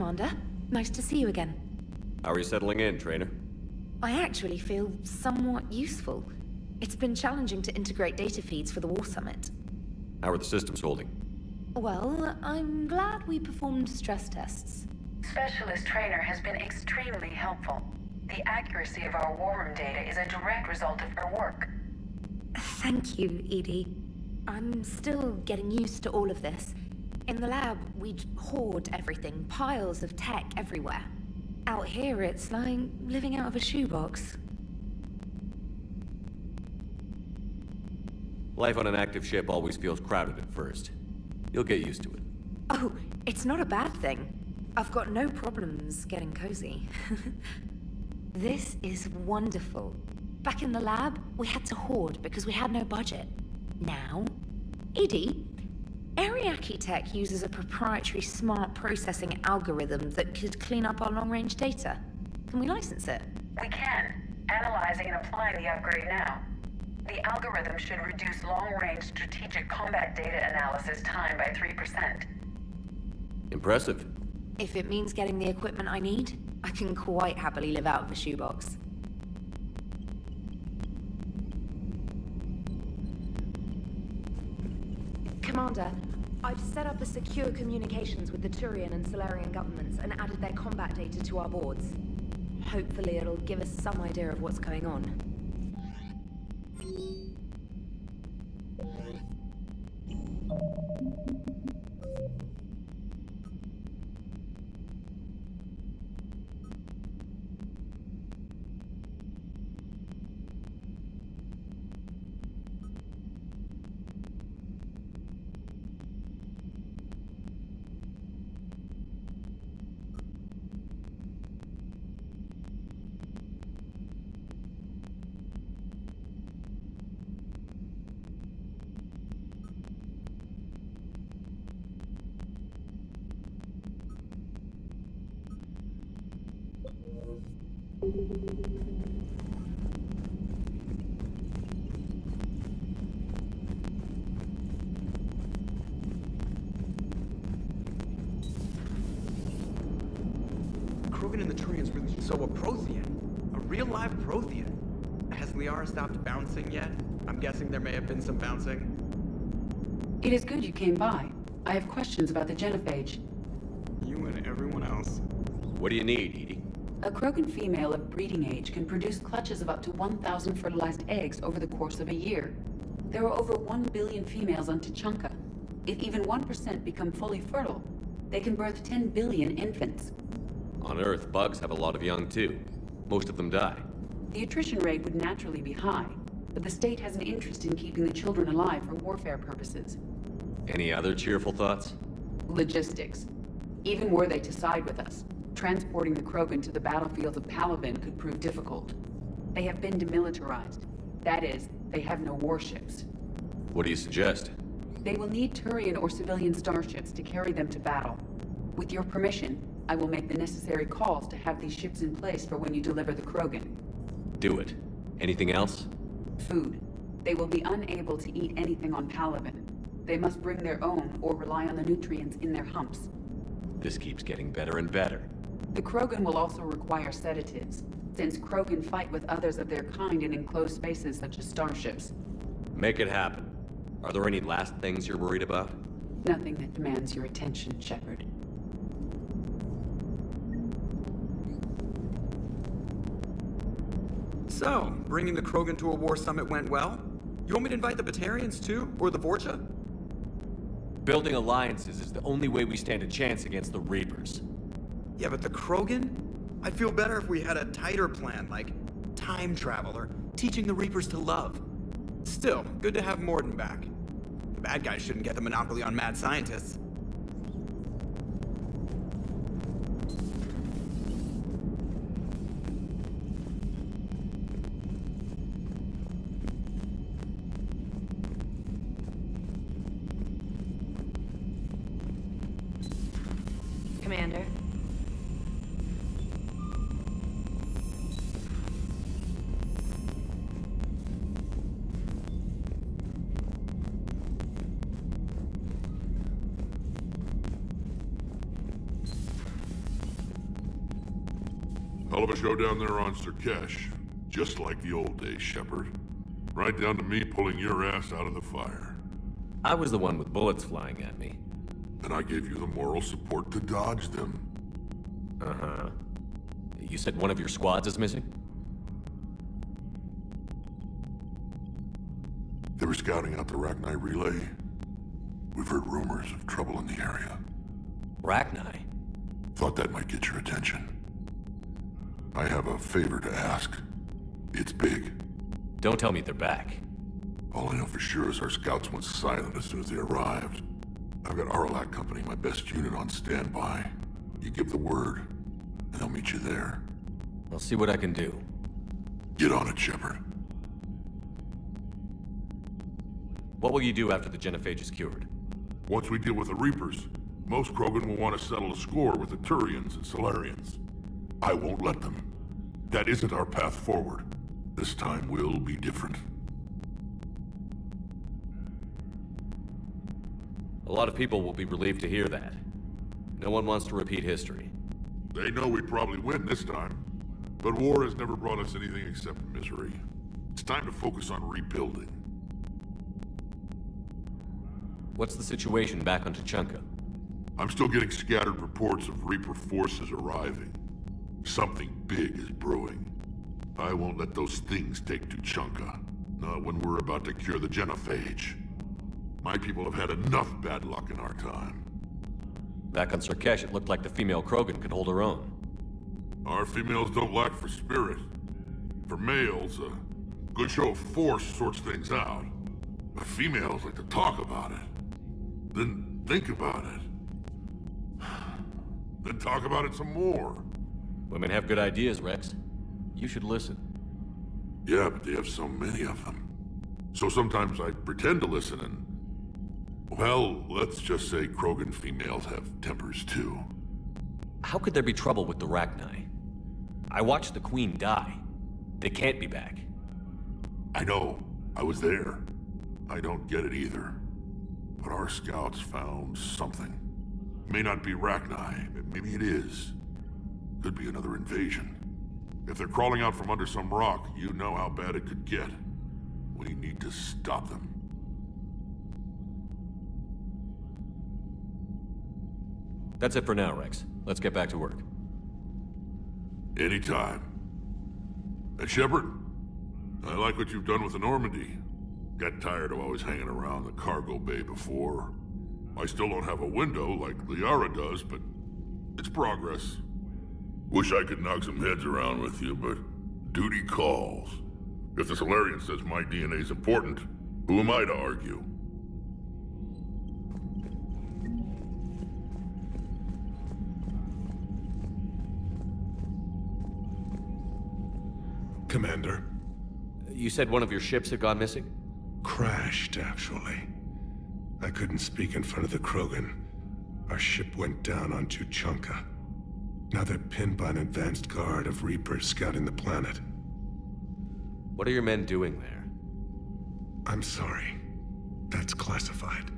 Commander. Nice to see you again. How are you settling in, Trainer? I actually feel somewhat useful. It's been challenging to integrate data feeds for the War Summit. How are the systems holding? Well, I'm glad we performed stress tests. Specialist Trainer has been extremely helpful. The accuracy of our war room data is a direct result of her work. Thank you, Edie. I'm still getting used to all of this. In the lab, we'd hoard everything, piles of tech everywhere. Out here, it's like living out of a shoebox. Life on an active ship always feels crowded at first. You'll get used to it. Oh, it's not a bad thing. I've got no problems getting cozy. This is wonderful. Back in the lab, we had to hoard because we had no budget. Now, Edie, Ariake Tech uses a proprietary smart processing algorithm that could clean up our long-range data. Can we license it? We can. Analyzing and applying the upgrade now. The algorithm should reduce long-range strategic combat data analysis time by 3%. Impressive. If it means getting the equipment I need, I can quite happily live out of a shoebox. Commander, I've set up a secure communications with the Turian and Solarian governments and added their combat data to our boards. Hopefully it'll give us some idea of what's going on. Krogan and the Turians released a Prothean. A real live Prothean. Has Liara stopped bouncing yet? I'm guessing there may have been some bouncing. It is good you came by. I have questions about the genophage. You and everyone else. What do you need, Edie? A Krogan female of breeding age can produce clutches of up to 1,000 fertilized eggs over the course of a year. There are over 1 billion females on Tuchanka. If even 1% become fully fertile, they can birth 10 billion infants. On Earth, bugs have a lot of young too. Most of them die. The attrition rate would naturally be high, but the state has an interest in keeping the children alive for warfare purposes. Any other cheerful thoughts? Logistics. Even were they to side with us, transporting the Krogan to the battlefields of Palaven could prove difficult. They have been demilitarized. That is, they have no warships. What do you suggest? They will need Turian or civilian starships to carry them to battle. With your permission, I will make the necessary calls to have these ships in place for when you deliver the Krogan. Do it. Anything else? Food. They will be unable to eat anything on Palaven. They must bring their own or rely on the nutrients in their humps. This keeps getting better and better. The Krogan will also require sedatives, since Krogan fight with others of their kind in enclosed spaces such as starships. Make it happen. Are there any last things you're worried about? Nothing that demands your attention, Shepard. So, bringing the Krogan to a war summit went well? You want me to invite the Batarians too? Or the Vorcha? Building alliances is the only way we stand a chance against the Reapers. Yeah, but the Krogan? I'd feel better if we had a tighter plan, like time travel or teaching the Reapers to love. Still, good to have Morden back. The bad guys shouldn't get the monopoly on mad scientists. Commander. Hell of a show down there on Sirkesh. Just like the old days, Shepard. Right down to me pulling your ass out of the fire. I was the one with bullets flying at me. And I gave you the moral support to dodge them. Uh-huh. You said one of your squads is missing? They were scouting out the Rachni relay. We've heard rumors of trouble in the area. Rachni? Thought that might get your attention. I have a favor to ask. It's big. Don't tell me they're back. All I know for sure is our scouts went silent as soon as they arrived. I've got Aralac Company, my best unit, on standby. You give the word, and I'll meet you there. I'll see what I can do. Get on it, Shepard. What will you do after the genophage is cured? Once we deal with the Reapers, most Krogan will want to settle a score with the Turians and Solarians. I won't let them. That isn't our path forward. This time will be different. A lot of people will be relieved to hear that. No one wants to repeat history. They know we probably win this time. But war has never brought us anything except misery. It's time to focus on rebuilding. What's the situation back on Tuchanka? I'm still getting scattered reports of Reaper forces arriving. Something big is brewing. I won't let those things take Tuchanka. Not when we're about to cure the genophage. My people have had enough bad luck in our time. Back on Sirkesh, it looked like the female Krogan could hold her own. Our females don't lack for spirit. For males, a good show of force sorts things out. But females like to talk about it. Then think about it. Then talk about it some more. Women have good ideas, Rex. You should listen. Yeah, but they have so many of them. So sometimes I pretend to listen and... Well, let's just say Krogan females have tempers too. How could there be trouble with the Rachni? I watched the Queen die. They can't be back. I know. I was there. I don't get it either. But our scouts found something. May not be Rachni, but maybe it is. Could be another invasion. If they're crawling out from under some rock, you know how bad it could get. We need to stop them. That's it for now, Rex. Let's get back to work. Anytime. And Shepard, I like what you've done with the Normandy. Got tired of always hanging around the cargo bay before. I still don't have a window like Liara does, but it's progress. Wish I could knock some heads around with you, but duty calls. If the Solarian says my DNA's important, who am I to argue? Commander. You said one of your ships had gone missing? Crashed, actually. I couldn't speak in front of the Krogan. Our ship went down on Tuchanka. Now they're pinned by an advanced guard of Reapers scouting the planet. What are your men doing there? I'm sorry. That's classified.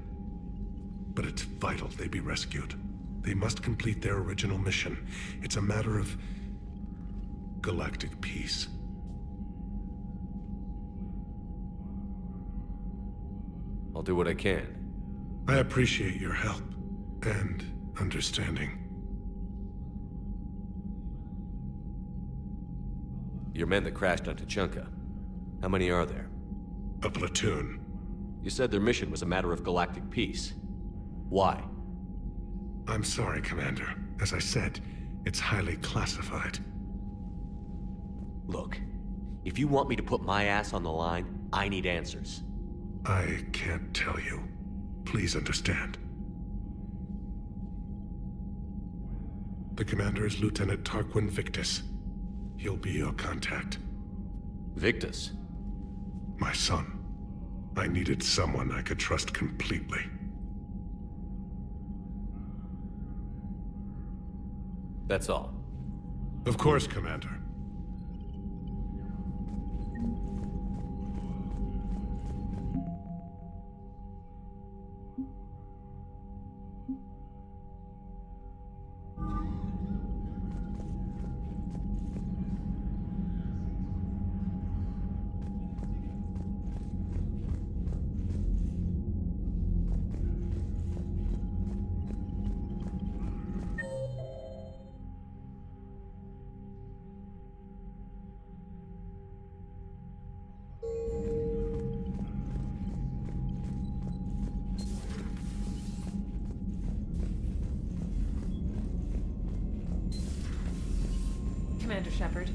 But it's vital they be rescued. They must complete their original mission. It's a matter of galactic peace. I'll do what I can. I appreciate your help and understanding. Your men that crashed on Tuchanka. How many are there? A platoon. You said their mission was a matter of galactic peace. Why? I'm sorry, Commander. As I said, it's highly classified. Look, if you want me to put my ass on the line, I need answers. I can't tell you. Please understand. The commander is Lieutenant Tarquin Victus. He'll be your contact. Victus? My son. I needed someone I could trust completely. That's all. Of course, Commander. Commander Shepard.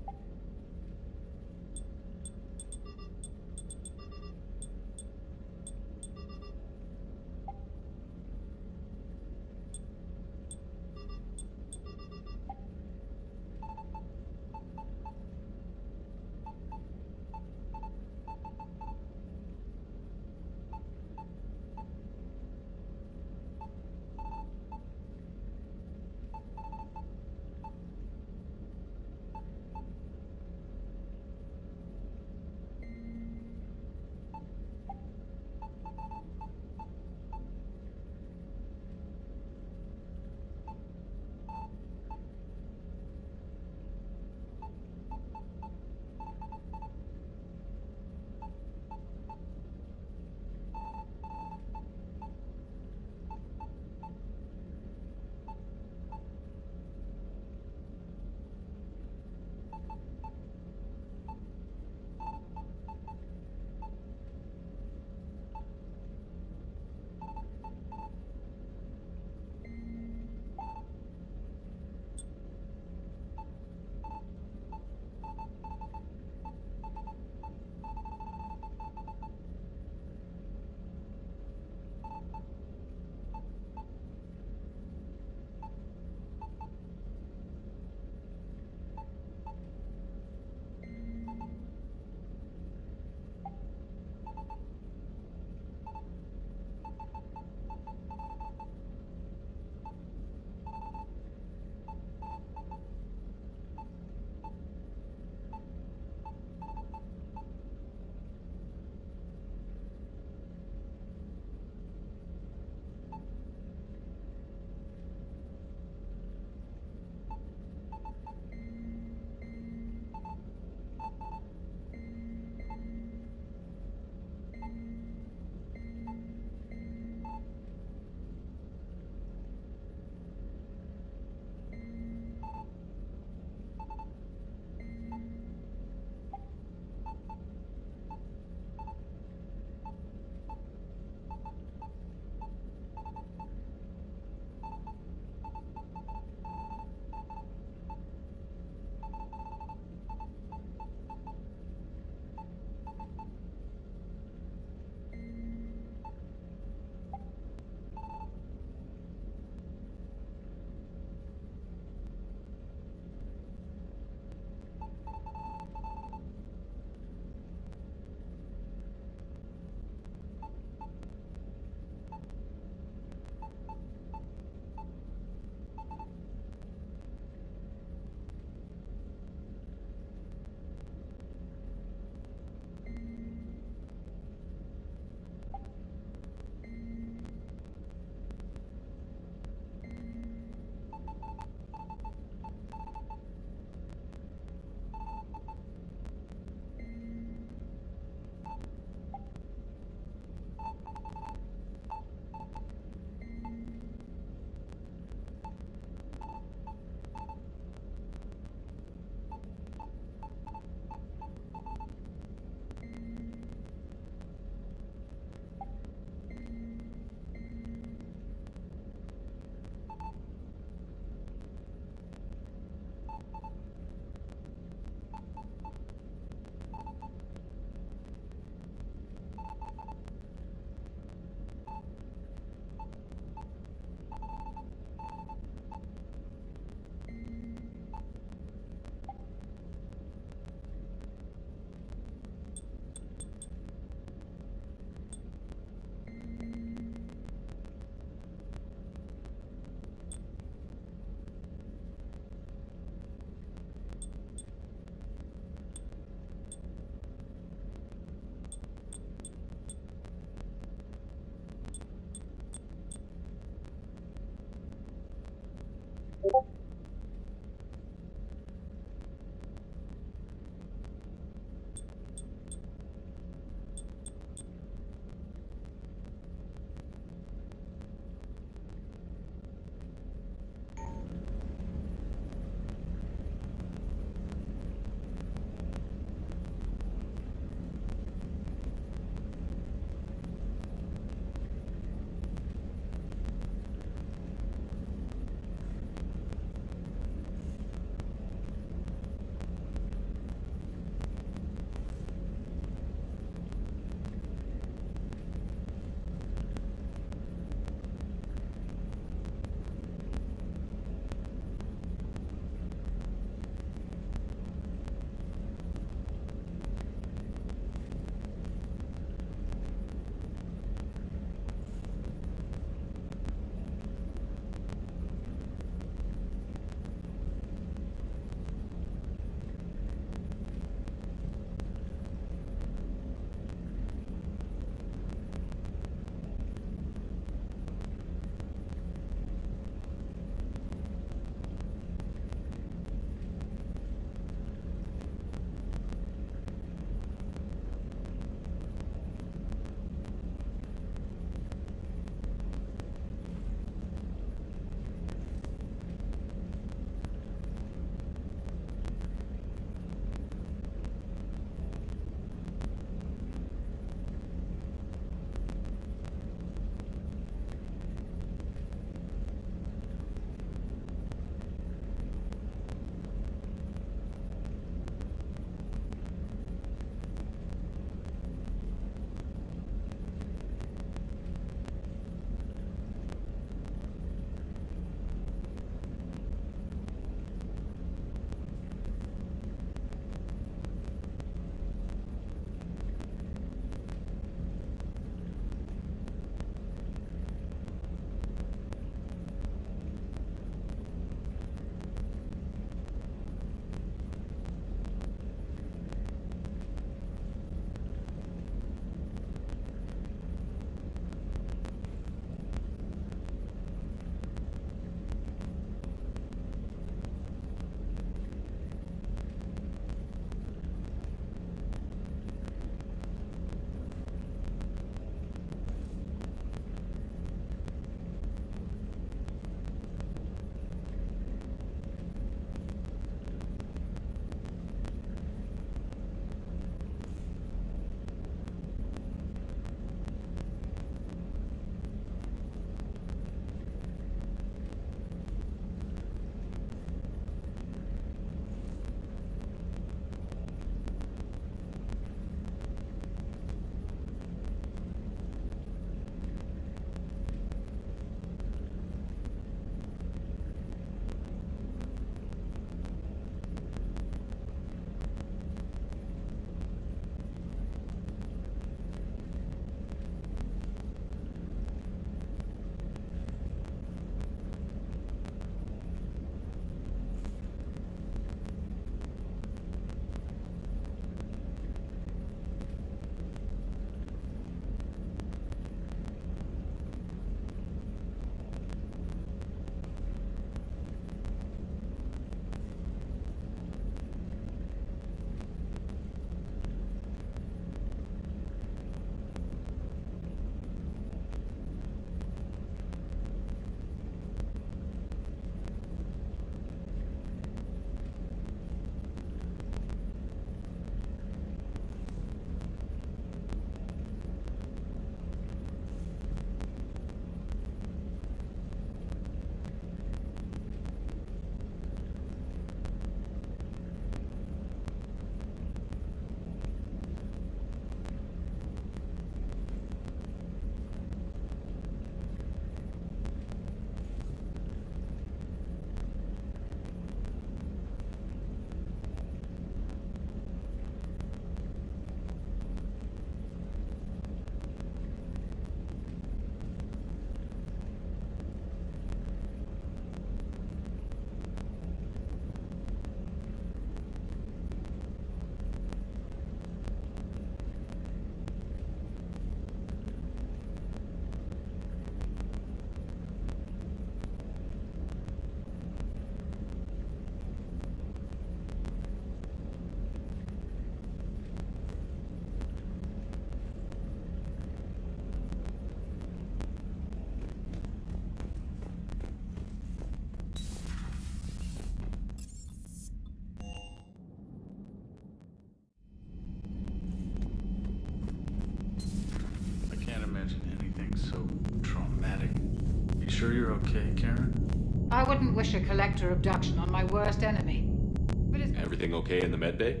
sure you're okay, Karen? I wouldn't wish a collector abduction on my worst enemy. But it's... Everything okay in the med bay?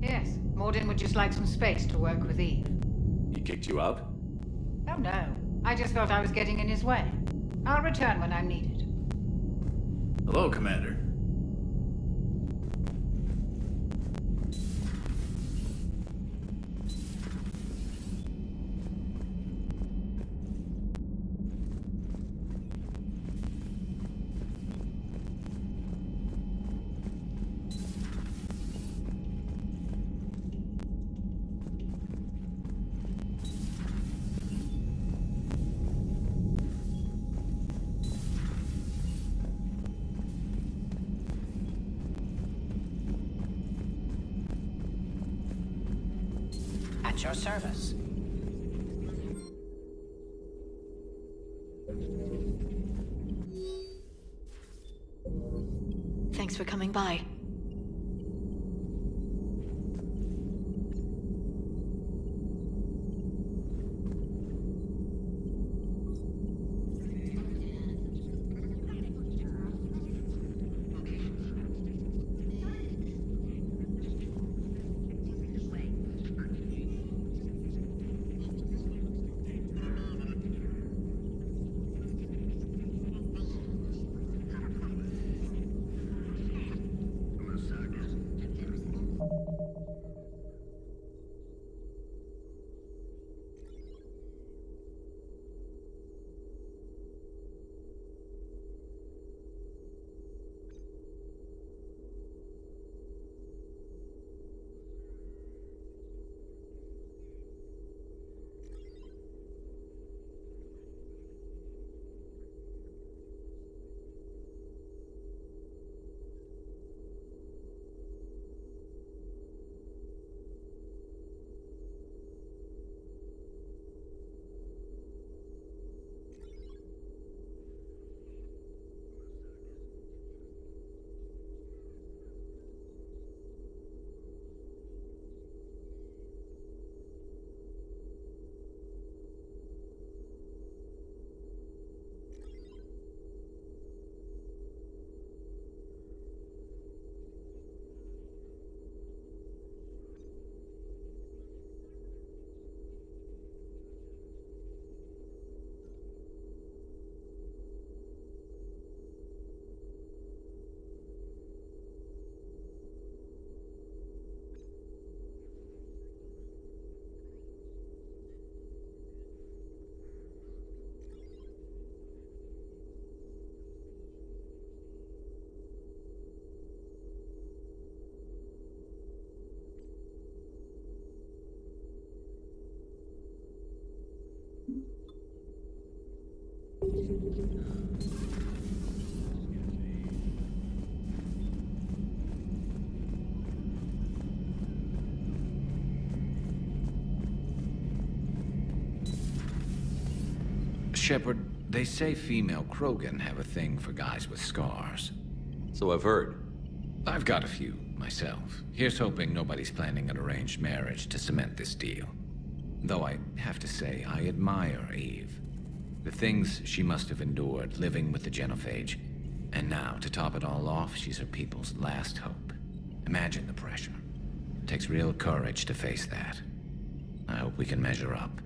Yes, Mordin would just like some space to work with Eve. He kicked you out? Oh no, I just felt I was getting in his way. I'll return when I'm needed. Hello, Commander. At your service. Thanks for coming by. Shepard, they say female Krogan have a thing for guys with scars. So I've heard. I've got a few, myself. Here's hoping nobody's planning an arranged marriage to cement this deal. Though I have to say, I admire Eve. The things she must have endured living with the genophage. And now, to top it all off, she's her people's last hope. Imagine the pressure. It takes real courage to face that. I hope we can measure up.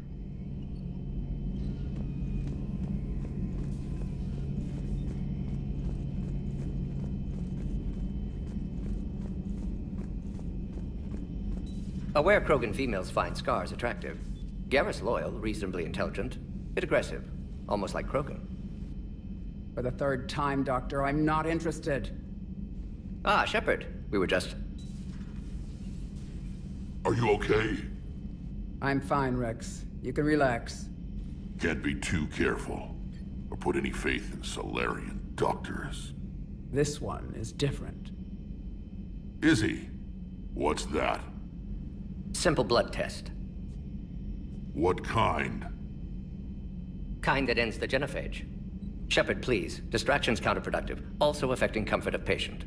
Aware Krogan females find scars attractive. Garrus loyal, reasonably intelligent, bit aggressive, almost like Krogan. For the third time, Doctor, I'm not interested. Ah, Shepard. We were just... Are you okay? I'm fine, Rex. You can relax. Can't be too careful, or put any faith in Solarian doctors. This one is different. Is he? What's that? Simple blood test. What kind? Kind that ends the genophage. Shepard, please. Distraction's counterproductive, also affecting comfort of patient.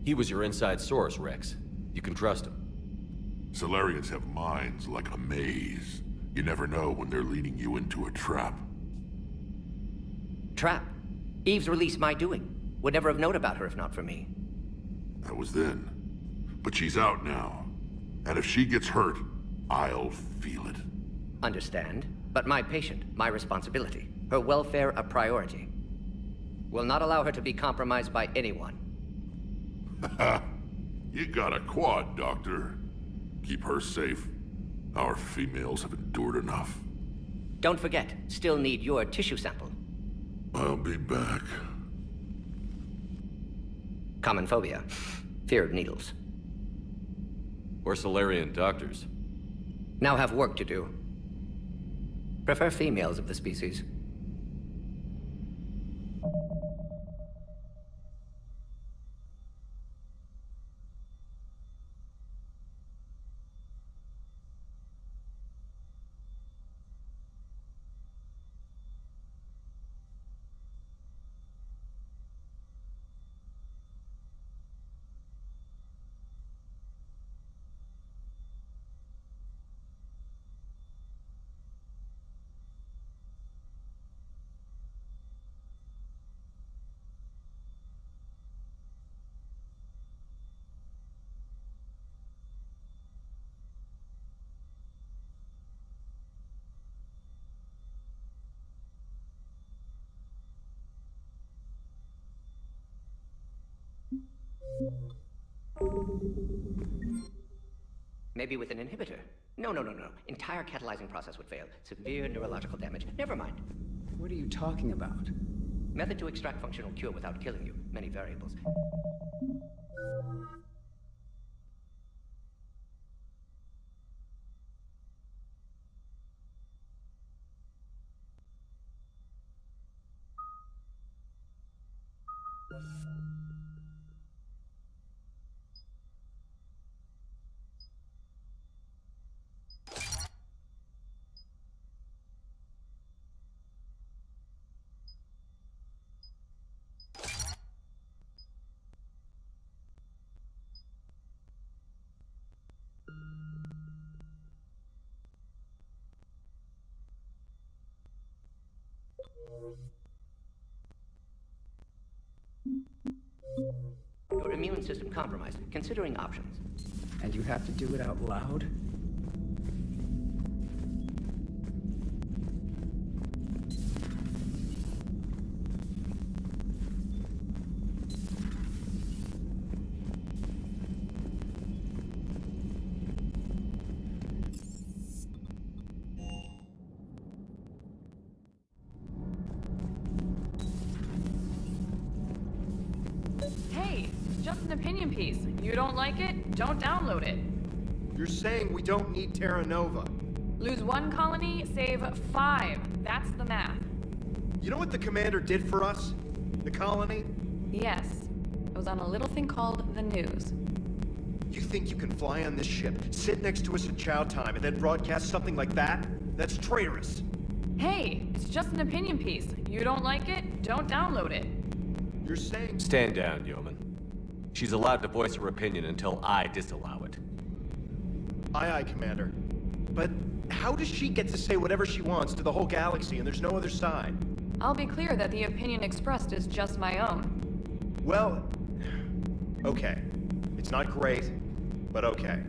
He was your inside source, Rex. You can trust him. Solarians have minds like a maze. You never know when they're leading you into a trap. Trap. Eve's release my doing. Would never have known about her if not for me. That was then. But she's out now. And if she gets hurt, I'll feel it. Understand. But my patient, my responsibility. Her welfare a priority. Will not allow her to be compromised by anyone. You got a quad, Doctor. Keep her safe. Our females have endured enough. Don't forget, still need your tissue sample. I'll be back. Common phobia. Fear of needles. We're Solarian doctors. Now have work to do. Prefer females of the species. Maybe with an inhibitor. No. Entire catalyzing process would fail. Severe neurological damage. Never mind. What are you talking about? Method to extract functional cure without killing you. Many variables. Your immune system compromised. Considering options. And you have to do it out loud? Just an opinion piece. You don't like it? Don't download it. You're saying we don't need Terra Nova. Lose 1 colony, save 5. That's the math. You know what the commander did for us? The colony? Yes. It was on a little thing called the news. You think you can fly on this ship, sit next to us at chow time, and then broadcast something like that? That's traitorous. Hey, it's just an opinion piece. You don't like it? Don't download it. You're saying... Stand down, Yeoman. She's allowed to voice her opinion until I disallow it. Aye, Commander. But how does she get to say whatever she wants to the whole galaxy and there's no other side? I'll be clear that the opinion expressed is just my own. Well... okay. It's not great, but okay.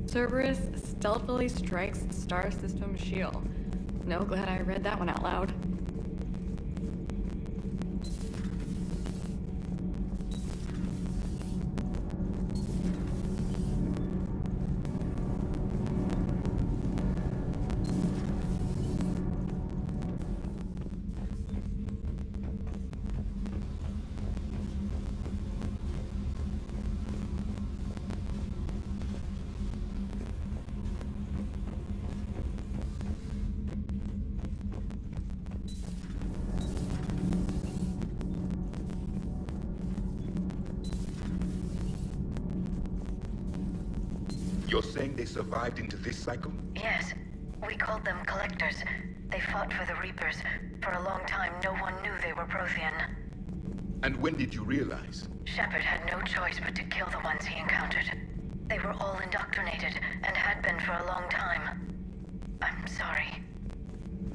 Cerberus stealthily strikes Star System shield. No, glad I read that one out loud. You're saying they survived into this cycle? Yes. We called them Collectors. They fought for the Reapers. For a long time, no one knew they were Prothean. And when did you realize? Shepard had no choice but to kill the ones he encountered. They were all indoctrinated, and had been for a long time. I'm sorry.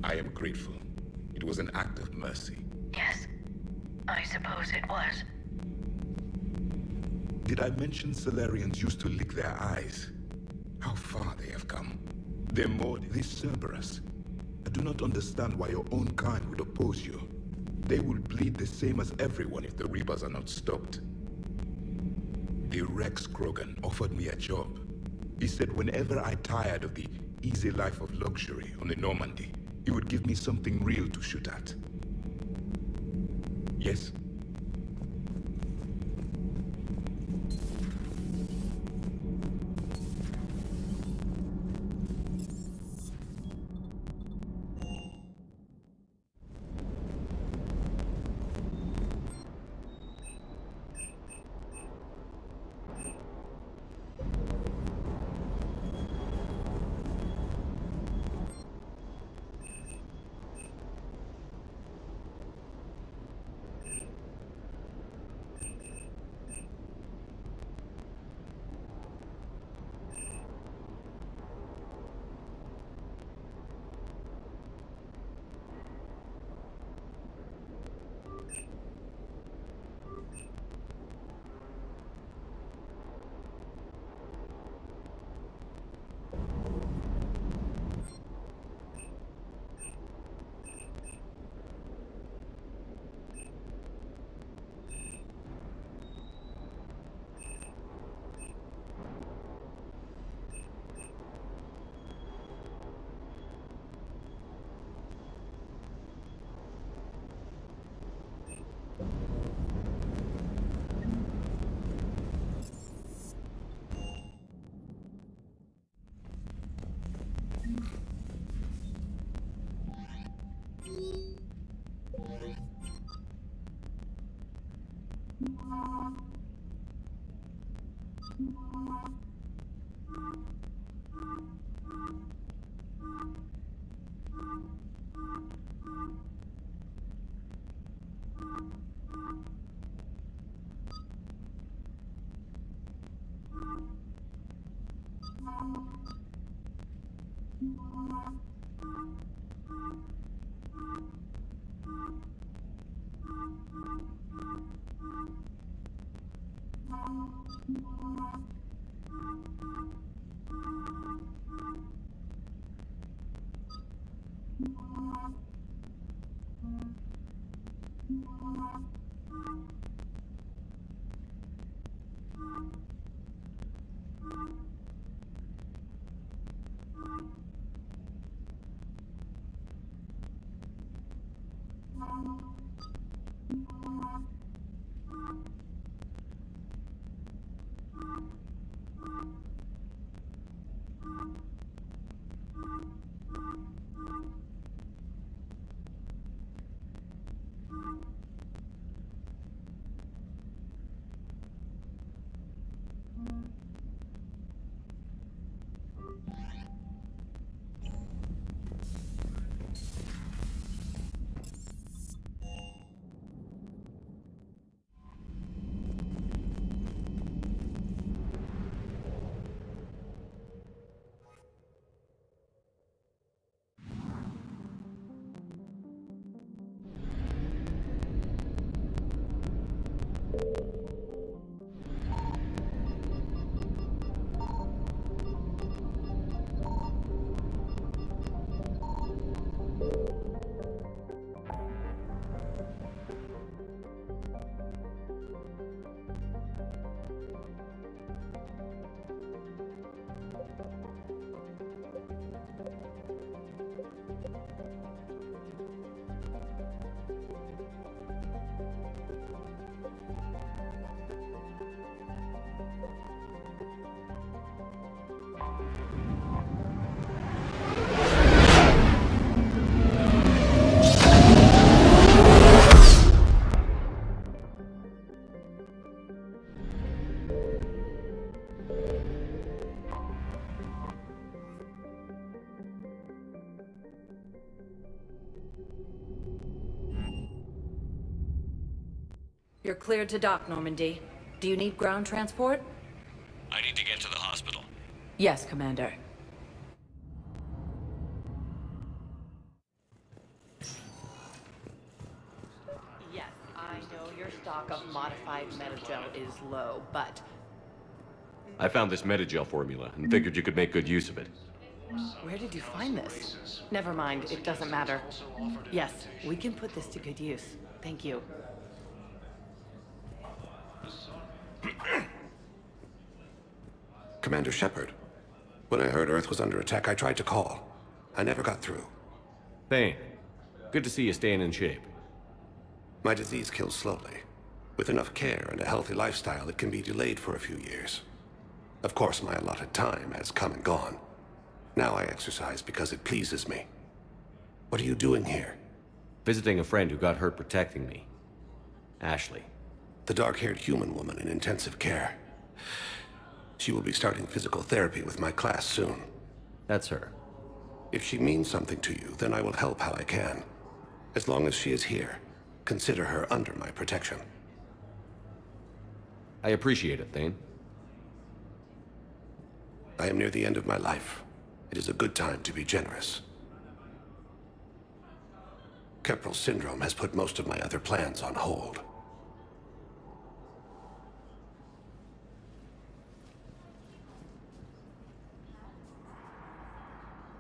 I am grateful. It was an act of mercy. Yes, I suppose it was. Did I mention Solarians used to lick their eyes? How far they have come. Their mode is Cerberus. I do not understand why your own kind would oppose you. They will bleed the same as everyone if the Reapers are not stopped. The Rex Krogan offered me a job. He said whenever I tired of the easy life of luxury on the Normandy, he would give me something real to shoot at. Yes? You're cleared to dock, Normandy. Do you need ground transport? I need to get to the hospital. Yes, Commander. know your stock of modified metagel is low, but... I found this metagel formula and figured you could make good use of it. Where did you find this? Never mind, it doesn't matter. Yes, we can put this to good use. Thank you. Commander Shepard. When I heard Earth was under attack, I tried to call. I never got through. Thane, good to see you staying in shape. My disease kills slowly. With enough care and a healthy lifestyle, it can be delayed for a few years. Of course, my allotted time has come and gone. Now I exercise because it pleases me. What are you doing here? Visiting a friend who got hurt protecting me. Ashley. The dark-haired human woman in intensive care. She will be starting physical therapy with my class soon. That's her. If she means something to you, then I will help how I can. As long as she is here, consider her under my protection. I appreciate it, Thane. I am near the end of my life. It is a good time to be generous. Keppel syndrome has put most of my other plans on hold.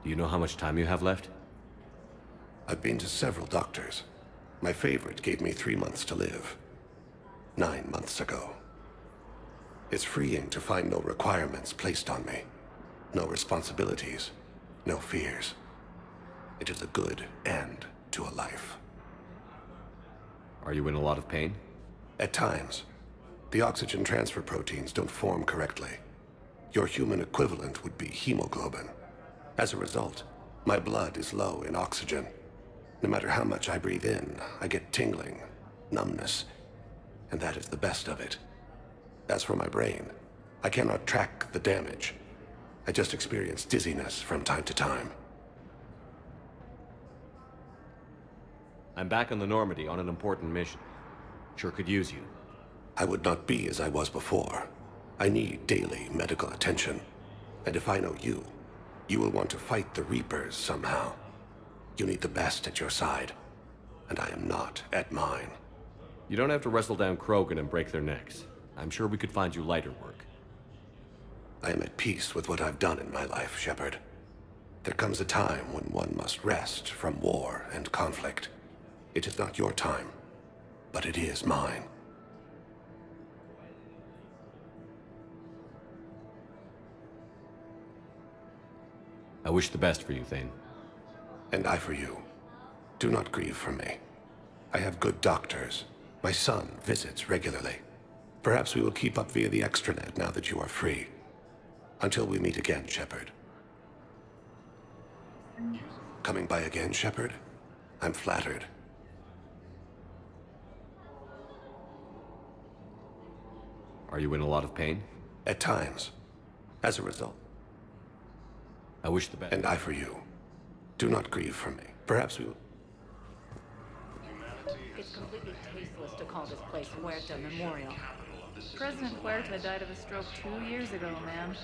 Do you know how much time you have left? I've been to several doctors. My favorite gave me 3 months to live. 9 months ago. It's freeing to find no requirements placed on me. No responsibilities. No fears. It is a good end to a life. Are you in a lot of pain? At times. The oxygen transfer proteins don't form correctly. Your human equivalent would be hemoglobin. As a result, my blood is low in oxygen. No matter how much I breathe in, I get tingling, numbness, and that is the best of it. As for my brain, I cannot track the damage. I just experience dizziness from time to time. I'm back on the Normandy on an important mission. Sure could use you. I would not be as I was before. I need daily medical attention. And if I know you, you will want to fight the Reapers somehow. You need the best at your side, and I am not at mine. You don't have to wrestle down Krogan and break their necks. I'm sure we could find you lighter work. I am at peace with what I've done in my life, Shepard. There comes a time when one must rest from war and conflict. It is not your time, but it is mine. I wish the best for you, Thane. And I for you. Do not grieve for me. I have good doctors. My son visits regularly. Perhaps we will keep up via the extranet now that you are free. Until we meet again, Shepard. Coming by again, Shepard? I'm flattered. Are you in a lot of pain? At times. As a result. I wish the best. And I for you. Do not grieve for me. Perhaps we will... It's completely tasteless to call this place Huerta Memorial. President Huerta died of a stroke 2 years ago, ma'am.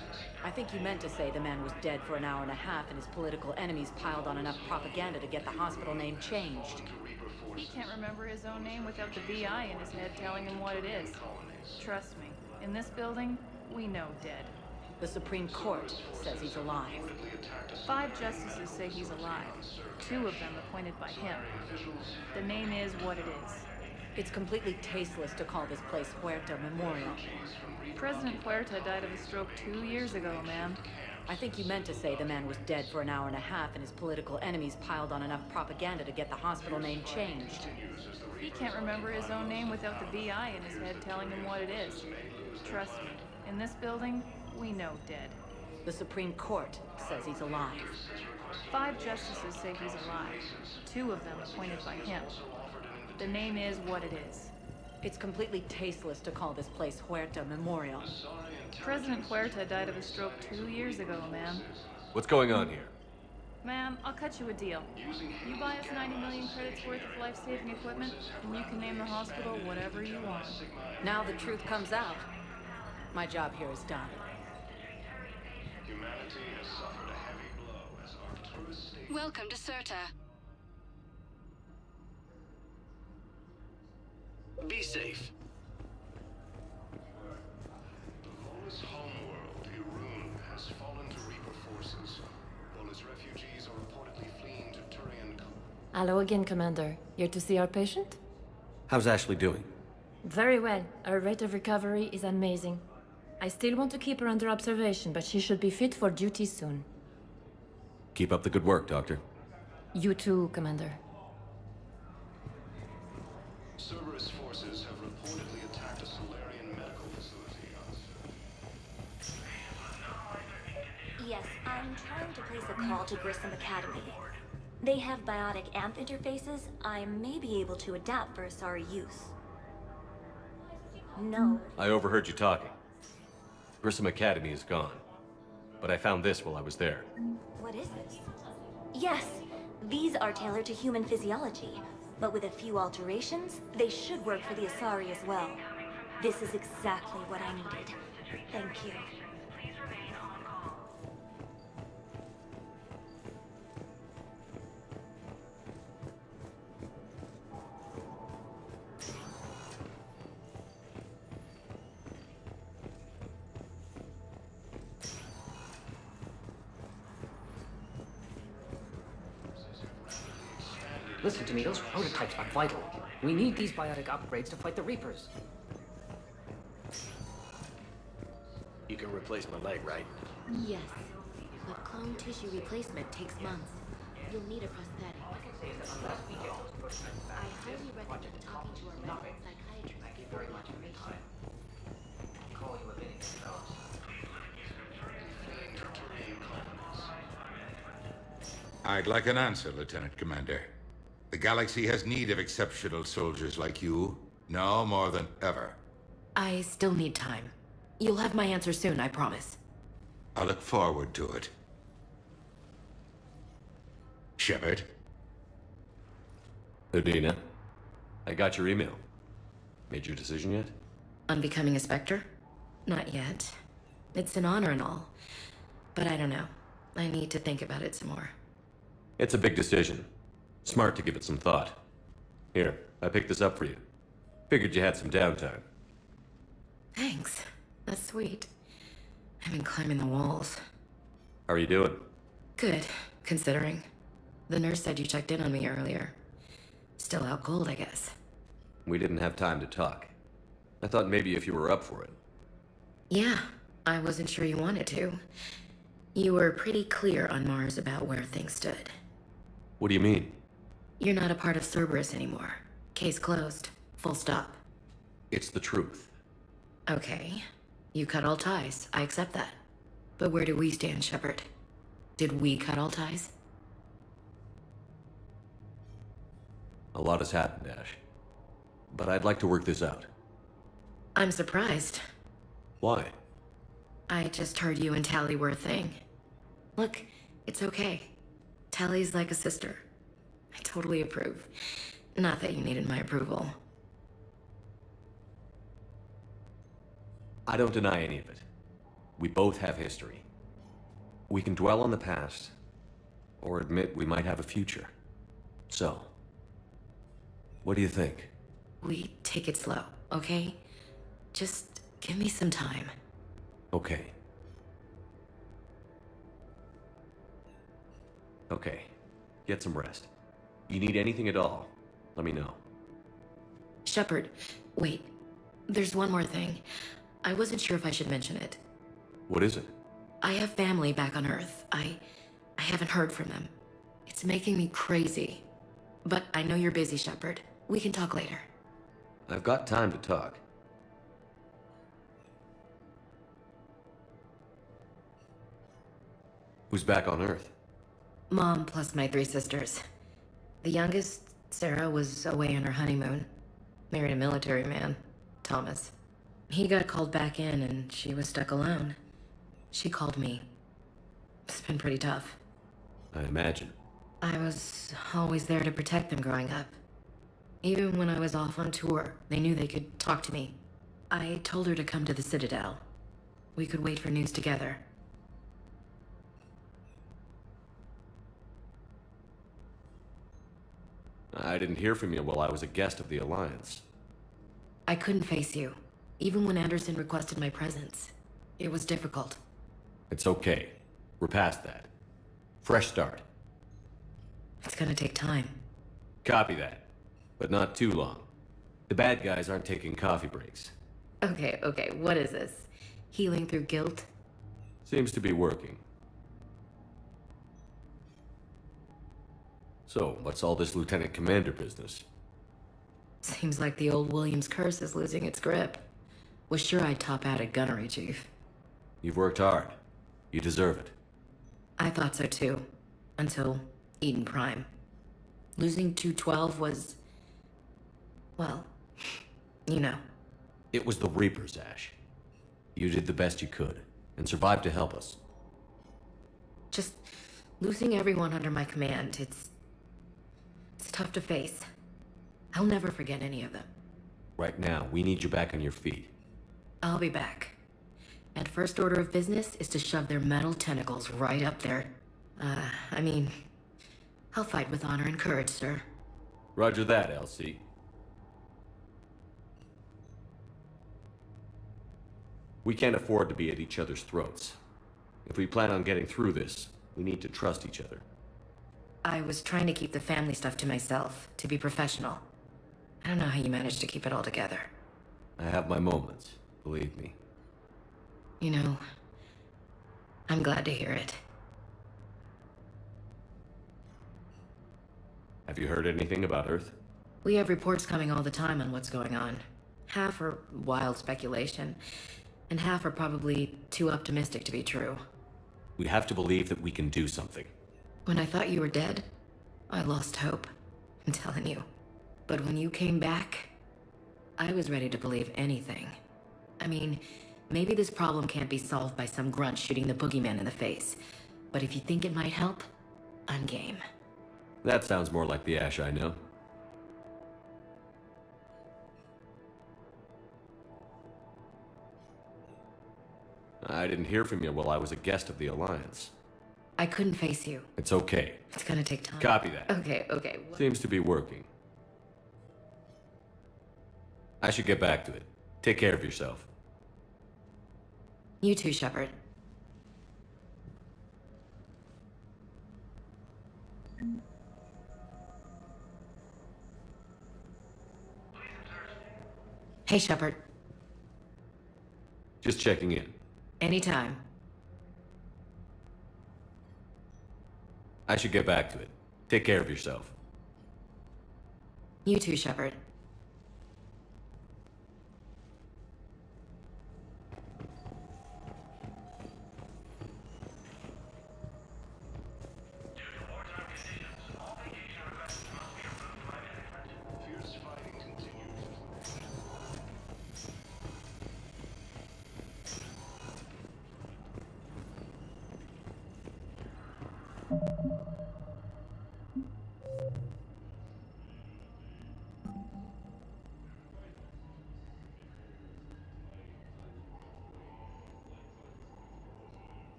I think you meant to say the man was dead for an hour and a half and his political enemies piled on enough propaganda to get the hospital name changed. He can't remember his own name without the VI in his head telling him what it is. Trust me, in this building, we know dead. The Supreme Court says he's alive. 5 justices say he's alive. 2 of them appointed by him. The name is what it is. It's completely tasteless to call this place Huerta Memorial. President Huerta died of a stroke 2 years ago, ma'am. I think you meant to say the man was dead for an hour and a half and his political enemies piled on enough propaganda to get the hospital name changed. He can't remember his own name without the VI in his head telling him what it is. Trust me, in this building, we know dead. The Supreme Court says he's alive. 5 justices say he's alive. 2 of them appointed by him. The name is what it is. It's completely tasteless to call this place Huerta Memorial. President Huerta died of a stroke 2 years ago, ma'am. What's going on here? Ma'am, I'll cut you a deal. You buy us 90 million credits worth of life-saving equipment, and you can name the hospital whatever you want. Now the truth comes out. My job here is done. Humanity has suffered a heavy blow as Arcturus stayed. Welcome to Serta. Be safe. The lawless homeworld, Irun, has fallen to Reaper forces. While its refugees are reportedly fleeing to Turian. Hello again, Commander. Here to see our patient? How's Ashley doing? Very well. Her rate of recovery is amazing. I still want to keep her under observation, but she should be fit for duty soon. Keep up the good work, Doctor. You too, Commander. Cerberus forces have reportedly attacked a Solarian medical facility on... Yes, I'm trying to place a call to Grissom Academy. They have biotic AMP interfaces I may be able to adapt for Asari use. No. I overheard you talking. Grissom Academy is gone. But I found this while I was there. What is this? Yes, these are tailored to human physiology, but with a few alterations, they should work for the Asari as well. This is exactly what I needed. Thank you. Listen to me, those prototypes are vital. We need these biotic upgrades to fight the Reapers. You can replace my leg, right? Yes, but clone tissue replacement takes months. You'll need a prosthetic. I highly recommend talking to a medical psychiatrist before the operation. I'd like an answer, Lieutenant Commander. The galaxy has need of exceptional soldiers like you, now more than ever. I still need time. You'll have my answer soon, I promise. I look forward to it. Shepard? Udina, I got your email. Made your decision yet? On becoming a Spectre? Not yet. It's an honor and all. But I don't know. I need to think about it some more. It's a big decision. Smart to give it some thought. Here, I picked this up for you. Figured you had some downtime. Thanks. That's sweet. I've been climbing the walls. How are you doing? Good, considering. The nurse said you checked in on me earlier. Still out cold, I guess. We didn't have time to talk. I thought maybe if you were up for it. Yeah, I wasn't sure you wanted to. You were pretty clear on Mars about where things stood. What do you mean? You're not a part of Cerberus anymore. Case closed. Full stop. It's the truth. Okay. You cut all ties. I accept that. But where do we stand, Shepard? Did we cut all ties? A lot has happened, Ash. But I'd like to work this out. I'm surprised. Why? I just heard you and Tally were a thing. Look, it's okay. Tally's like a sister. I totally approve. Not that you needed my approval. I don't deny any of it. We both have history. We can dwell on the past, or admit we might have a future. So, what do you think? We take it slow, okay? Just give me some time. Okay. Okay. Get some rest. You need anything at all, let me know. Shepard, wait. There's one more thing. I wasn't sure if I should mention it. What is it? I have family back on Earth. I haven't heard from them. It's making me crazy. But I know you're busy, Shepard. We can talk later. I've got time to talk. Who's back on Earth? Mom plus my 3 sisters. The youngest, Sarah, was away on her honeymoon. Married a military man, Thomas. He got called back in and she was stuck alone. She called me. It's been pretty tough. I imagine. I was always there to protect them growing up. Even when I was off on tour, they knew they could talk to me. I told her to come to the Citadel. We could wait for news together. I didn't hear from you while I was a guest of the Alliance. I couldn't face you, even when Anderson requested my presence. It was difficult. It's okay. We're past that. Fresh start. It's gonna take time. Copy that. But not too long. The bad guys aren't taking coffee breaks. Okay, what is this? Healing through guilt? Seems to be working. So, what's all this Lieutenant Commander business? Seems like the old Williams curse is losing its grip. Was sure I'd top out at gunnery, Chief. You've worked hard. You deserve it. I thought so too. Until Eden Prime. Losing 212 was... well, you know. It was the Reapers, Ash. You did the best you could, and survived to help us. Just losing everyone under my command, it's tough to face. I'll never forget any of them. Right now, we need you back on your feet. I'll be back. And first order of business is to shove their metal tentacles right up there. I mean, I'll fight with honor and courage, sir. Roger that, LC. We can't afford to be at each other's throats. If we plan on getting through this, we need to trust each other. I was trying to keep the family stuff to myself, to be professional. I don't know how you managed to keep it all together. I have my moments, believe me. You know, I'm glad to hear it. Have you heard anything about Earth? We have reports coming all the time on what's going on. Half are wild speculation, and half are probably too optimistic to be true. We have to believe that we can do something. When I thought you were dead, I lost hope. I'm telling you. But when you came back, I was ready to believe anything. I mean, maybe this problem can't be solved by some grunt shooting the boogeyman in the face. But if you think it might help, I'm game. That sounds more like the Ash I know. I didn't hear from you while I was a guest of the Alliance. I couldn't face you. It's okay. It's gonna take time. Copy that. Okay. Seems to be working. I should get back to it. Take care of yourself. You too, Shepard. Hey, Shepard. Just checking in. Anytime. I should get back to it. Take care of yourself. You too, Shepard.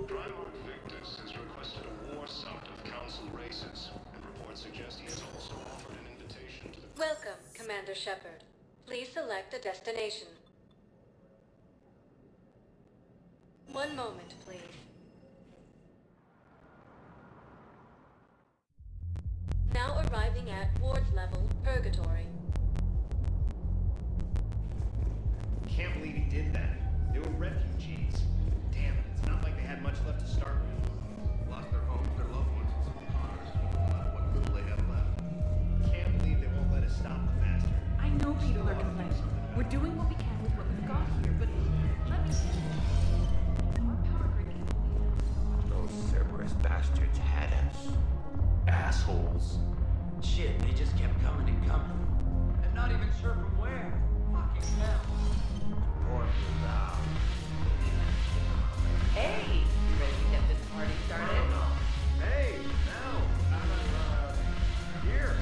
Primarch Victus has requested a war summit of Council races, and reports suggest he has also offered an invitation to the... Welcome, Commander Shepard. Please select a destination. One moment, please. Now arriving at Ward level, Purgatory. Can't believe he did that. They were refugees. Damn it, it's not like they had much left to start with. Lost their homes, their loved ones, and some cars. What little they have left. Can't believe they won't let us stop the bastard. I know people are complaining. We're doing what we can with what we've got here, but let me finish. Our power grid can only... Those Cerberus bastards had us. Assholes. Shit, they just kept coming and coming. And not even sure from where. Fucking hell. Poor Val. Hey, you ready to get this party started? Hey, now. Here.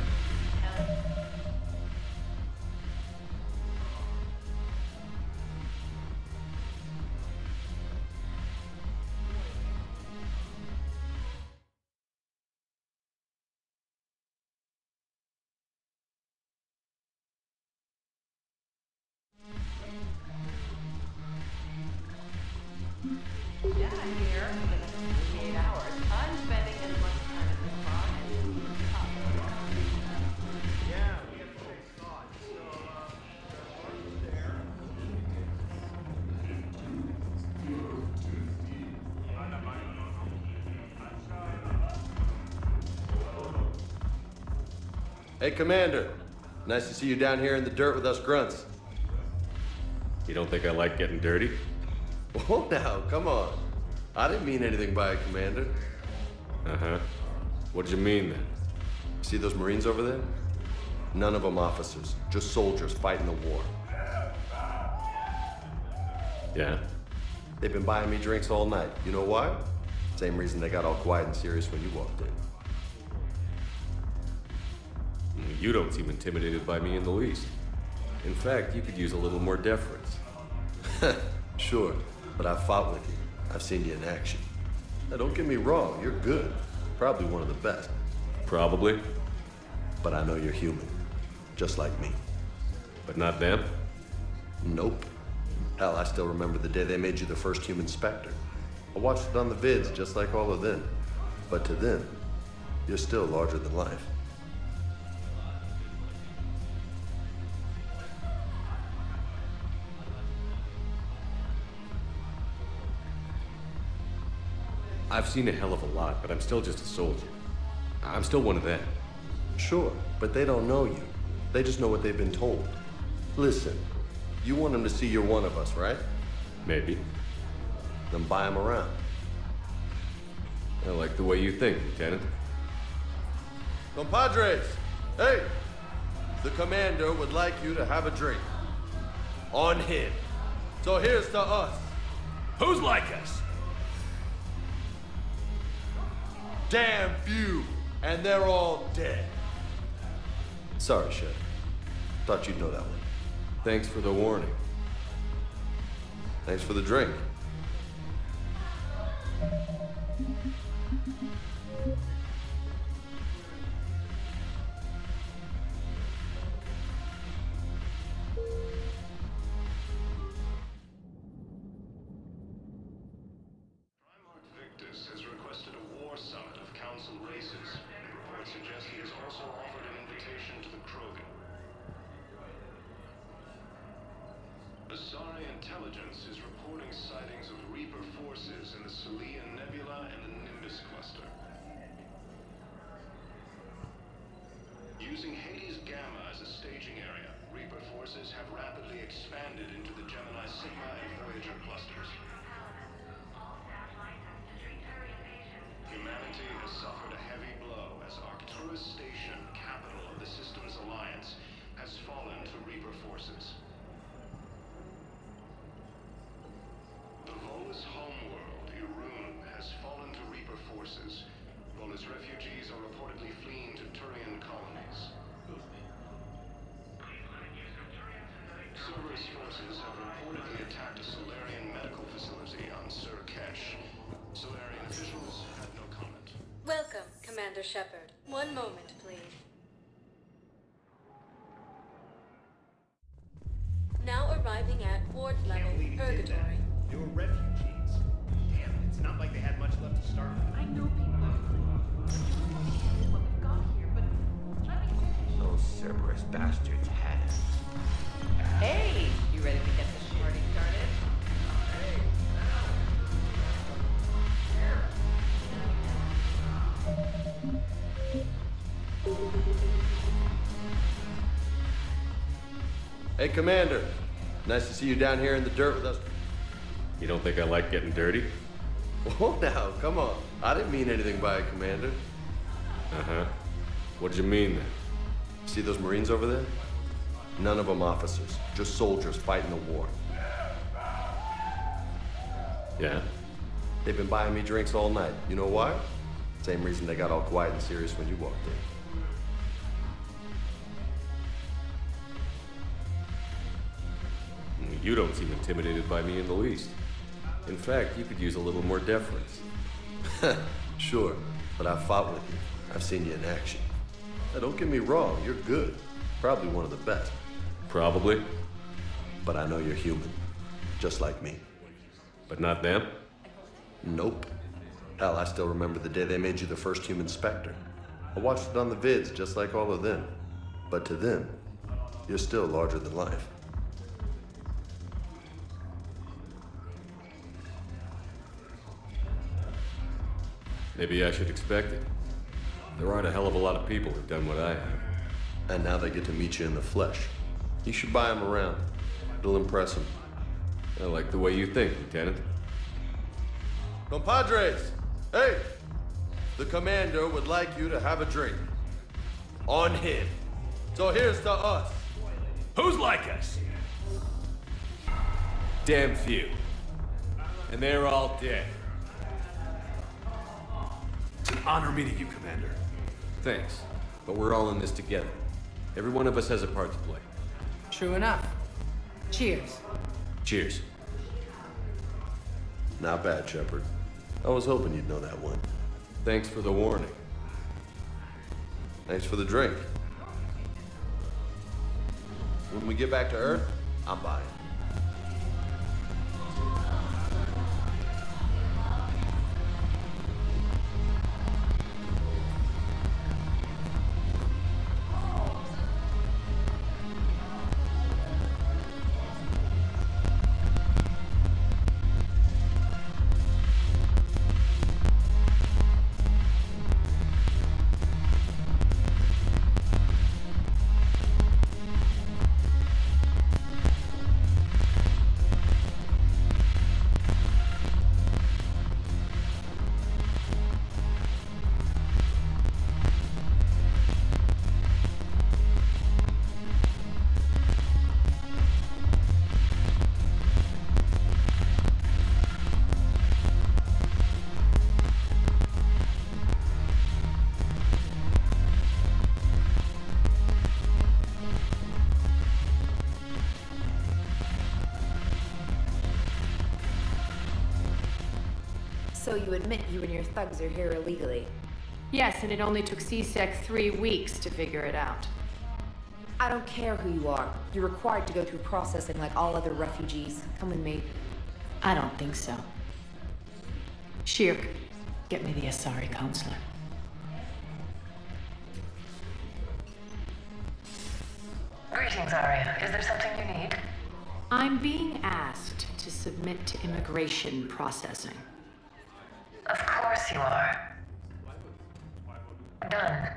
Hey, Commander. Nice to see you down here in the dirt with us grunts. You don't think I like getting dirty? Oh, now, come on. I didn't mean anything by it, Commander. Uh-huh. What did you mean, then? See those Marines over there? None of them officers, just soldiers fighting the war. Yeah? They've been buying me drinks all night. You know why? Same reason they got all quiet and serious when you walked in. You don't seem intimidated by me in the least. In fact, you could use a little more deference. Sure, but I've fought with you. I've seen you in action. Now, don't get me wrong, you're good. Probably one of the best. Probably. But I know you're human. Just like me. But not them? Nope. Hell, I still remember the day they made you the first human Spectre. I watched it on the vids, just like all of them. But to them, you're still larger than life. I've seen a hell of a lot, but I'm still just a soldier. I'm still one of them. Sure, but they don't know you. They just know what they've been told. Listen, you want them to see you're one of us, right? Maybe. Then buy them around. I like the way you think, Lieutenant. Compadres! Hey! The commander would like you to have a drink. On him. So here's to us. Who's like us? Damn few, and they're all dead. Sorry, Chef. Thought you'd know that one. Thanks for the warning. Thanks for the drink. Intelligence is reporting sightings of Reaper forces in the Selenium Nebula and the Nimbus cluster. Using Hades Gamma as a staging area, Reaper forces have rapidly expanded into the Gemini Sigma and Voyager clusters. Humanity has suffered a heavy blow as Arcturus Station, capital of the Systems Alliance, has fallen to Reaper forces. The Volus homeworld, Irun, has fallen to Reaper forces, while its refugees are reportedly fleeing to Turian colonies. Cerberus forces have reportedly attacked a Solarian medical facility on Surkesh. Solarian officials have no comment. Welcome, Commander Shepard. One moment, please. Now arriving at ward level Purgatory. They were refugees. Damn, it's not like they had much left to start with. I know people are what we've got here, but let me finish. Those Cerberus bastards had us. Hey, you ready to get this party started? Hey, Commander. Nice to see you down here in the dirt with us. You don't think I like getting dirty? Oh, now, come on. I didn't mean anything by it, Commander. Uh-huh. What did you mean, then? See those Marines over there? None of them officers, just soldiers fighting the war. Yeah? They've been buying me drinks all night. You know why? Same reason they got all quiet and serious when you walked in. You don't seem intimidated by me in the least. In fact, you could use a little more deference. Sure, but I've fought with you. I've seen you in action. Now, don't get me wrong, you're good. Probably one of the best. Probably. But I know you're human. Just like me. But not them? Nope. Hell, I still remember the day they made you the first human Spectre. I watched it on the vids, just like all of them. But to them, you're still larger than life. Maybe I should expect it. There aren't a hell of a lot of people who've done what I have. And now they get to meet you in the flesh. You should buy them around. It'll impress them. I like the way you think, Lieutenant. Compadres! Hey! The commander would like you to have a drink. On him. So here's to us. Who's like us? Damn few. And they're all dead. It's an honor meeting you, Commander. Thanks. But we're all in this together. Every one of us has a part to play. True enough. Cheers. Cheers. Not bad, Shepard. I was hoping you'd know that one. Thanks for the warning. Thanks for the drink. When we get back to Earth, I'm buying. So you admit you and your thugs are here illegally? Yes, and it only took CSEC 3 weeks to figure it out. I don't care who you are. You're required to go through processing like all other refugees. Come with me. I don't think so. Shirk, get me the Asari counselor. Greetings, Arya. Is there something you need? I'm being asked to submit to immigration processing. Of course you are. Done.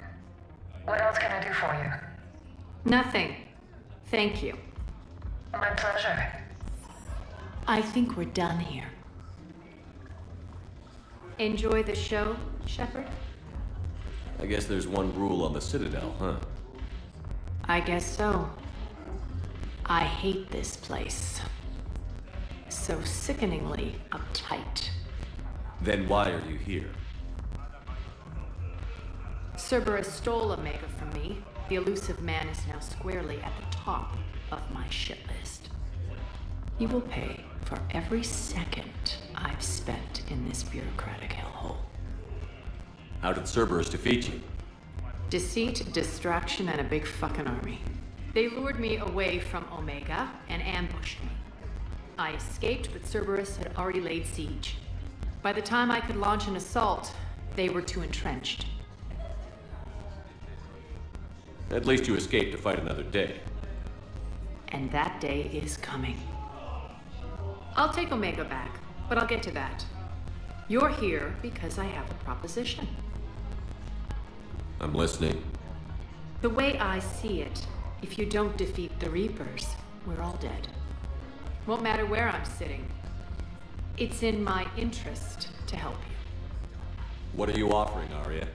What else can I do for you? Nothing. Thank you. My pleasure. I think we're done here. Enjoy the show, Shepard? I guess there's one rule on the Citadel, huh? I guess so. I hate this place. So sickeningly uptight. Then why are you here? Cerberus stole Omega from me. The elusive man is now squarely at the top of my shit list. He will pay for every second I've spent in this bureaucratic hellhole. How did Cerberus defeat you? Deceit, distraction, and a big fucking army. They lured me away from Omega and ambushed me. I escaped, but Cerberus had already laid siege. By the time I could launch an assault, they were too entrenched. At least you escaped to fight another day. And that day is coming. I'll take Omega back, but I'll get to that. You're here because I have a proposition. I'm listening. The way I see it, if you don't defeat the Reapers, we're all dead. Won't matter where I'm sitting. It's in my interest to help you. What are you offering, Arya?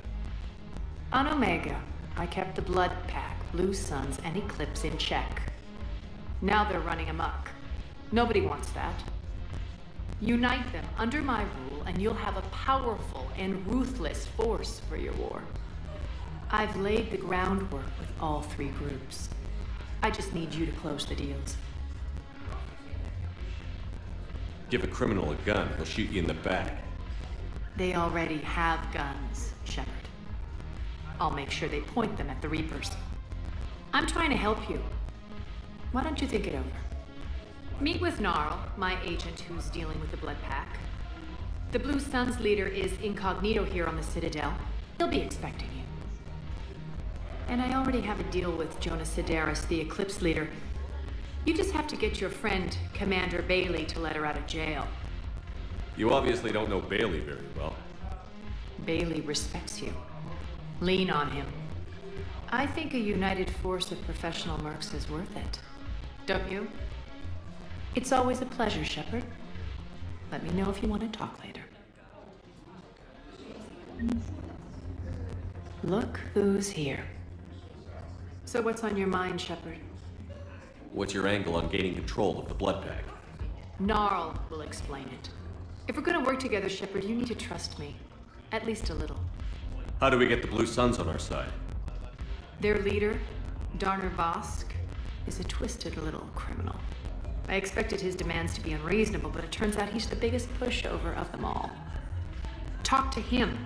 On Omega, I kept the Blood Pack, Blue Suns, and Eclipse in check. Now they're running amok. Nobody wants that. Unite them under my rule, and you'll have a powerful and ruthless force for your war. I've laid the groundwork with all 3 groups. I just need you to close the deals. Give a criminal a gun, he'll shoot you in the back. They already have guns, Shepard. I'll make sure they point them at the Reapers. I'm trying to help you. Why don't you think it over? Meet with Gnarl, my agent who's dealing with the Blood Pack. The Blue Suns leader is incognito here on the Citadel. He'll be expecting you. And I already have a deal with Jonas Sidaris, the Eclipse leader. You just have to get your friend, Commander Bailey, to let her out of jail. You obviously don't know Bailey very well. Bailey respects you. Lean on him. I think a united force of professional mercs is worth it. Don't you? It's always a pleasure, Shepard. Let me know if you want to talk later. Look who's here. So what's on your mind, Shepard? What's your angle on gaining control of the blood bag? Gnarl will explain it. If we're gonna work together, Shepard, you need to trust me. At least a little. How do we get the Blue Suns on our side? Their leader, Darner Vosk, is a twisted little criminal. I expected his demands to be unreasonable, but it turns out he's the biggest pushover of them all. Talk to him.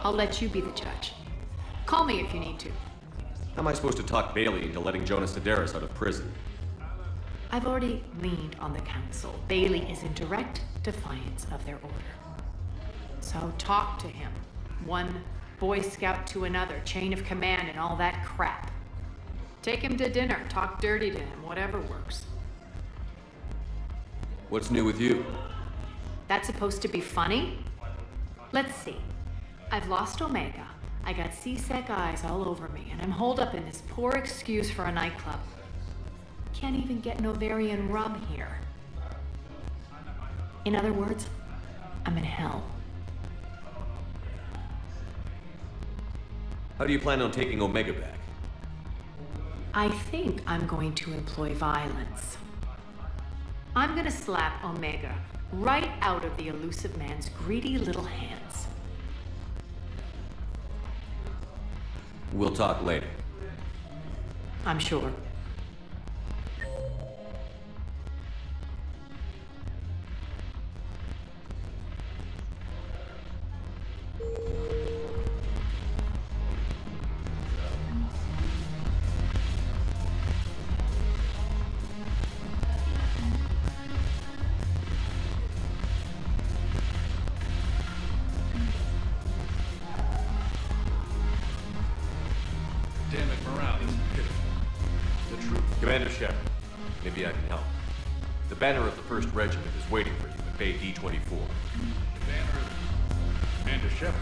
I'll let you be the judge. Call me if you need to. How am I supposed to talk Bailey into letting Jonas Sedaris out of prison? I've already leaned on the council. Bailey is in direct defiance of their order. So talk to him. One Boy Scout to another, chain of command and all that crap. Take him to dinner, talk dirty to him, whatever works. What's new with you? That's supposed to be funny? Let's see. I've lost Omega. I got C-Sec eyes all over me, and I'm holed up in this poor excuse for a nightclub. Can't even get Novarian rum here. In other words, I'm in hell. How do you plan on taking Omega back? I think I'm going to employ violence. I'm gonna slap Omega right out of the elusive man's greedy little hands. We'll talk later. I'm sure. Damn it, morale is pitiful. The truth. Commander Shepard, maybe I can help. The banner of the 1st Regiment is waiting for you at Bay D-24. The banner of Commander Shepard,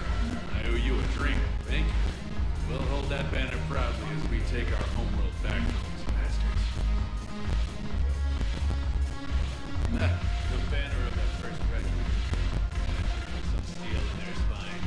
I owe you a drink. Thank you. We'll hold that banner proudly as we take our homeworld back from these bastards. The banner of that 1st Regiment. Put some steel in their spine.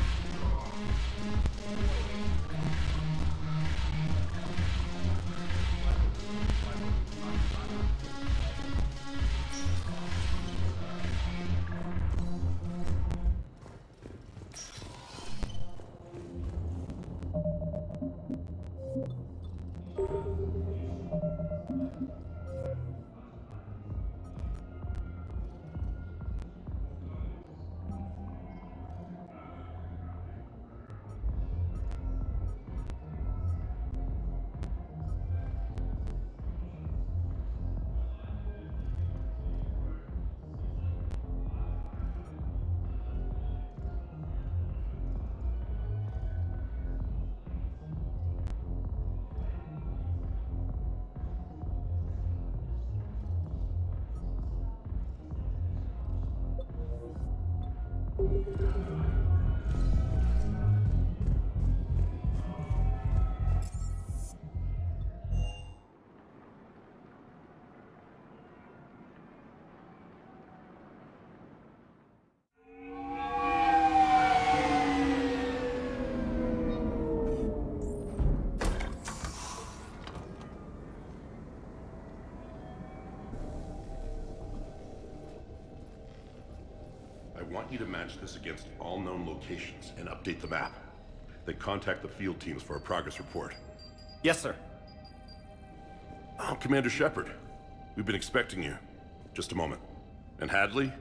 I want you to match this against all known locations and update the map. Then contact the field teams for a progress report. Yes, sir. Oh, Commander Shepard. We've been expecting you. Just a moment. And Hadley?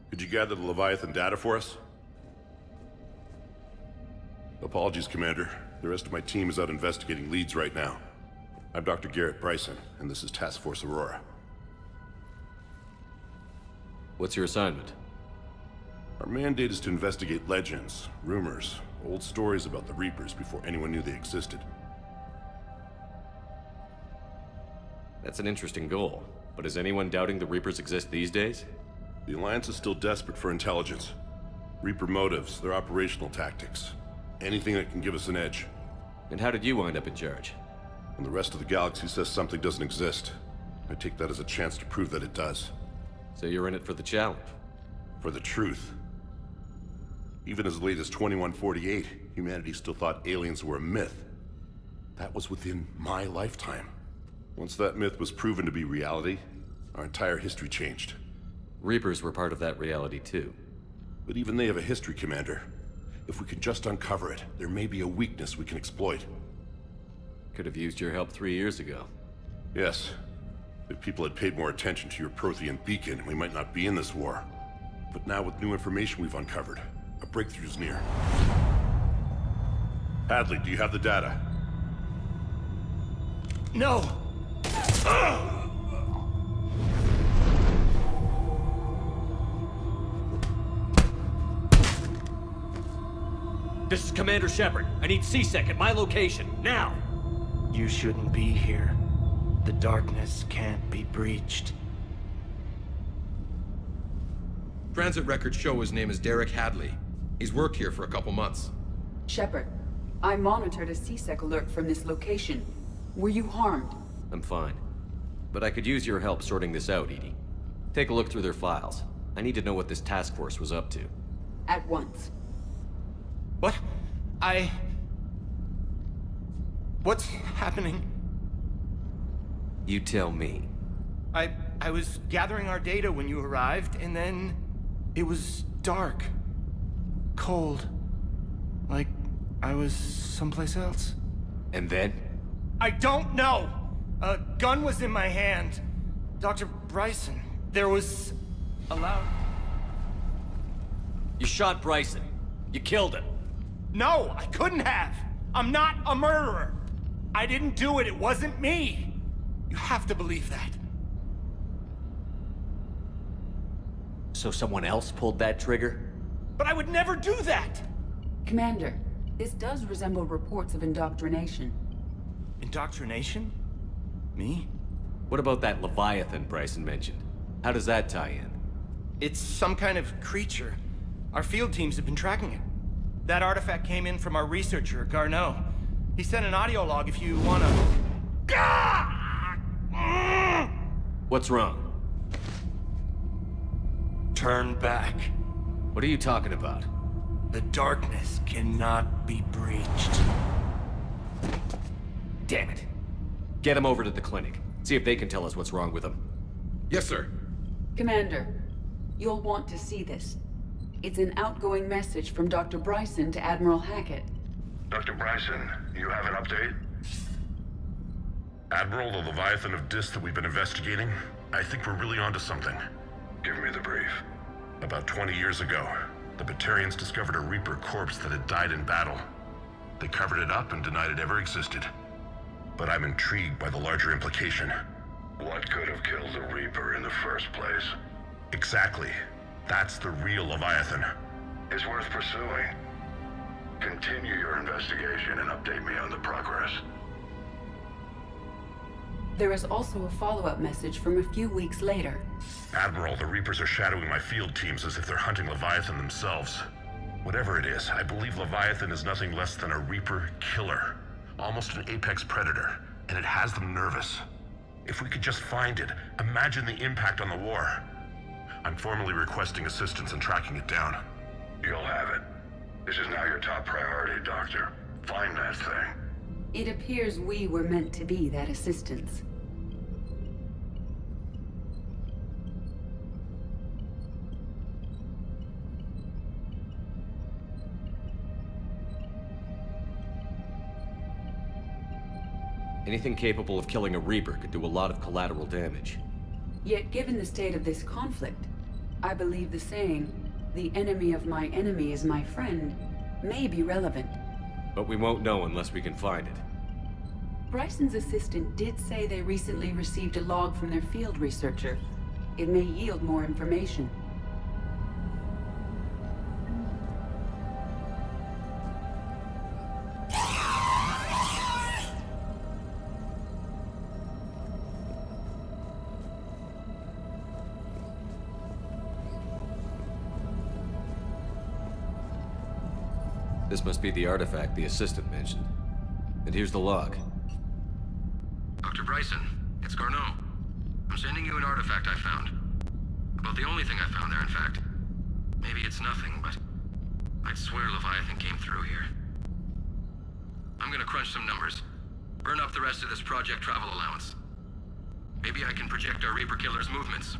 Could you gather the Leviathan data for us? Apologies, Commander. The rest of my team is out investigating leads right now. I'm Dr. Garrett Bryson, and this is Task Force Aurora. What's your assignment? Our mandate is to investigate legends, rumors, old stories about the Reapers before anyone knew they existed. That's an interesting goal, but is anyone doubting the Reapers exist these days? The Alliance is still desperate for intelligence. Reaper motives, their operational tactics. Anything that can give us an edge. And how did you wind up in charge? When the rest of the galaxy says something doesn't exist, I take that as a chance to prove that it does. So you're in it for the challenge? For the truth. Even as late as 2148, humanity still thought aliens were a myth. That was within my lifetime. Once that myth was proven to be reality, our entire history changed. Reapers were part of that reality too. But even they have a history, Commander. If we can just uncover it, there may be a weakness we can exploit. Could have used your help 3 years ago. Yes. If people had paid more attention to your Prothean beacon, we might not be in this war. But now with new information we've uncovered, a breakthrough's near. Hadley, do you have the data? No! This is Commander Shepard. I need C-Sec at my location, now! You shouldn't be here. The darkness can't be breached. Transit records show his name is Derek Hadley. He's worked here for a couple months. Shepard, I monitored a C-Sec alert from this location. Were you harmed? I'm fine. But I could use your help sorting this out, Edie. Take a look through their files. I need to know what this task force was up to. At once. What? What's happening? You tell me. I was gathering our data when you arrived, and then it was dark. Cold. Like I was someplace else. And then? I don't know! A gun was in my hand. Dr. Bryson, there was a loud... You shot Bryson. You killed him. No, I couldn't have! I'm not a murderer! I didn't do it, it wasn't me! You have to believe that. So someone else pulled that trigger? But I would never do that! Commander, this does resemble reports of indoctrination. Indoctrination? Me? What about that Leviathan Bryson mentioned? How does that tie in? It's some kind of creature. Our field teams have been tracking it. That artifact came in from our researcher, Garneau. He sent an audio log if you wanna... What's wrong? Turn back. What are you talking about? The darkness cannot be breached. Damn it. Get him over to the clinic. See if they can tell us what's wrong with him. Yes, sir. Commander, you'll want to see this. It's an outgoing message from Dr. Bryson to Admiral Hackett. Dr. Bryson, you have an update? Admiral, the Leviathan of Dis that we've been investigating, I think we're really onto something. Give me the brief. About 20 years ago, the Batarians discovered a Reaper corpse that had died in battle. They covered it up and denied it ever existed. But I'm intrigued by the larger implication. What could have killed the Reaper in the first place? Exactly. That's the real Leviathan. It's worth pursuing. Continue your investigation and update me on the progress. There is also a follow-up message from a few weeks later. Admiral, the Reapers are shadowing my field teams as if they're hunting Leviathan themselves. Whatever it is, I believe Leviathan is nothing less than a Reaper killer. Almost an apex predator, and it has them nervous. If we could just find it, imagine the impact on the war. I'm formally requesting assistance in tracking it down. You'll have it. This is now your top priority, Doctor. Find that thing. It appears we were meant to be that assistance. Anything capable of killing a Reaper could do a lot of collateral damage. Yet given the state of this conflict, I believe the saying, "The enemy of my enemy is my friend," may be relevant. But we won't know unless we can find it. Bryson's assistant did say they recently received a log from their field researcher. It may yield more information. This must be the artifact the assistant mentioned. And here's the log. Dr. Bryson, it's Garneau. I'm sending you an artifact I found. About the only thing I found there, in fact. Maybe it's nothing, but I'd swear Leviathan came through here. I'm gonna crunch some numbers. Burn up the rest of this Project Travel allowance. Maybe I can project our Reaper Killer's movements.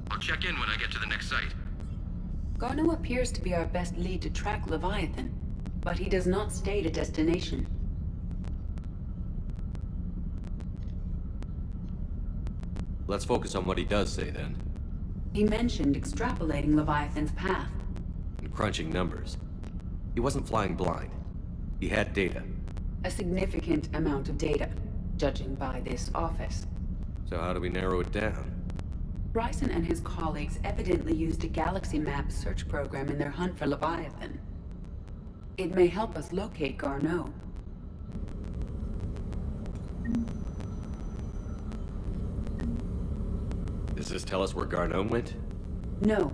I'll check in when I get to the next site. Garneau appears to be our best lead to track Leviathan, but he does not state a destination. Let's focus on what he does say, then. He mentioned extrapolating Leviathan's path. And crunching numbers. He wasn't flying blind. He had data. A significant amount of data, judging by this office. So how do we narrow it down? Ryzen and his colleagues evidently used a galaxy map search program in their hunt for Leviathan. It may help us locate Garneau. Does this tell us where Garneau went? No,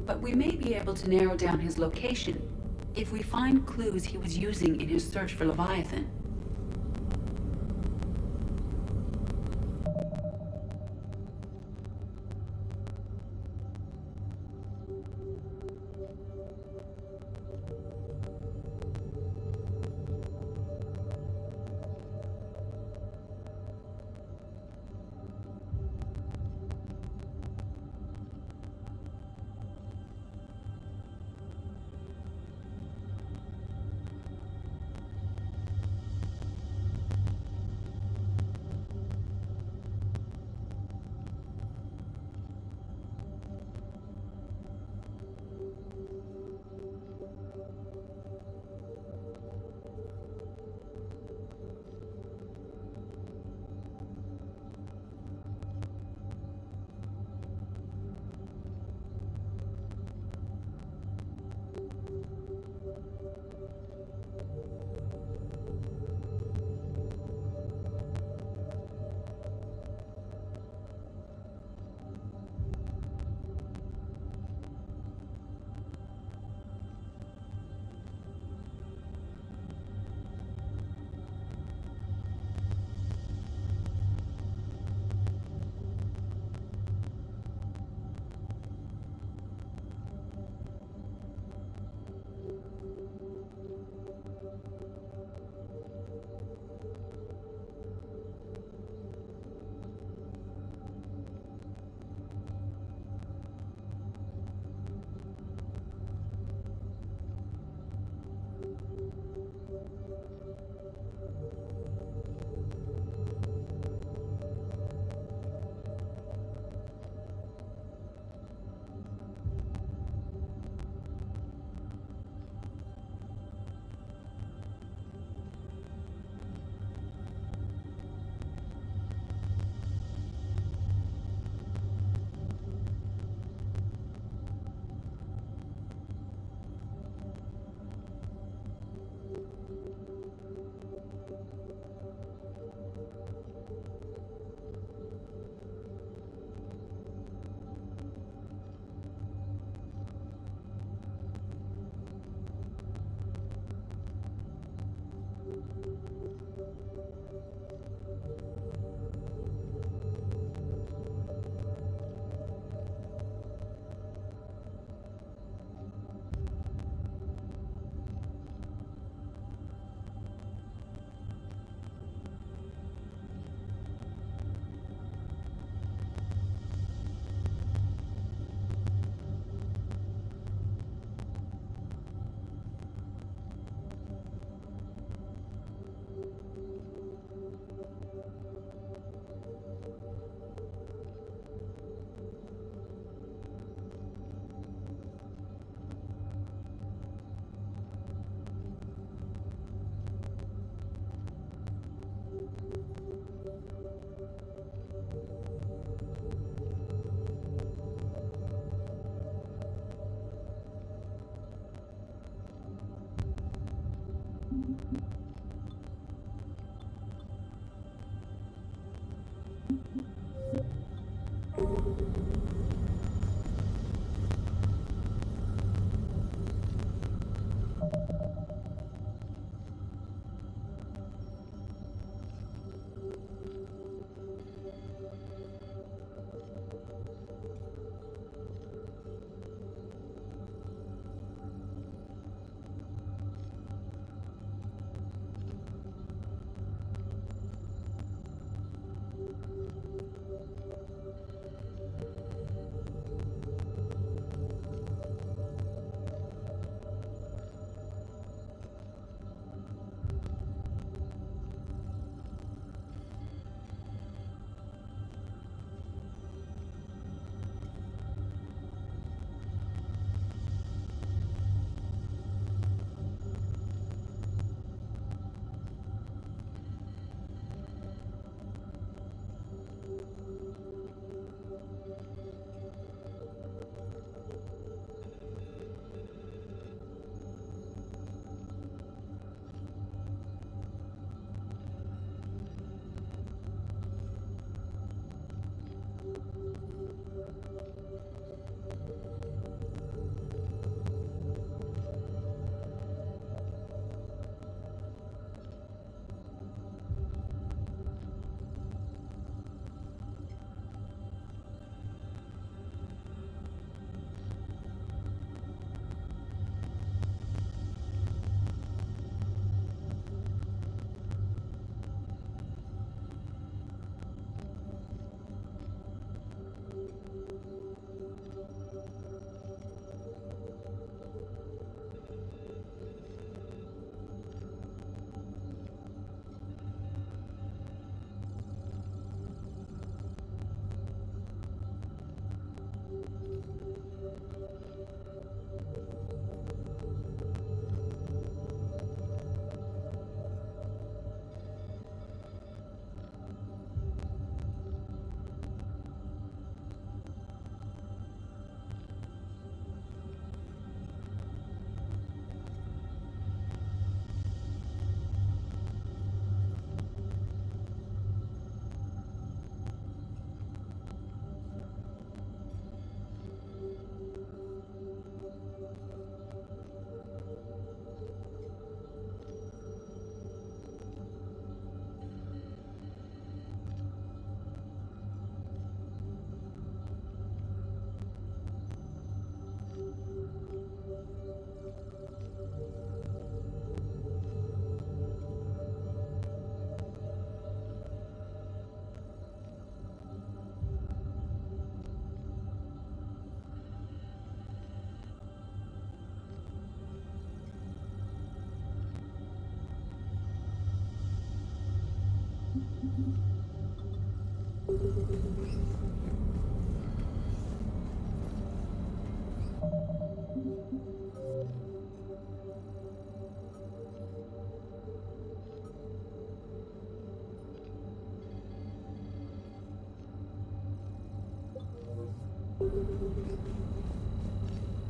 but we may be able to narrow down his location if we find clues he was using in his search for Leviathan.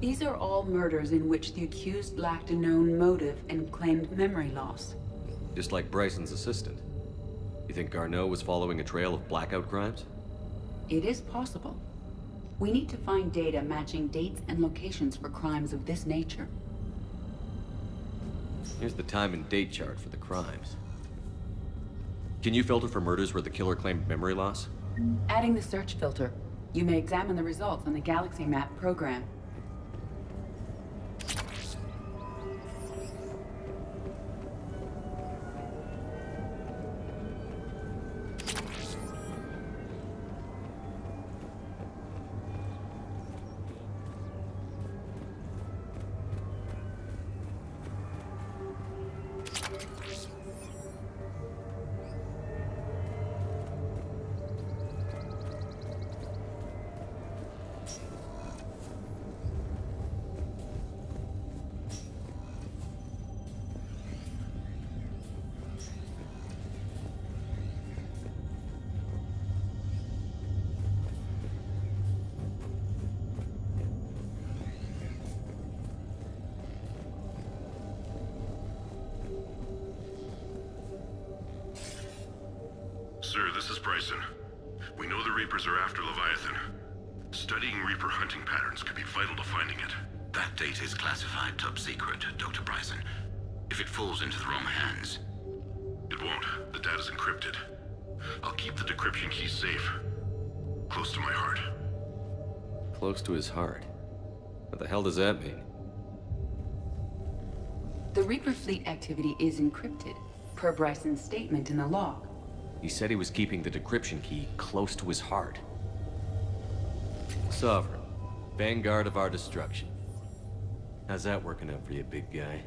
These are all murders in which the accused lacked a known motive and claimed memory loss. Just like Bryson's assistant. You think Garneau was following a trail of blackout crimes? It is possible. We need to find data matching dates and locations for crimes of this nature. Here's the time and date chart for the crimes. Can you filter for murders where the killer claimed memory loss? Adding the search filter. You may examine the results on the Galaxy Map program. Sir, this is Bryson. We know the Reapers are after Leviathan. Studying Reaper hunting patterns could be vital to finding it. That data is classified top secret, Dr. Bryson. If it falls into the wrong hands... It won't. The data's encrypted. I'll keep the decryption key safe. Close to my heart. Close to his heart? What the hell does that mean? The Reaper fleet activity is encrypted, per Bryson's statement in the log. He said he was keeping the decryption key close to his heart. Sovereign, vanguard of our destruction. How's that working out for you, big guy?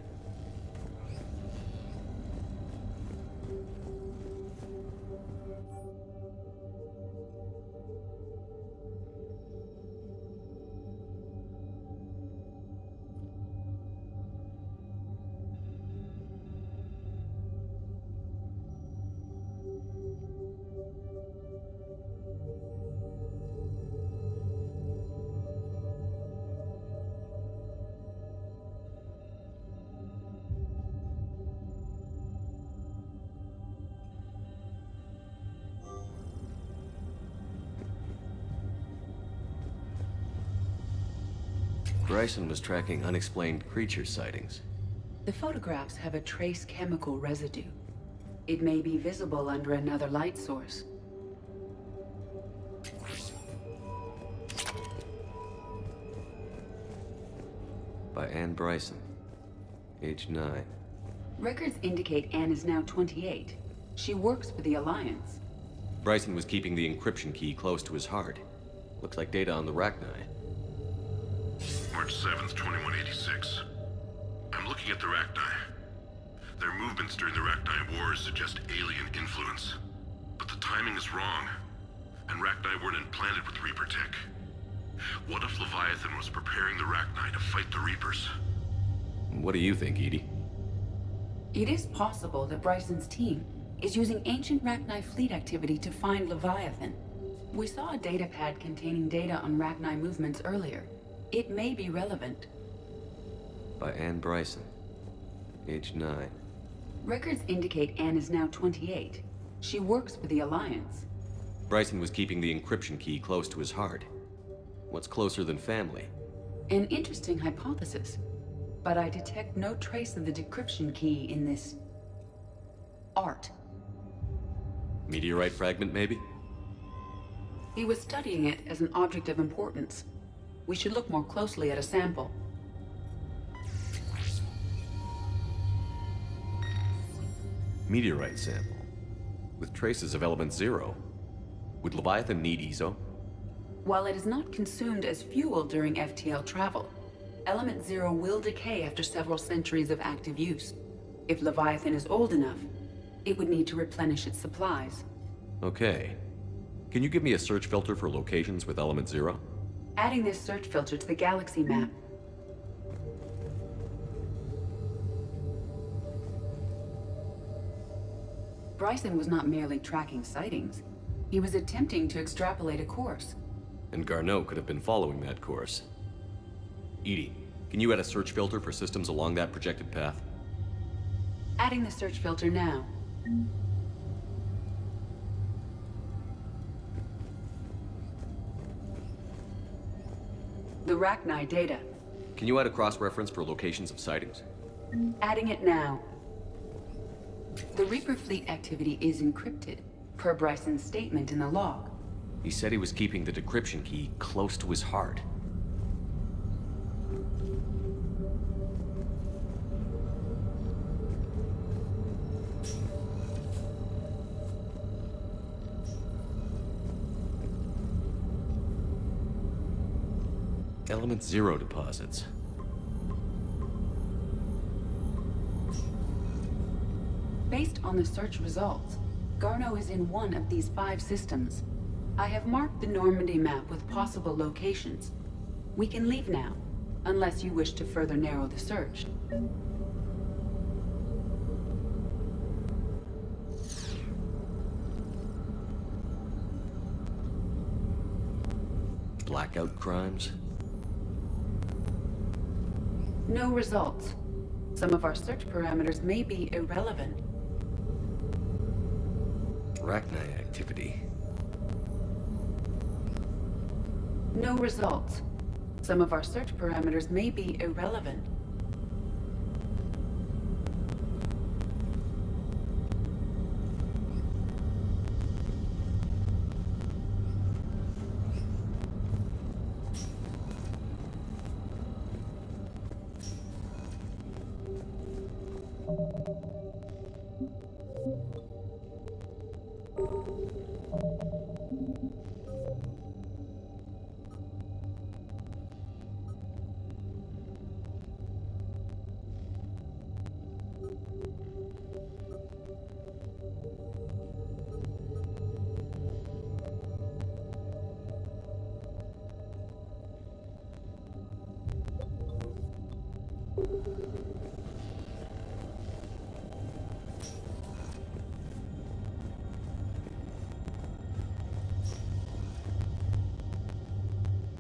Bryson was tracking unexplained creature sightings. The photographs have a trace chemical residue. It may be visible under another light source. By Anne Bryson, age 9. Records indicate Anne is now 28. She works for the Alliance. Bryson was keeping the encryption key close to his heart. Looks like data on the Rachni. March 7th, 2186. I'm looking at the Rachni. Their movements during the Rachni Wars suggest alien influence. But the timing is wrong, and Rachni weren't implanted with Reaper tech. What if Leviathan was preparing the Rachni to fight the Reapers? What do you think, Edie? It is possible that Bryson's team is using ancient Rachni fleet activity to find Leviathan. We saw a datapad containing data on Rachni movements earlier. It may be relevant. By Anne Bryson, age 9. Records indicate Anne is now 28. She works for the Alliance. Bryson was keeping the encryption key close to his heart. What's closer than family? An interesting hypothesis, but I detect no trace of the decryption key in this... art. Meteorite fragment, maybe? He was studying it as an object of importance. We should look more closely at a sample. Meteorite sample. With traces of element 0. Would Leviathan need ESO? While it is not consumed as fuel during FTL travel, element 0 will decay after several centuries of active use. If Leviathan is old enough, it would need to replenish its supplies. Okay. Can you give me a search filter for locations with element 0? Adding this search filter to the galaxy map. Bryson was not merely tracking sightings. He was attempting to extrapolate a course. And Garneau could have been following that course. EDI, can you add a search filter for systems along that projected path? Adding the search filter now. The Rachni data. Can you add a cross-reference for locations of sightings? Adding it now. The Reaper fleet activity is encrypted, per Bryson's statement in the log. He said he was keeping the decryption key close to his heart. Element 0 deposits. Based on the search results, Garneau is in one of these 5 systems. I have marked the Normandy map with possible locations. We can leave now, unless you wish to further narrow the search. Blackout crimes? No results. Some of our search parameters may be irrelevant. Rachni activity. No results. Some of our search parameters may be irrelevant.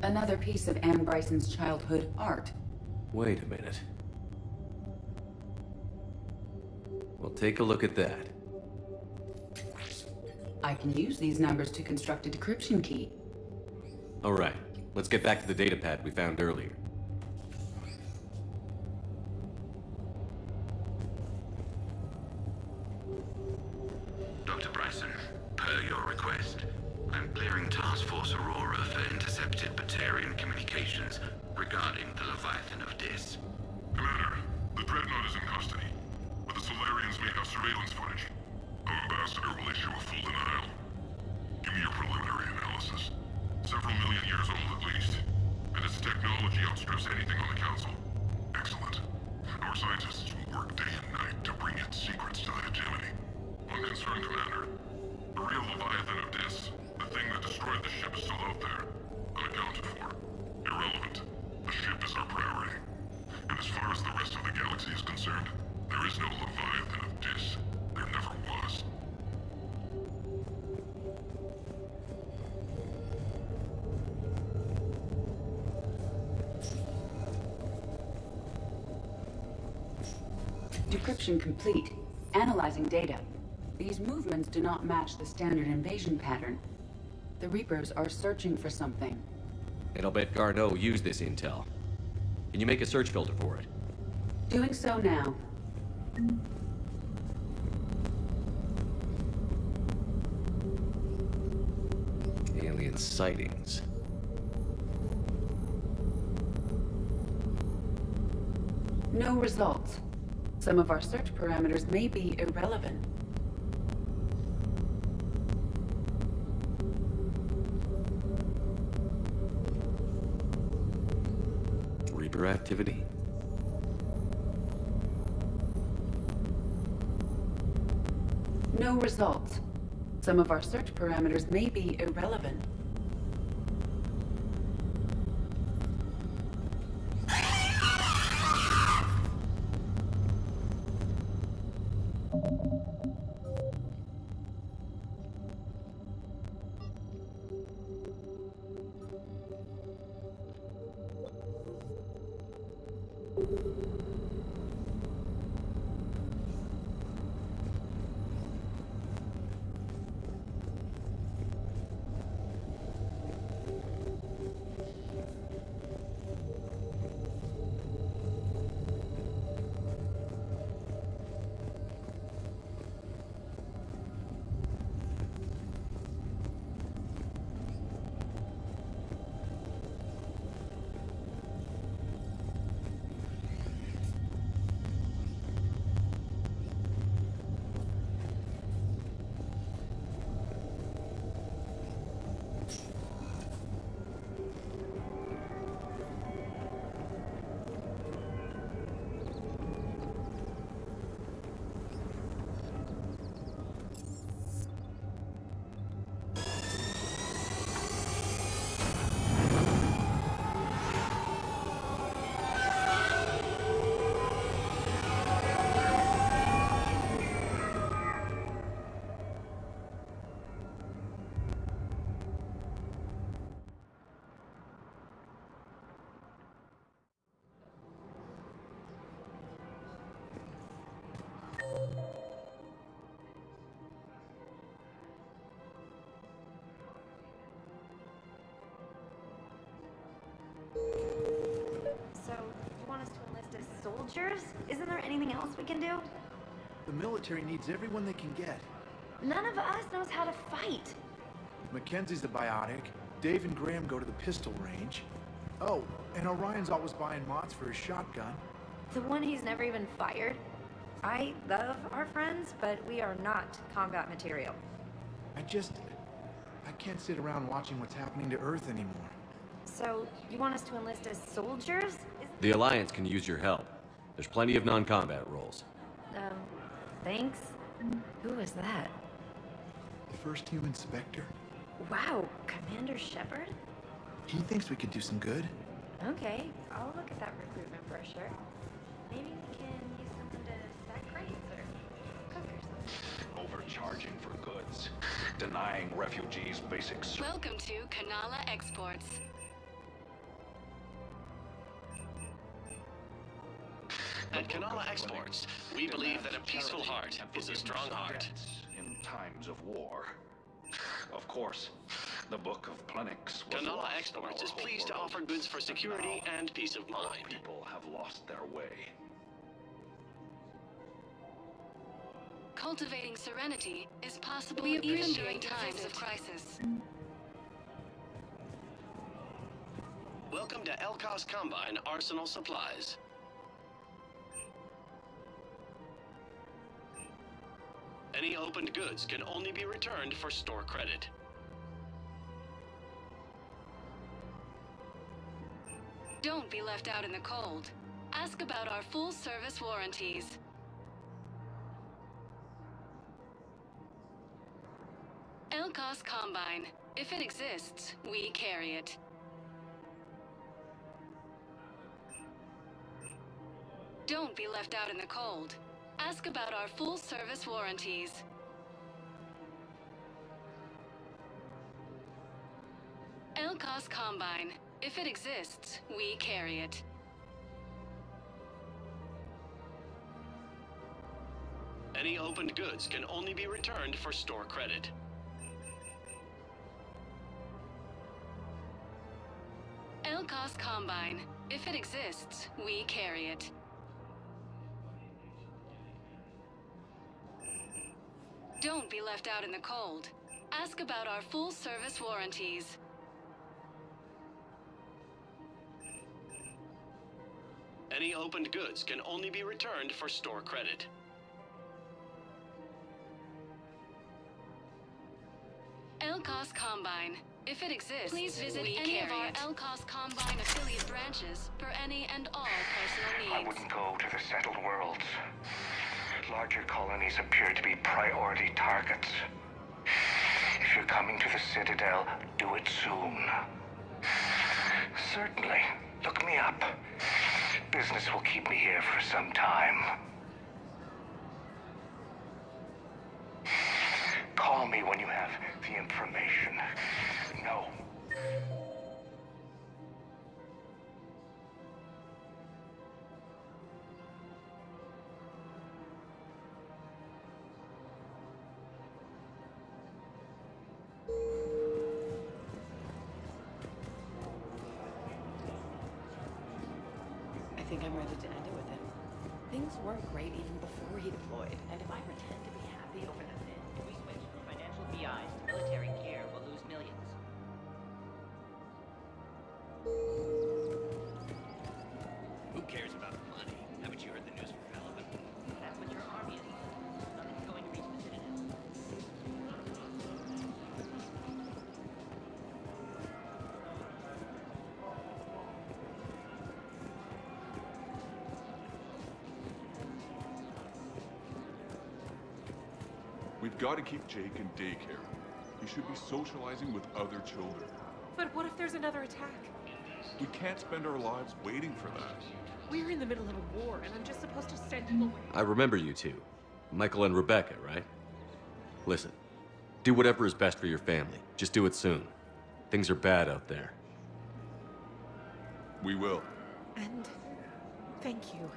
Another piece of Anne Bryson's childhood art. Wait a minute. Well, take a look at that. I can use these numbers to construct a decryption key. All right, let's get back to the datapad we found earlier. Dr. Bryson, per your request, I'm clearing Task Force Aurora for intercepted Batarian communications regarding the Leviathan of Dis. Commander, the Dreadnought is in custody, but the Solarians may have surveillance footage. Our ambassador will issue a full denial. Give me your preliminary analysis. Several million years old at least, and its technology outstrips anything on the Council. Excellent. Our scientists will work day and night to bring its secrets to the hegemony. One concern, Commander. The real Leviathan of Dis, the thing that destroyed the ship, is still out there. Unaccounted for. Irrelevant. The ship is our priority. And as far as the rest of the galaxy is concerned, there is no Leviathan of Dis. There never was. Decryption complete. Analyzing data. These movements do not match the standard invasion pattern. The Reapers are searching for something. And I'll bet Garneau used this intel. Can you make a search filter for it? Doing so now. Alien sightings. No results. Some of our search parameters may be irrelevant. Reaper activity? No results. Some of our search parameters may be irrelevant. So, you want us to enlist as soldiers? Isn't there anything else we can do? The military needs everyone they can get. None of us knows how to fight. Mackenzie's the biotic. Dave and Graham go to the pistol range. Oh, and Orion's always buying mods for his shotgun. The one he's never even fired? I love our friends, but we are not combat material. I can't sit around watching what's happening to Earth anymore. So, you want us to enlist as soldiers? The Alliance can use your help. There's plenty of non-combat roles. Thanks? Who was that? The first human Spectre? Wow, Commander Shepard? He thinks we could do some good. Okay, I'll look at that recruitment brochure. Maybe we can use something to stack crates or cook or something. Overcharging for goods. Denying refugees basic services. Welcome to Kanala Exports. At Kanala Exports, we believe that a peaceful heart is a strong heart. In times of war. Of course, the Book of Plenix was Kanala Exports is pleased to offer goods for security and peace of mind. People have lost their way. Cultivating serenity is possible even during times of crisis. Welcome to Elkos Combine Arsenal Supplies. Any opened goods can only be returned for store credit. Don't be left out in the cold. Ask about our full-service warranties. Elkos Combine. If it exists, we carry it. Don't be left out in the cold. Ask about our full-service warranties. Elkos Combine. If it exists, we carry it. Any opened goods can only be returned for store credit. Elkos Combine. If it exists, we carry it. Don't be left out in the cold. Ask about our full-service warranties. Any opened goods can only be returned for store credit. Elkos Combine. If it exists, please visit any of our Elkos Combine affiliate branches for any and all personal needs. I wouldn't go to the settled worlds. Larger colonies appear to be priority targets. If you're coming to the Citadel, do it soon. Certainly. Look me up. Business will keep me here for some time. Call me when you have the information. No. I think I'm ready to end it with him. Things weren't great even before he deployed, and if I pretend to be happy over nothing, If we switch from financial VIs to military care, we'll lose millions. Who cares about the money? Haven't you heard the news from Pelican? That's what your army is. Nothing's going to reach the Citadel. We've got to keep Jake in daycare. He should be socializing with other children. But what if there's another attack? We can't spend our lives waiting for that. We're in the middle of a war, and I'm just supposed to send people away. I remember you two. Michael and Rebecca, right? Listen, do whatever is best for your family. Just do it soon. Things are bad out there. We will. And thank you.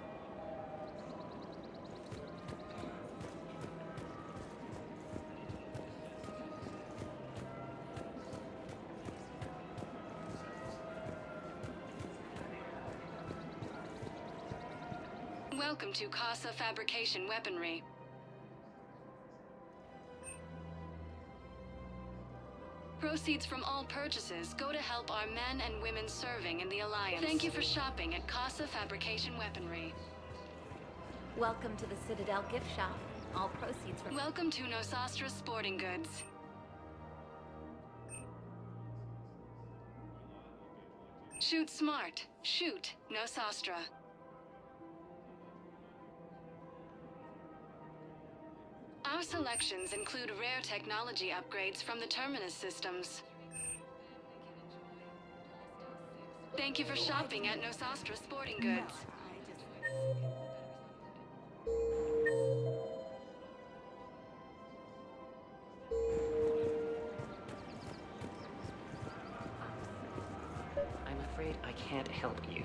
Welcome to Casa Fabrication Weaponry. Proceeds from all purchases go to help our men and women serving in the Alliance. Thank you for shopping at Casa Fabrication Weaponry. Welcome to the Citadel gift shop. All proceeds from... Welcome to Nosastra Sporting Goods. Shoot smart. Shoot Nosastra. Our selections include rare technology upgrades from the Terminus systems. Thank you for shopping at Nosastra Sporting Goods. I'm afraid I can't help you.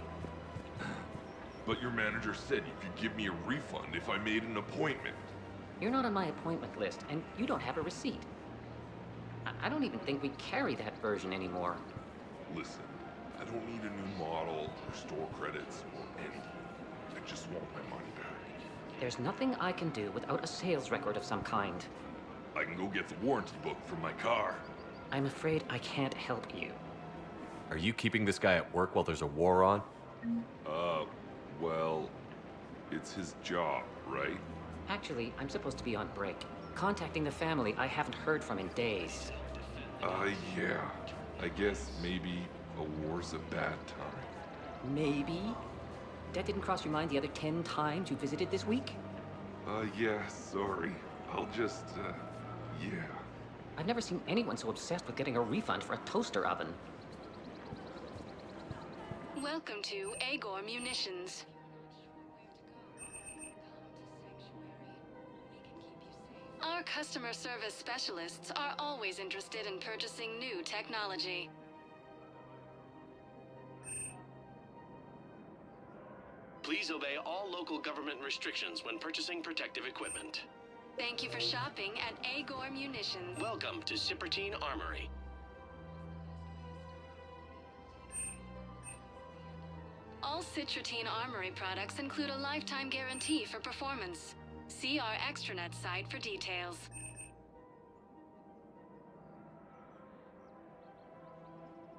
But your manager said you could give me a refund if I made an appointment. You're not on my appointment list, and you don't have a receipt. I don't even think we carry that version anymore. Listen, I don't need a new model or store credits or anything. I just want my money back. There's nothing I can do without a sales record of some kind. I can go get the warranty book for my car. I'm afraid I can't help you. Are you keeping this guy at work while there's a war on? Well, it's his job, right? Actually, I'm supposed to be on break. Contacting the family I haven't heard from in days. Yeah. I guess maybe a war's a bad time. Maybe? That didn't cross your mind the other 10 times you visited this week? Yeah, sorry. I'll just, yeah. I've never seen anyone so obsessed with getting a refund for a toaster oven. Welcome to Agor Munitions. Our customer service specialists are always interested in purchasing new technology. Please obey all local government restrictions when purchasing protective equipment. Thank you for shopping at Agor Munitions. Welcome to Cipertine Armory. All Citrotine Armory products include a lifetime guarantee for performance. See our extranet site for details.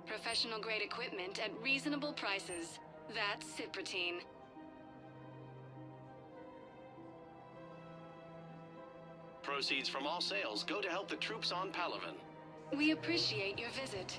Professional grade equipment at reasonable prices. That's Ciprotine. Proceeds from all sales go to help the troops on Palaven. We appreciate your visit.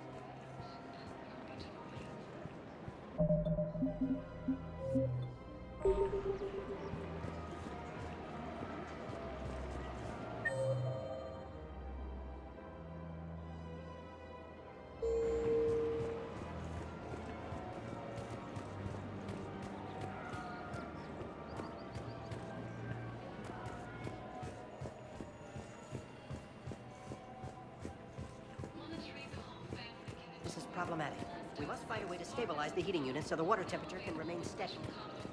problematic. We must find a way to stabilize the heating unit so the water temperature can remain steady.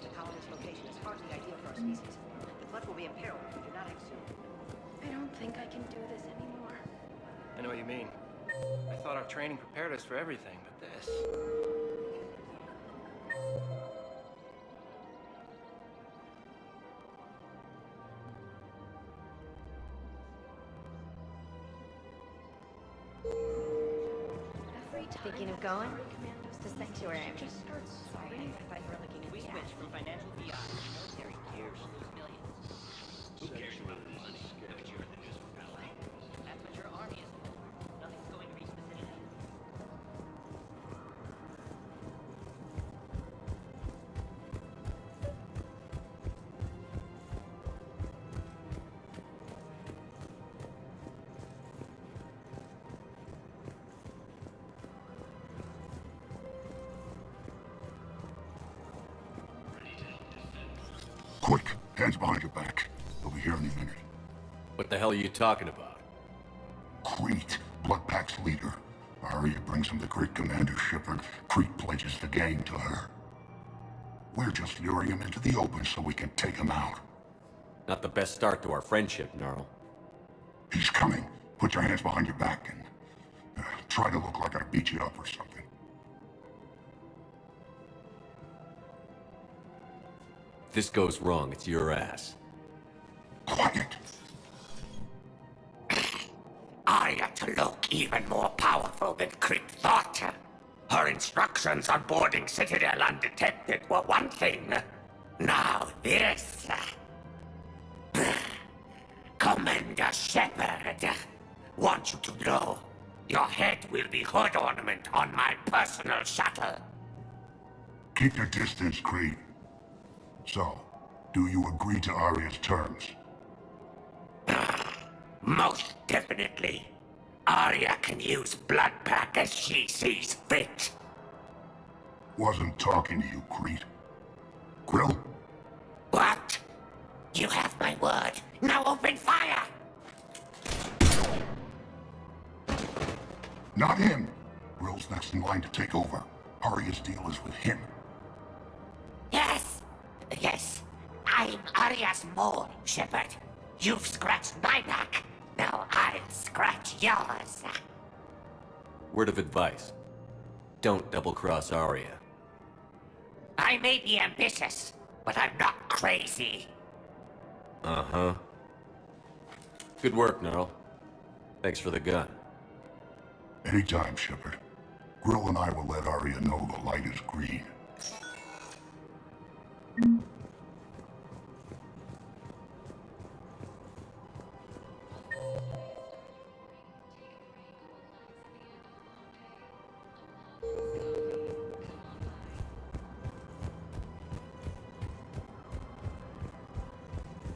The colony's location is hardly ideal for our species. The flood will be in peril if we do not act soon. I don't think I can do this anymore. I know what you mean. I thought our training prepared us for everything, but this... Thinking of going? To Sanctuary. Sorry, I thought you were looking at We switch from financial VI to military gears to lose millions. Who cares about the money? Haven't you heard the news from Palo? That's what your army is for. Nothing's going to reach the city. Quick, hands behind your back. They'll be here any minute. What the hell are you talking about? Crete, Blood Pack's leader. Arya brings him the Crete commander Shepard. Crete pledges the gang to her. We're just luring him into the open so we can take him out. Not the best start to our friendship, Gnarl. He's coming. Put your hands behind your back and try to look like I beat you up or something. If this goes wrong, it's your ass. Quiet! Arya to look even more powerful than Crete thought. Her instructions on boarding Citadel undetected were one thing. Now this. Commander Shepard, want you to know, your head will be hood ornament on my personal shuttle. Keep your distance, Crete. So, do you agree to Arya's terms? Most definitely. Arya can use Blood Pack as she sees fit. Wasn't talking to you, Crete. Grill? What? You have my word. Now open fire! Not him! Grill's next in line to take over. Arya's deal is with him. Yes! Yes. I'm Arya's mole, Shepard. You've scratched my back. Now I'll scratch yours. Word of advice. Don't double-cross Arya. I may be ambitious, but I'm not crazy. Uh-huh. Good work, Gnarl. Thanks for the gun. Anytime, Shepard. Grill and I will let Arya know the light is green.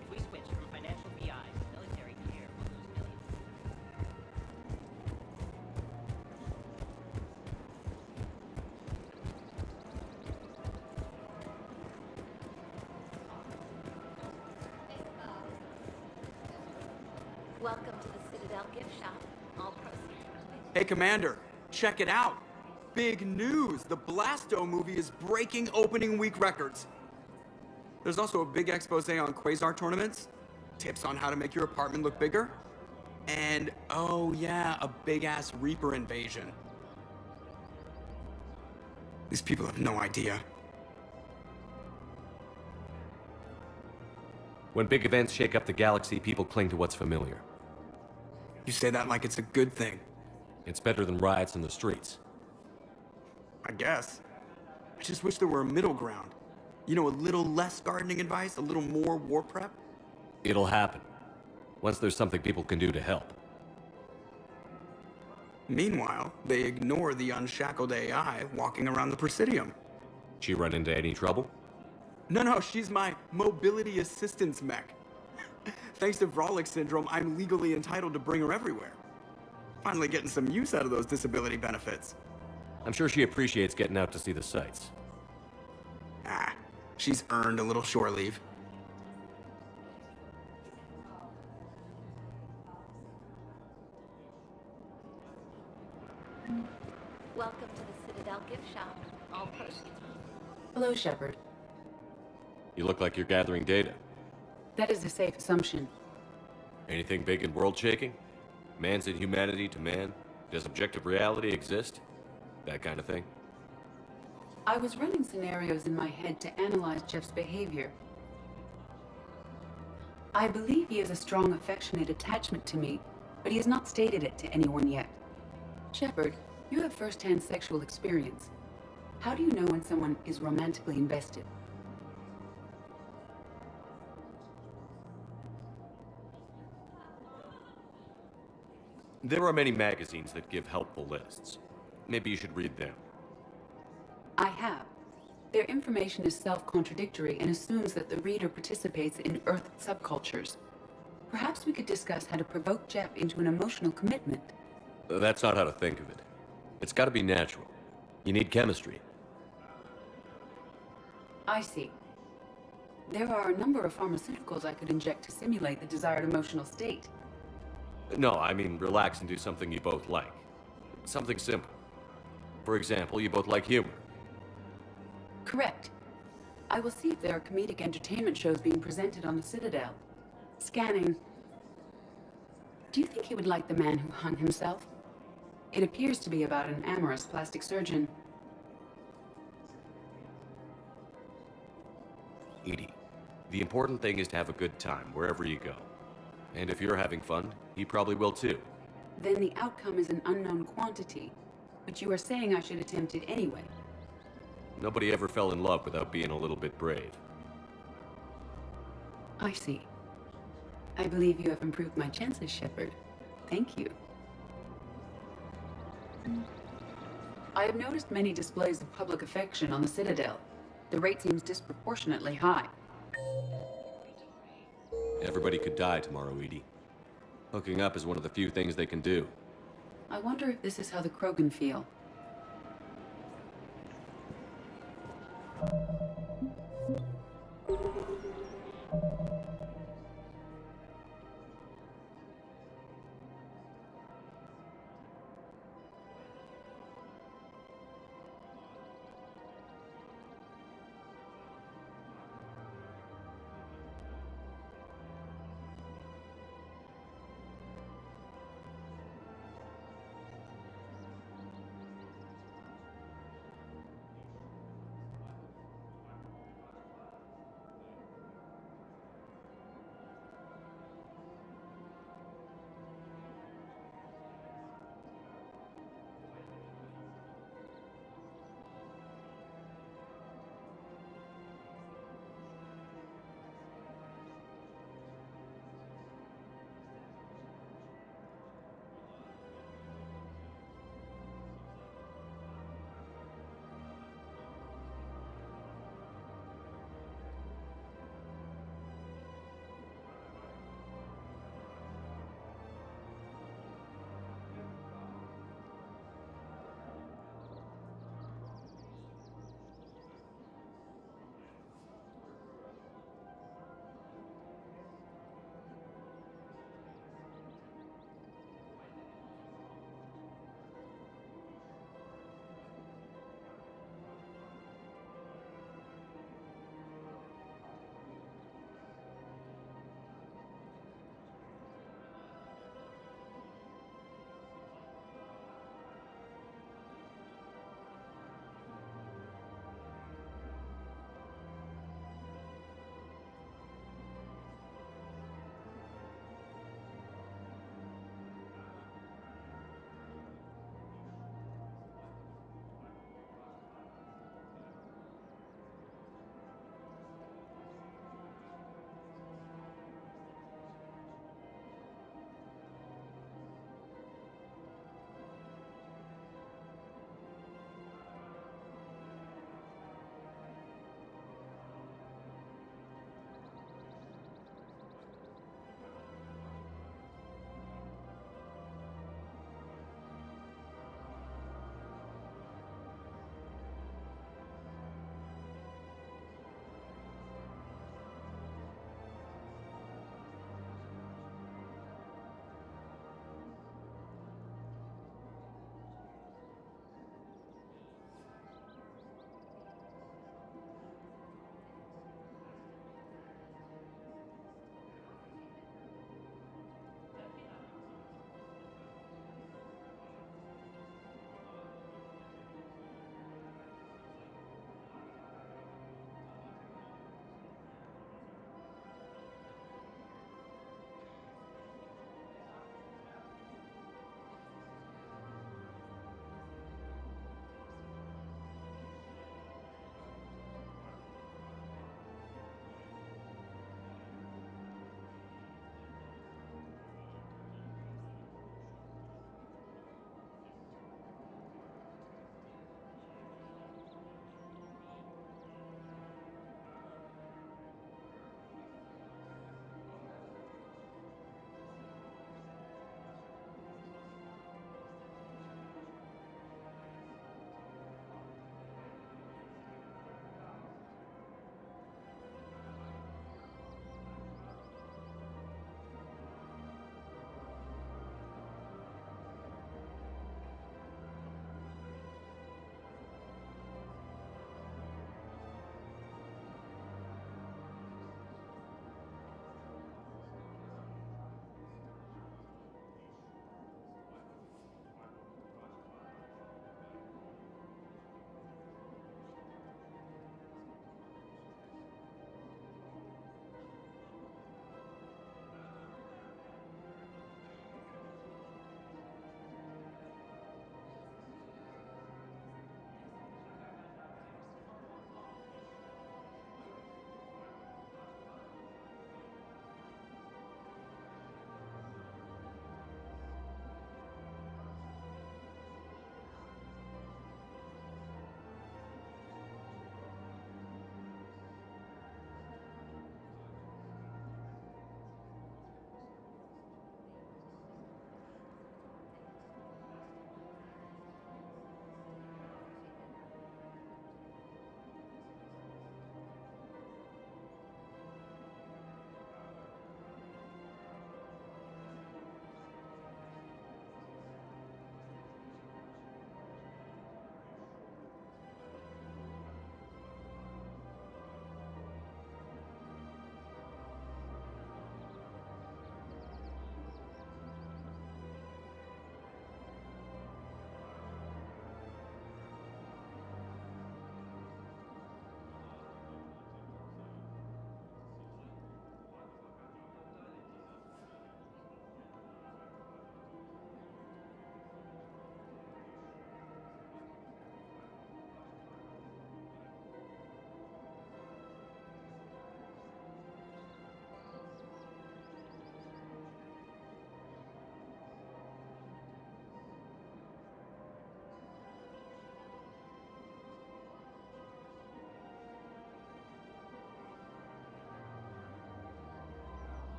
If we switch from financial VI to military gear, we'll lose millions. Welcome to the Citadel gift shop. All proceeds. Hey, Commander, check it out. Big news! The Blasto movie is breaking opening week records. There's also a big expose on Quasar tournaments, tips on how to make your apartment look bigger, and, oh yeah, a big-ass Reaper invasion. These people have no idea. When big events shake up the galaxy, people cling to what's familiar. You say that like it's a good thing. It's better than riots in the streets. I guess. I just wish there were a middle ground. You know, a little less gardening advice, a little more war prep. It'll happen. Once there's something people can do to help. Meanwhile, they ignore the unshackled AI walking around the Presidium. She run into any trouble? No, she's my mobility assistance mech. Thanks to Vrolic syndrome, I'm legally entitled to bring her everywhere. Finally getting some use out of those disability benefits. I'm sure she appreciates getting out to see the sights. Ah, she's earned a little shore leave. Welcome to the Citadel gift shop. All proceeds. Hello, Shepard. You look like you're gathering data. That is a safe assumption. Anything big and world-shaking? Man's inhumanity to man? Does objective reality exist? That kind of thing? I was running scenarios in my head to analyze Jeff's behavior. I believe he has a strong affectionate attachment to me, but he has not stated it to anyone yet. Shepard, you have first-hand sexual experience. How do you know when someone is romantically invested? There are many magazines that give helpful lists. Maybe you should read them. I have. Their information is self-contradictory and assumes that the reader participates in Earth subcultures. Perhaps we could discuss how to provoke Jeff into an emotional commitment. That's not how to think of it. It's got to be natural. You need chemistry. I see. There are a number of pharmaceuticals I could inject to simulate the desired emotional state. No, I mean relax and do something you both like. Something simple. For example, you both like humor. Correct. I will see if there are comedic entertainment shows being presented on the Citadel. Scanning. Do you think he would like The Man Who Hung Himself? It appears to be about an amorous plastic surgeon. Edie, the important thing is to have a good time wherever you go. And if you're having fun, he probably will too. Then the outcome is an unknown quantity, but you are saying I should attempt it anyway. Nobody ever fell in love without being a little bit brave. I see. I believe you have improved my chances, Shepard. Thank you. I have noticed many displays of public affection on the Citadel. The rate seems disproportionately high. Everybody could die tomorrow, Edie. Hooking up is one of the few things they can do. I wonder if this is how the Krogan feel.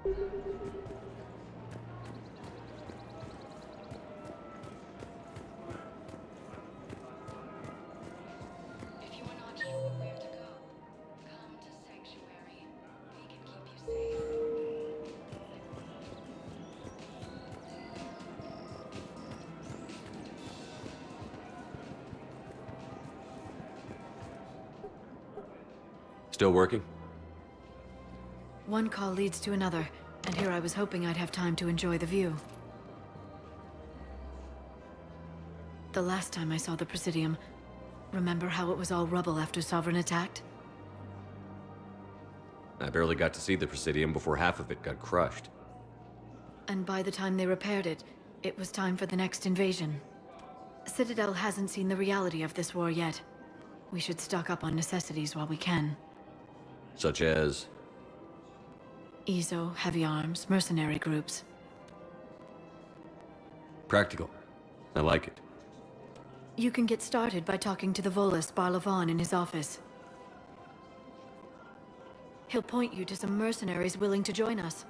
If you are not sure where to go, come to Sanctuary. We can keep you safe. Still working? One call leads to another, and here I was hoping I'd have time to enjoy the view. The last time I saw the Presidium, remember how it was all rubble after Sovereign attacked? I barely got to see the Presidium before half of it got crushed. And by the time they repaired it, it was time for the next invasion. Citadel hasn't seen the reality of this war yet. We should stock up on necessities while we can. Such as? EZO, heavy arms, mercenary groups. Practical. I like it. You can get started by talking to the Volus Barlavon in his office. He'll point you to some mercenaries willing to join us.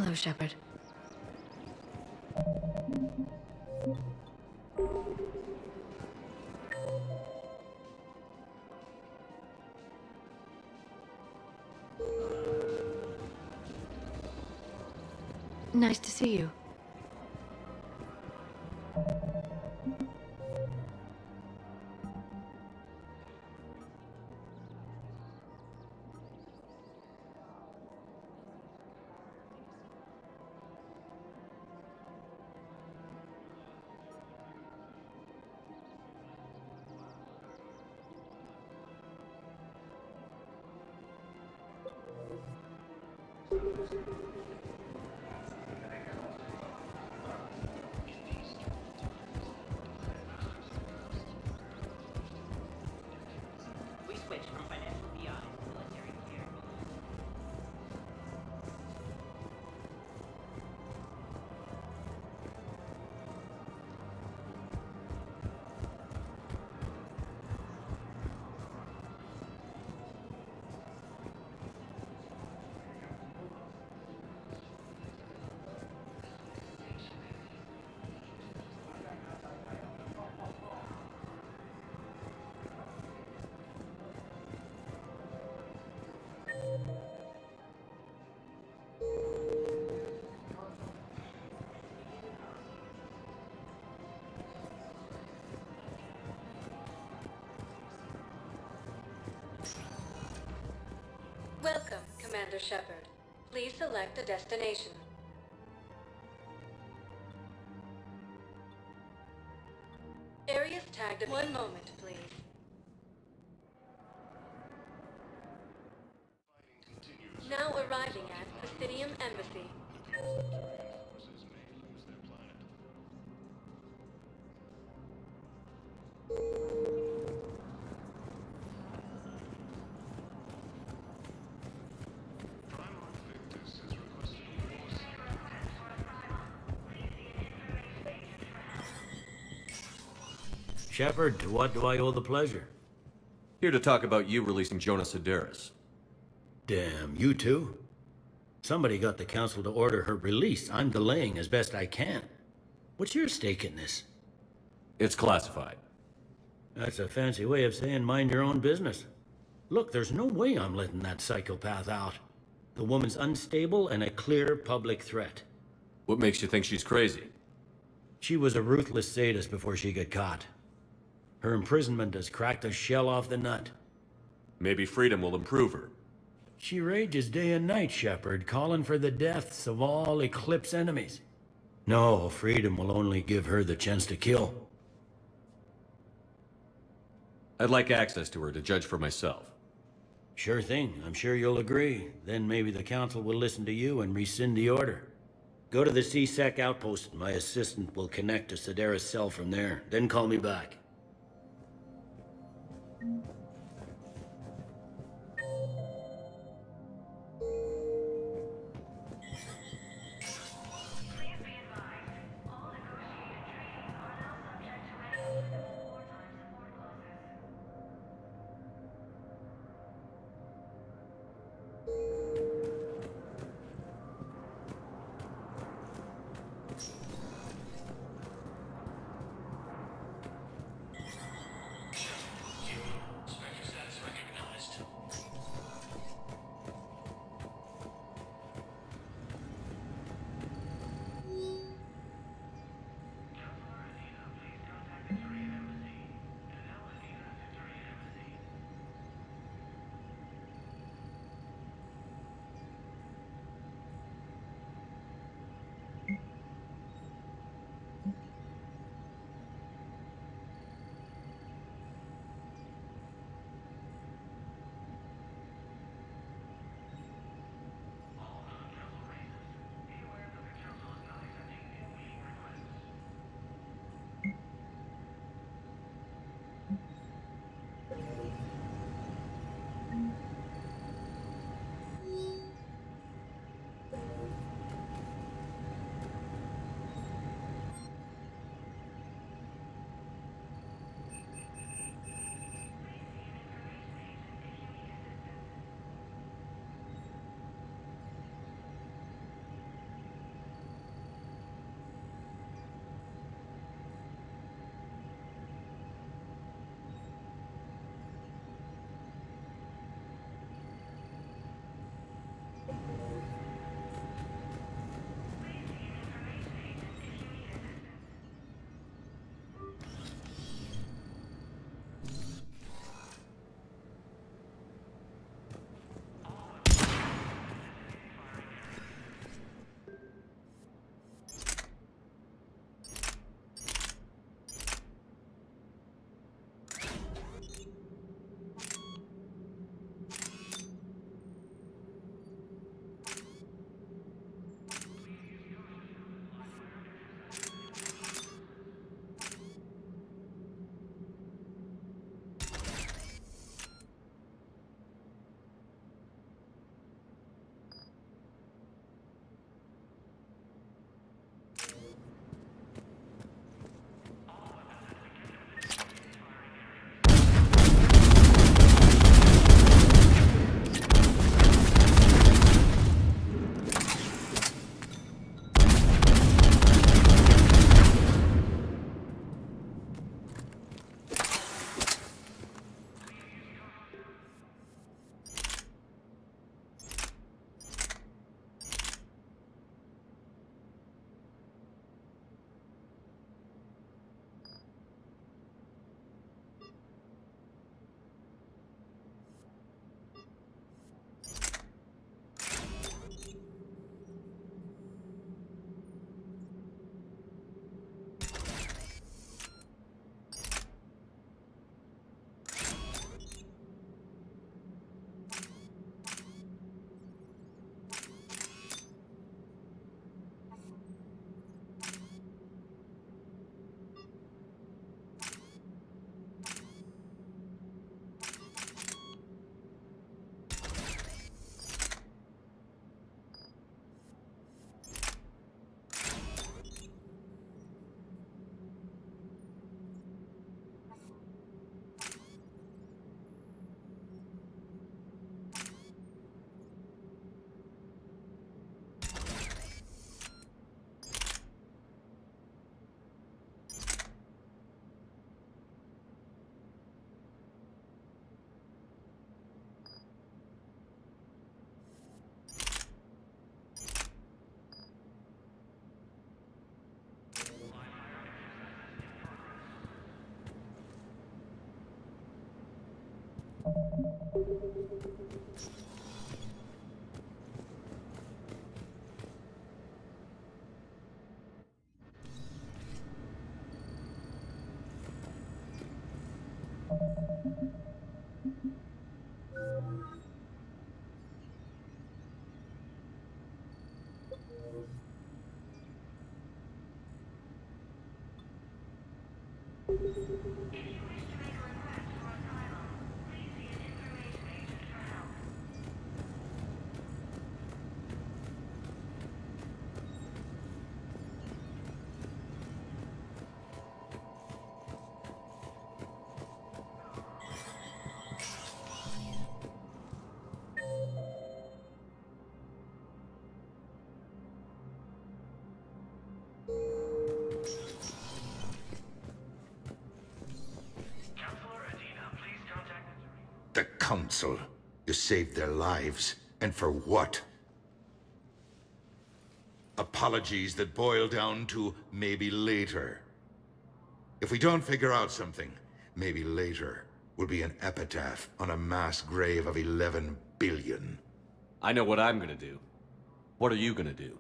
Hello, Shepard. Nice to see you. We switched from financial BI to military care. Welcome, Commander Shepard. Please select a destination. Areas tagged at 1 moment, please. Now arriving at Presidium Embassy. Shepard, to what do I owe the pleasure? Here to talk about you releasing Jonah Sedaris. Damn, you too? Somebody got the council to order her release. I'm delaying as best I can. What's your stake in this? It's classified. That's a fancy way of saying mind your own business. Look, there's no way I'm letting that psychopath out. The woman's unstable and a clear public threat. What makes you think she's crazy? She was a ruthless sadist before she got caught. Her imprisonment has cracked the shell off the nut. Maybe freedom will improve her. She rages day and night, Shepard, calling for the deaths of all Eclipse enemies. No, freedom will only give her the chance to kill. I'd like access to her to judge for myself. Sure thing. I'm sure you'll agree. Then maybe the council will listen to you and rescind the order. Go to the C-Sec outpost. My assistant will connect to Sedaris' cell from there. Then call me back. The Council. You saved their lives. And for what? Apologies that boil down to maybe later. If we don't figure out something, maybe later will be an epitaph on a mass grave of 11 billion. I know what I'm gonna do. What are you gonna do?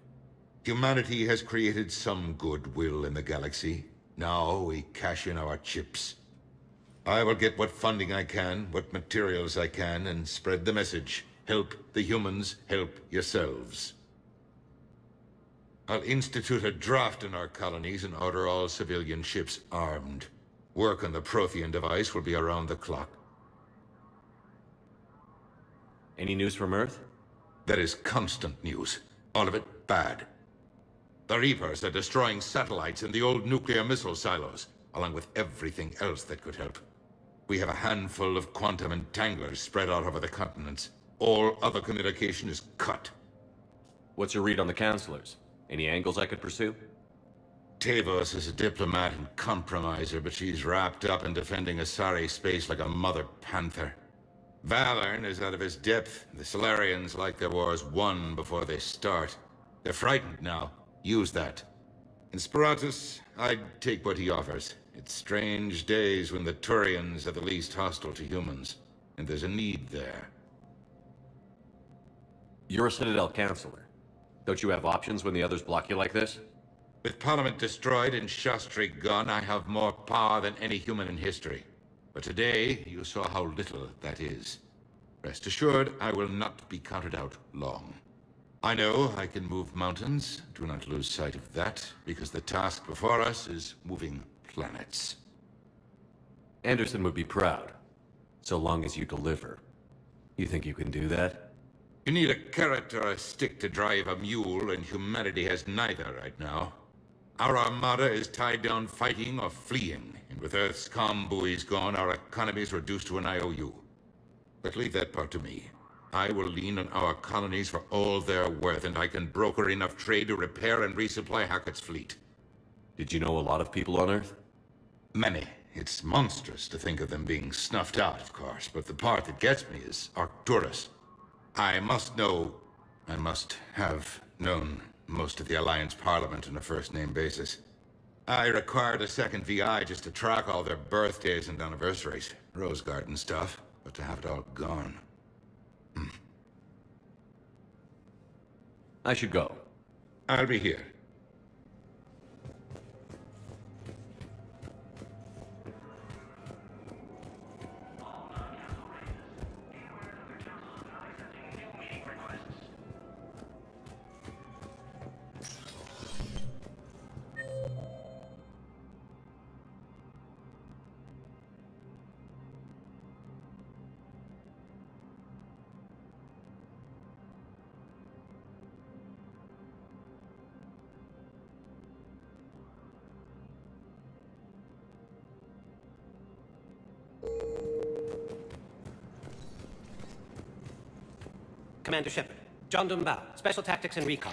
Humanity has created some goodwill in the galaxy. Now we cash in our chips. I will get what funding I can, what materials I can, and spread the message. Help the humans, help yourselves. I'll institute a draft in our colonies and order all civilian ships armed. Work on the Prothean device will be around the clock. Any news from Earth? There is constant news. All of it bad. The Reapers are destroying satellites and the old nuclear missile silos, along with everything else that could help. We have a handful of quantum entanglers spread out over the continents. All other communication is cut. What's your read on the counselors? Any angles I could pursue? Tavos is a diplomat and compromiser, but she's wrapped up in defending Asari space like a mother panther. Valorn is out of his depth. The Solarians like their wars won before they start. They're frightened now. Use that. In Sparatus, I'd take what he offers. It's strange days when the Turians are the least hostile to humans, and there's a need there. You're a Citadel counselor. Don't you have options when the others block you like this? With Parliament destroyed and Shastri gone, I have more power than any human in history. But today, you saw how little that is. Rest assured, I will not be counted out long. I know I can move mountains. Do not lose sight of that, because the task before us is moving planets. Anderson would be proud, so long as you deliver. You think you can do that? You need a carrot or a stick to drive a mule, and humanity has neither right now. Our armada is tied down fighting or fleeing, and with Earth's comm buoys gone, our economy is reduced to an IOU. But leave that part to me. I will lean on our colonies for all they're worth, and I can broker enough trade to repair and resupply Hackett's fleet. Did you know a lot of people on Earth? Many. It's monstrous to think of them being snuffed out, of course, but the part that gets me is Arcturus. I must have known most of the Alliance Parliament on a first-name basis. I required a second VI just to track all their birthdays and anniversaries. Rose Garden stuff, but to have it all gone. I should go. I'll be here. Commander Shepard, John Dumbao, Special Tactics and Recon.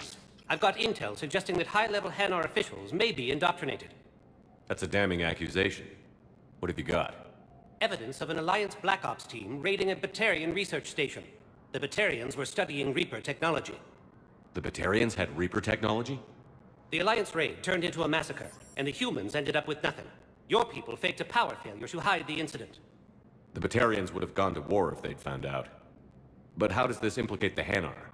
I've got intel suggesting that high-level Hanar officials may be indoctrinated. That's a damning accusation. What have you got? Evidence of an Alliance Black Ops team raiding a Batarian research station. The Batarians were studying Reaper technology. The Batarians had Reaper technology? The Alliance raid turned into a massacre, and the humans ended up with nothing. Your people faked a power failure to hide the incident. The Batarians would have gone to war if they'd found out. But how does this implicate the Hanar?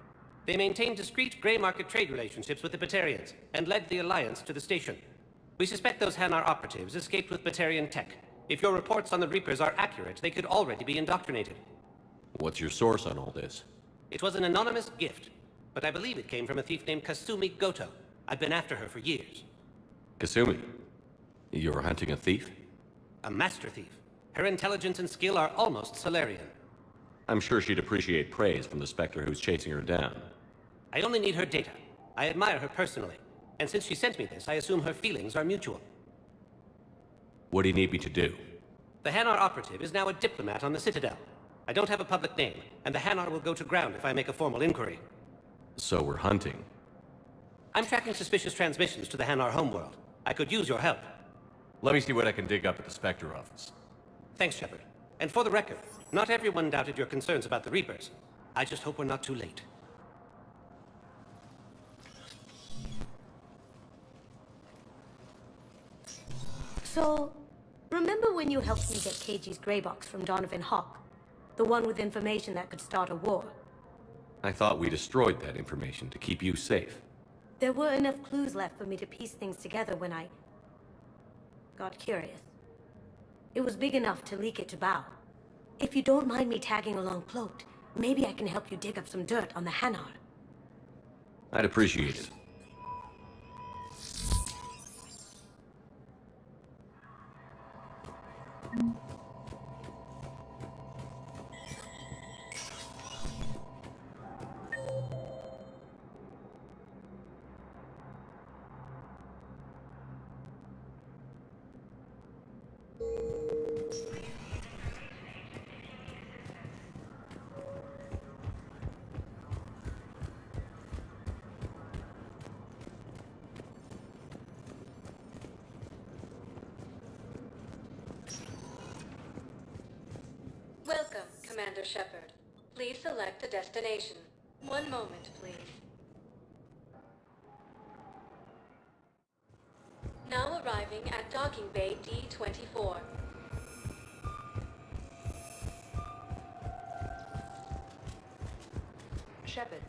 They maintained discreet gray market trade relationships with the Batarians, and led the Alliance to the station. We suspect those Hanar operatives escaped with Batarian tech. If your reports on the Reapers are accurate, they could already be indoctrinated. What's your source on all this? It was an anonymous gift, but I believe it came from a thief named Kasumi Goto. I've been after her for years. Kasumi? You're hunting a thief? A master thief. Her intelligence and skill are almost Solarian. I'm sure she'd appreciate praise from the Spectre who's chasing her down. I only need her data. I admire her personally. And since she sent me this, I assume her feelings are mutual. What do you need me to do? The Hanar operative is now a diplomat on the Citadel. I don't have a public name, and the Hanar will go to ground if I make a formal inquiry. So we're hunting. I'm tracking suspicious transmissions to the Hanar homeworld. I could use your help. Let me see what I can dig up at the Spectre office. Thanks, Shepard. And for the record, not everyone doubted your concerns about the Reapers. I just hope we're not too late. So, remember when you helped me get KG's gray box from Donovan Hawk? The one with information that could start a war? I thought we destroyed that information to keep you safe. There were enough clues left for me to piece things together when I got curious. It was big enough to leak it to Bao. If you don't mind me tagging along cloaked, maybe I can help you dig up some dirt on the Hanar. I'd appreciate it. Welcome, Commander Shepard. Please select a destination. One moment, please. Now arriving at Docking Bay D-24. Shepard.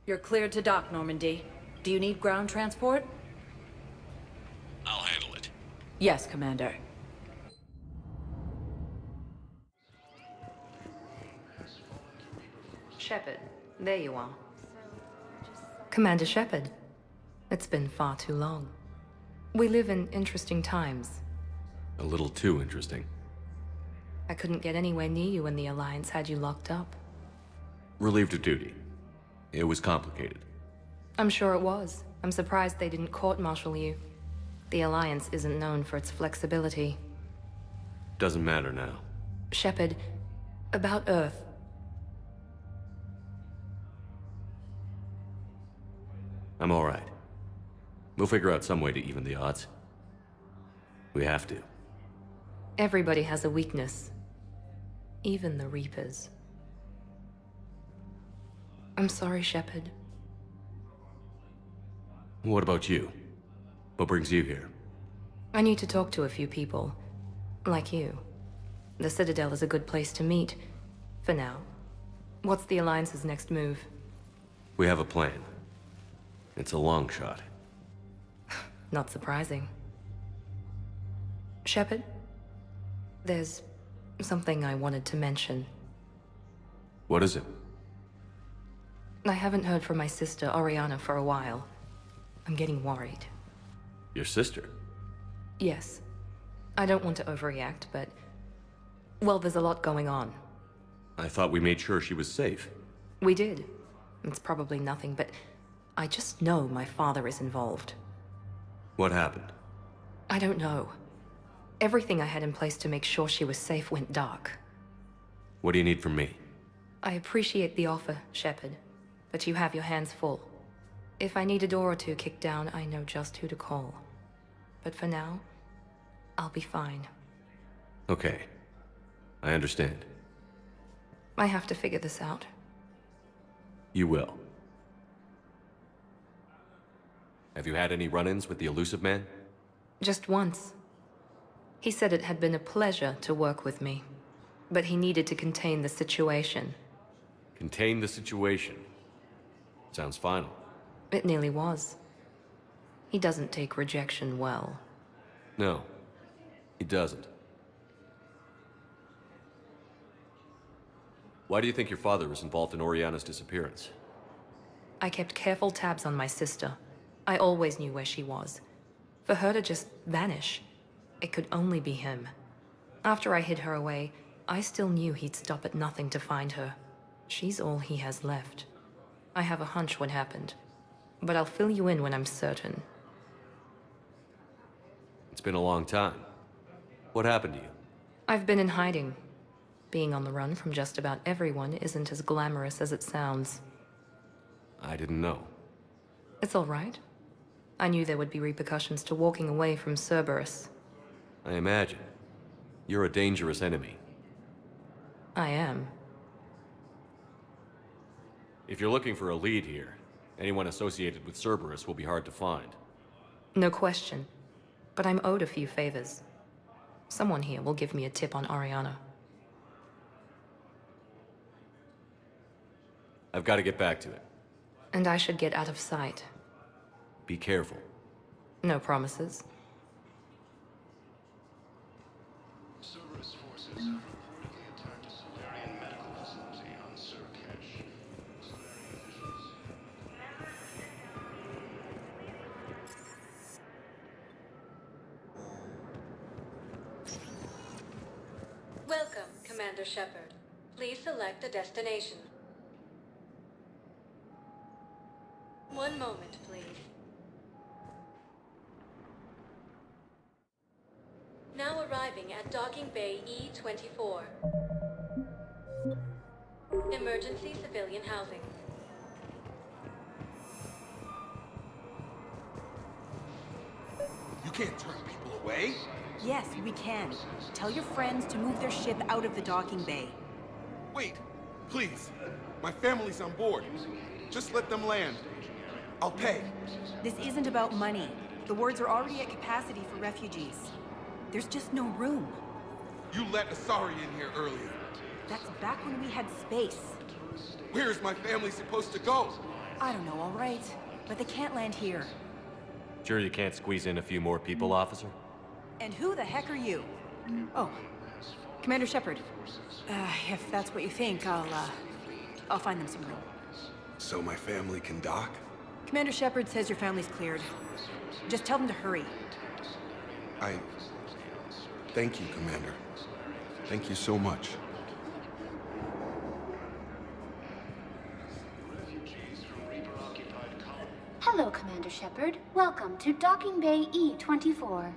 You're cleared to dock, Normandy. Do you need ground transport? I'll handle it. Yes, Commander. Shepard, there you are. Commander Shepard, it's been far too long. We live in interesting times. A little too interesting. I couldn't get anywhere near you when the Alliance had you locked up. Relieved of duty. It was complicated. I'm sure it was. I'm surprised they didn't court-martial you. The Alliance isn't known for its flexibility. Doesn't matter now. Shepard, about Earth. I'm all right. We'll figure out some way to even the odds. We have to. Everybody has a weakness. Even the Reapers. I'm sorry, Shepard. What about you? What brings you here? I need to talk to a few people. Like you. The Citadel is a good place to meet. For now. What's the Alliance's next move? We have a plan. It's a long shot. Not surprising. Shepard? There's something I wanted to mention. What is it? I haven't heard from my sister, Oriana, for a while. I'm getting worried. Your sister? Yes. I don't want to overreact, but... well, there's a lot going on. I thought we made sure she was safe. We did. It's probably nothing, but... I just know my father is involved. What happened? I don't know. Everything I had in place to make sure she was safe went dark. What do you need from me? I appreciate the offer, Shepard, but you have your hands full. If I need a door or two kicked down, I know just who to call. But for now, I'll be fine. Okay. I understand. I have to figure this out. You will. Have you had any run-ins with the elusive man? Just once. He said it had been a pleasure to work with me, but he needed to contain the situation. Contain the situation. Sounds final. It nearly was. He doesn't take rejection well. No, he doesn't. Why do you think your father was involved in Oriana's disappearance? I kept careful tabs on my sister. I always knew where she was. For her to just vanish, it could only be him. After I hid her away, I still knew he'd stop at nothing to find her. She's all he has left. I have a hunch what happened, but I'll fill you in when I'm certain. It's been a long time. What happened to you? I've been in hiding. Being on the run from just about everyone isn't as glamorous as it sounds. I didn't know. It's all right. I knew there would be repercussions to walking away from Cerberus. I imagine. You're a dangerous enemy. I am. If you're looking for a lead here, anyone associated with Cerberus will be hard to find. No question. But I'm owed a few favors. Someone here will give me a tip on Oriana. I've got to get back to it. And I should get out of sight. Be careful. No promises. Cerberus forces have reportedly attacked a Solarian medical facility on Surcash. Welcome, Commander Shepard. Please select a destination. One moment, please. Now arriving at Docking Bay E-24. Emergency civilian housing. You can't turn people away. Yes, we can. Tell your friends to move their ship out of the docking bay. Wait, please. My family's on board. Just let them land. I'll pay. This isn't about money. The wards are already at capacity for refugees. There's just no room. You let Asari in here earlier. That's back when we had space. Where is my family supposed to go? I don't know, all right? but they can't land here. Sure you can't squeeze in a few more people, officer? And who the heck are you? Oh, Commander Shepard. If that's what you think, I'll find them some room. So my family can dock? Commander Shepard says your family's cleared. Just tell them to hurry. Thank you, Commander. Thank you so much. Hello, Commander Shepard. Welcome to Docking Bay E-24.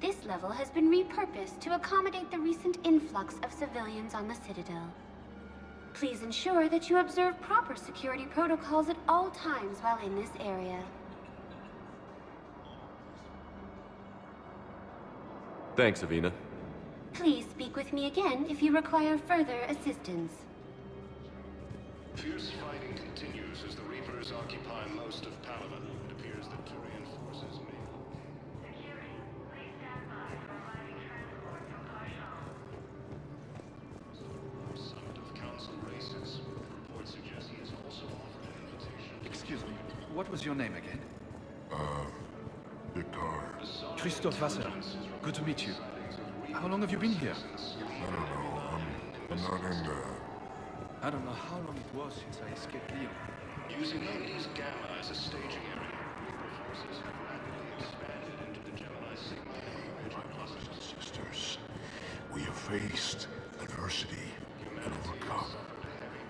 This level has been repurposed to accommodate the recent influx of civilians on the Citadel. Please ensure that you observe proper security protocols at all times while in this area. Thanks, Avina. Please speak with me again if you require further assistance. Fierce fighting continues as the Reapers occupy most of Palaven. It appears that Turian forces may... Summit of Council races. Report suggests he has also offered an invitation. Excuse me, what was your name again? Victor. Christoph Wasser. Good to meet you. How long have you been here? I don't know. I'm not in there. I don't know how long it was since I escaped Lyon. Using Hades Gamma as a staging area, Reaper forces have rapidly expanded into the Gemini Sigma and Voyager Brothers and sisters, we have faced adversity and overcome.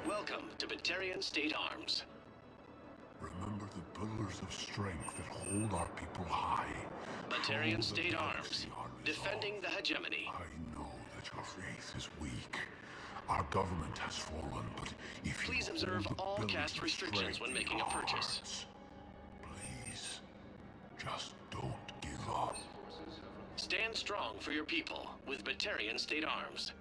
Welcome to Batarian State Arms. Remember the pillars of strength that hold our people high. Batarian State Arms, defending the hegemony. I know that your faith is weak. Our government has fallen, but if Please you observe hold the all pillars cast of restrictions strength when in making your a purchase. hearts, please, just don't give up. Stand strong for your people with Batarian State Arms.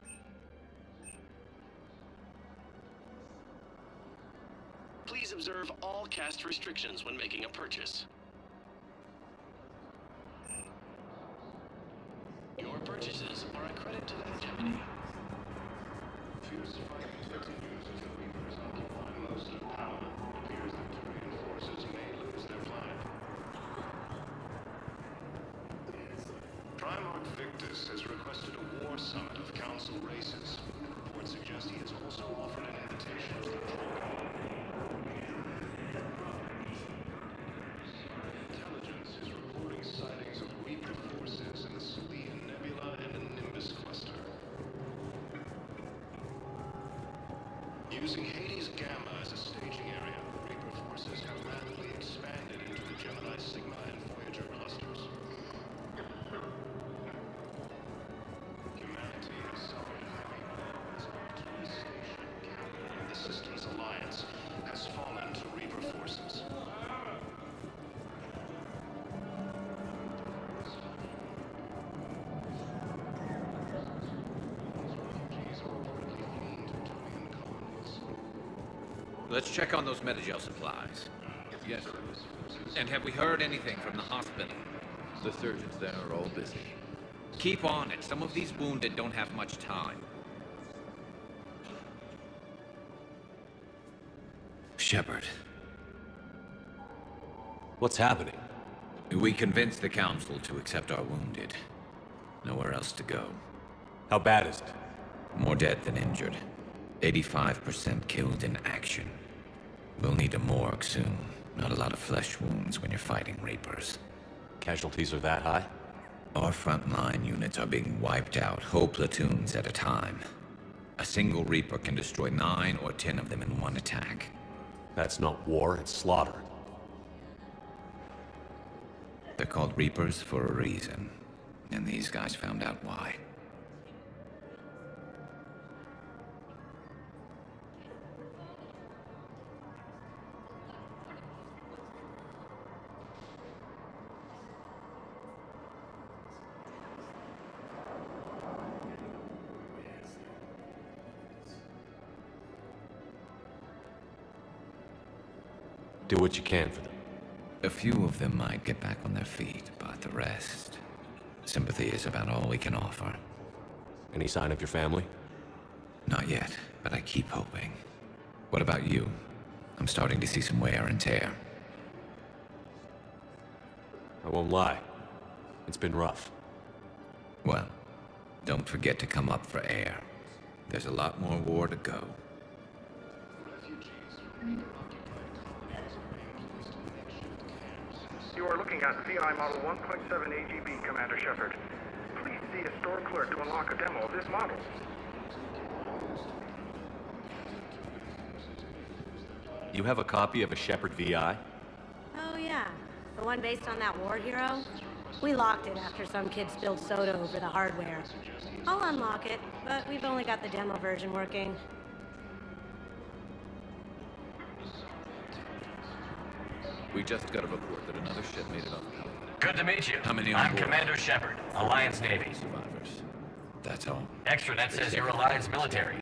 Please observe all cast restrictions when making a purchase. Your purchases are a credit to the hegemony. Fierce fighting continues as the Reapers occupy most of Palaven. It appears that Turian forces may lose their flank. Primarch Victus has requested a war summit of Council races. Reports suggest he has also offered an invitation to the Intelligence is reporting sightings of Reaper forces in the Selian Nebula and the Nimbus cluster. Using Hades Gamma as a staging area, Reaper forces have rapidly expanded into the Gemini Sigma and Voyager clusters. Humanity has suffered heavy losses, but Station Captain and the Systems Alliance has fallen to Reaper forces. Let's check on those Metagel supplies. Yes. And have we heard anything from the hospital? The surgeons there are all busy. Keep on it. Some of these wounded don't have much time. Shepard. What's happening? We convinced the Council to accept our wounded. Nowhere else to go. How bad is it? More dead than injured. 85% killed in action. We'll need a morgue soon. Not a lot of flesh wounds when you're fighting Reapers. Casualties are that high? Our frontline units are being wiped out, whole platoons at a time. A single Reaper can destroy 9 or 10 of them in one attack. That's not war, it's slaughter. They're called Reapers for a reason. And these guys found out why. Do what you can for them. A few of them might get back on their feet, but the rest... Sympathy is about all we can offer. Any sign of your family? Not yet, but I keep hoping. What about you? I'm starting to see some wear and tear. I won't lie. It's been rough. Well, don't forget to come up for air. There's a lot more war to go. You are looking at VI Model 1.7 AGB, Commander Shepard. Please see a store clerk to unlock a demo of this model. You have a copy of a Shepard VI? Oh yeah, the one based on that war hero? We locked it after some kid spilled soda over the hardware. I'll unlock it, but we've only got the demo version working. We just got a report that another ship made it off. Good to meet you. How many on I'm board? Commander Shepard, Alliance Navy. Survivors. That's all. Extranet says you're Alliance military.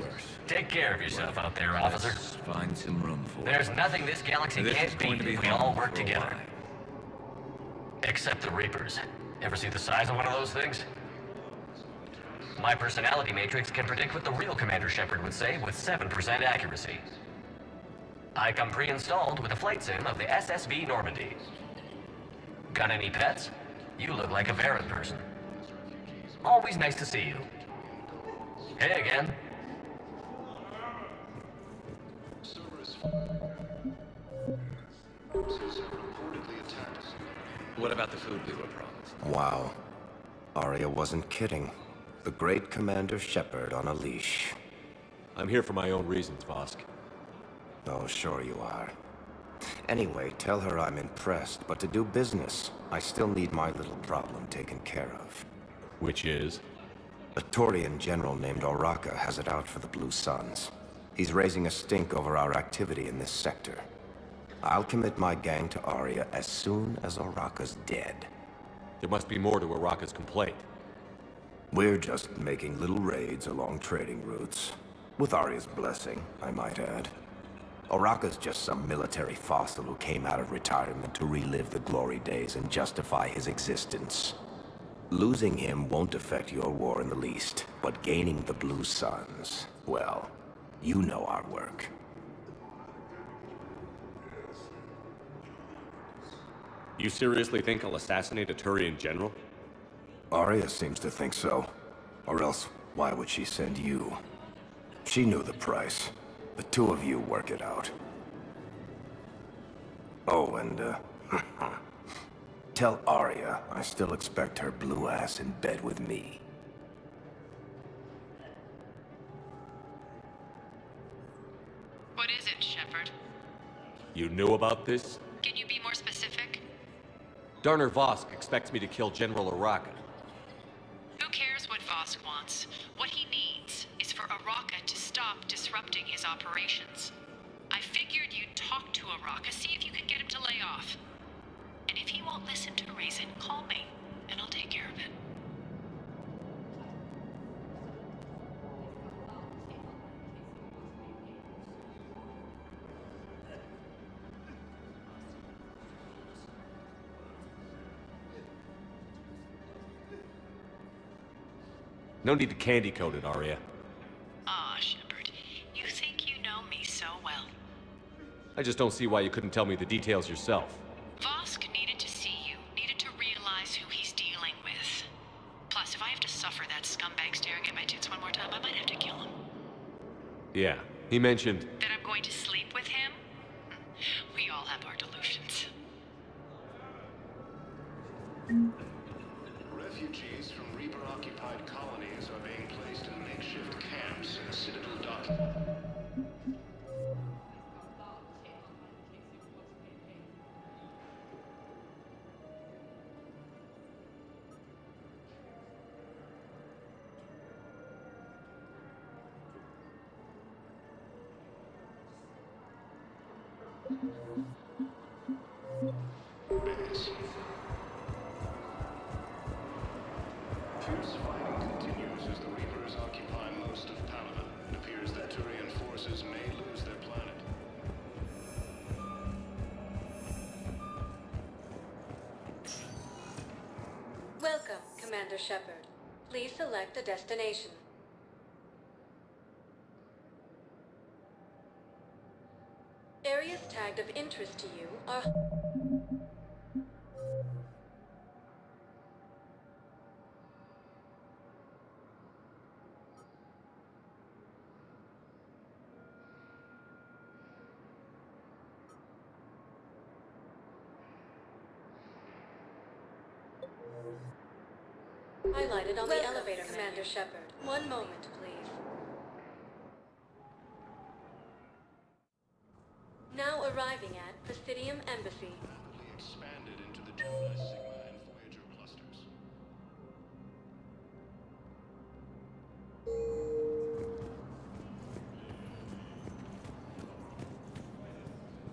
Take care of yourself out there, officer. Let's find some room for There's nothing this galaxy This can't is going beat to be if we home all work for a together. Except the Reapers. Ever see the size of one of those things? My personality matrix can predict what the real Commander Shepard would say with 7% accuracy. I come pre-installed with a flight sim of the SSV Normandy. Got any pets? You look like a Varren person. Always nice to see you. Hey again. What about the food we were promised? Wow. Arya wasn't kidding. The great Commander Shepard on a leash. I'm here for my own reasons, Vosk. Oh, sure you are. Anyway, tell her I'm impressed, but to do business, I still need my little problem taken care of. Which is? A Turian general named Oraka has it out for the Blue Suns. He's raising a stink over our activity in this sector. I'll commit my gang to Arya as soon as Oraka's dead. There must be more to Oraka's complaint. We're just making little raids along trading routes. With Arya's blessing, I might add. Oraka's just some military fossil who came out of retirement to relive the glory days and justify his existence. Losing him won't affect your war in the least, but gaining the Blue Suns, well, you know our work. You seriously think I'll assassinate a Turian general? Arya seems to think so. Or else, why would she send you? She knew the price. The two of you work it out. Oh, and, tell Arya I still expect her blue ass in bed with me. What is it, Shepard? You knew about this? Can you be more specific? Darner Vosk expects me to kill General Oraka. Who cares what Vosk wants? What he needs is for Oraka to stop disrupting his operations. I figured you'd talk to Oraka, see if you can get him to lay off. And if he won't listen to reason, call me, and I'll take care of it. No need to candy coat it, Arya. Ah, Shepard, you think you know me so well. I just don't see why you couldn't tell me the details yourself. Vosk needed to see you, needed to realize who he's dealing with. Plus, if I have to suffer that scumbag staring at my tits one more time, I might have to kill him. Yeah, he mentioned... That I'm going to sleep with him? We all have our delusions. Refugees from Reaper-occupied colonies are being placed in makeshift camps in Citadel Dock. Base. Fierce fighting continues as the Reapers occupy most of Paladin. It appears that Turian forces may lose their planet. Welcome, Commander Shepard. Please select a destination. Areas tagged of interest to you are... Highlighted on the elevator, Commander Shepard. One moment, please. Now arriving at Presidium Embassy. Expanded into the Gemini, Sigma, and Voyager clusters.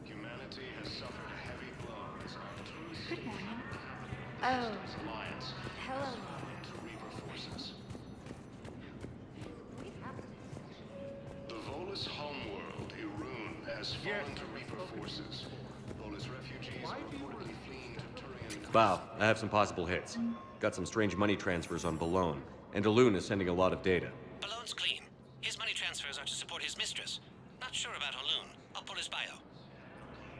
Humanity has suffered heavy blows on two Good morning. alliance Hello. to Reaper forces. The Volus homeworld, Irun, has fallen to Reaper forces. Volus refugees are reportedly fleeing to Turian. Wow, I have some possible hits. Got some strange money transfers on Balone, and Alun is sending a lot of data. Balone's clean. His money transfers are to support his mistress. Not sure about Alun. I'll pull his bio.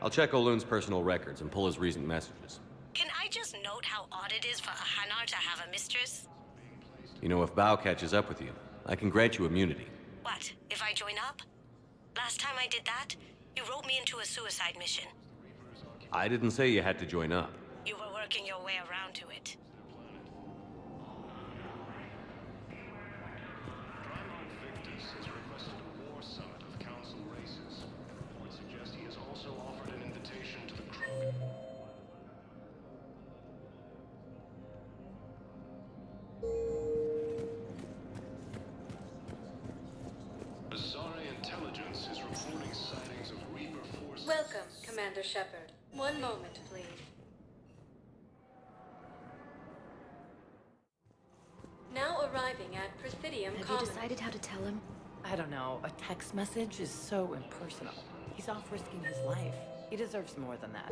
I'll check Olun's personal records and pull his recent messages. Can I just note how odd it is for a Hanar to have a mistress? You know, if Bao catches up with you, I can grant you immunity. What, if I join up? Last time I did that, you wrote me into a suicide mission. I didn't say you had to join up. You were working your way around to it. Victus has requested a war summit of council races. Reports suggest he has also offered an invitation to the crew. Azari intelligence is reporting sightings of Reaper forces. Welcome, Commander Shepard. One moment, please. Now arriving at Presidium Have you Commons. decided how to tell him? I don't know. A text message is so impersonal. He's off risking his life. He deserves more than that.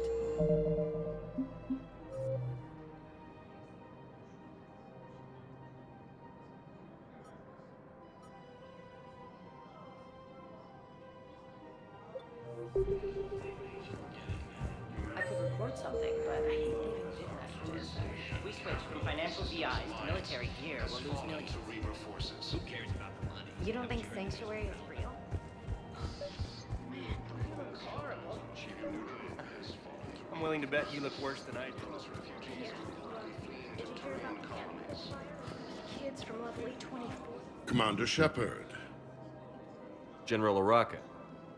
I could record something, but I hate leaving big messages. If we switch from financial VIs to military gear, we'll lose millions. Reaper forces. Who cares about the money? You don't think Sanctuary is real? I'm willing to bet you look worse than I do. Kids from level 24. Commander Shepard. General Araka,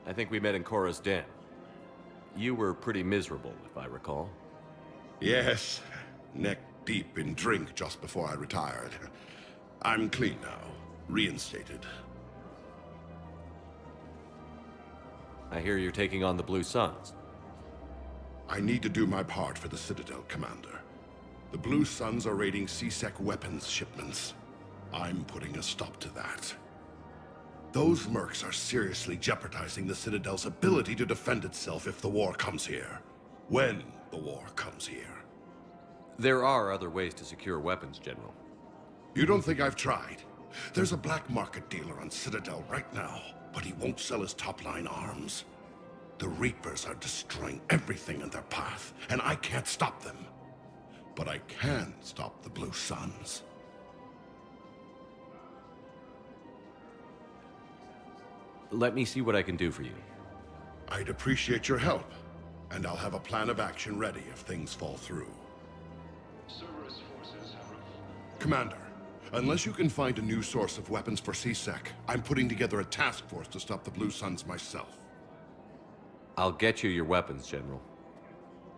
I think we met in Korra's den. You were pretty miserable, if I recall. Yes, neck deep in drink just before I retired. I'm clean now, reinstated. I hear you're taking on the Blue Suns. I need to do my part for the Citadel, Commander. The Blue Suns are raiding CSEC weapons shipments. I'm putting a stop to that. Those mercs are seriously jeopardizing the Citadel's ability to defend itself if the war comes here. When the war comes here. There are other ways to secure weapons, General. You don't think I've tried? There's a black market dealer on Citadel right now, but he won't sell his top-line arms. The Reapers are destroying everything in their path, and I can't stop them. But I can stop the Blue Suns. Let me see what I can do for you. I'd appreciate your help, and I'll have a plan of action ready if things fall through. Cerberus forces have Commander, unless you can find a new source of weapons for CSEC, I'm putting together a task force to stop the Blue Suns myself. I'll get you your weapons, General.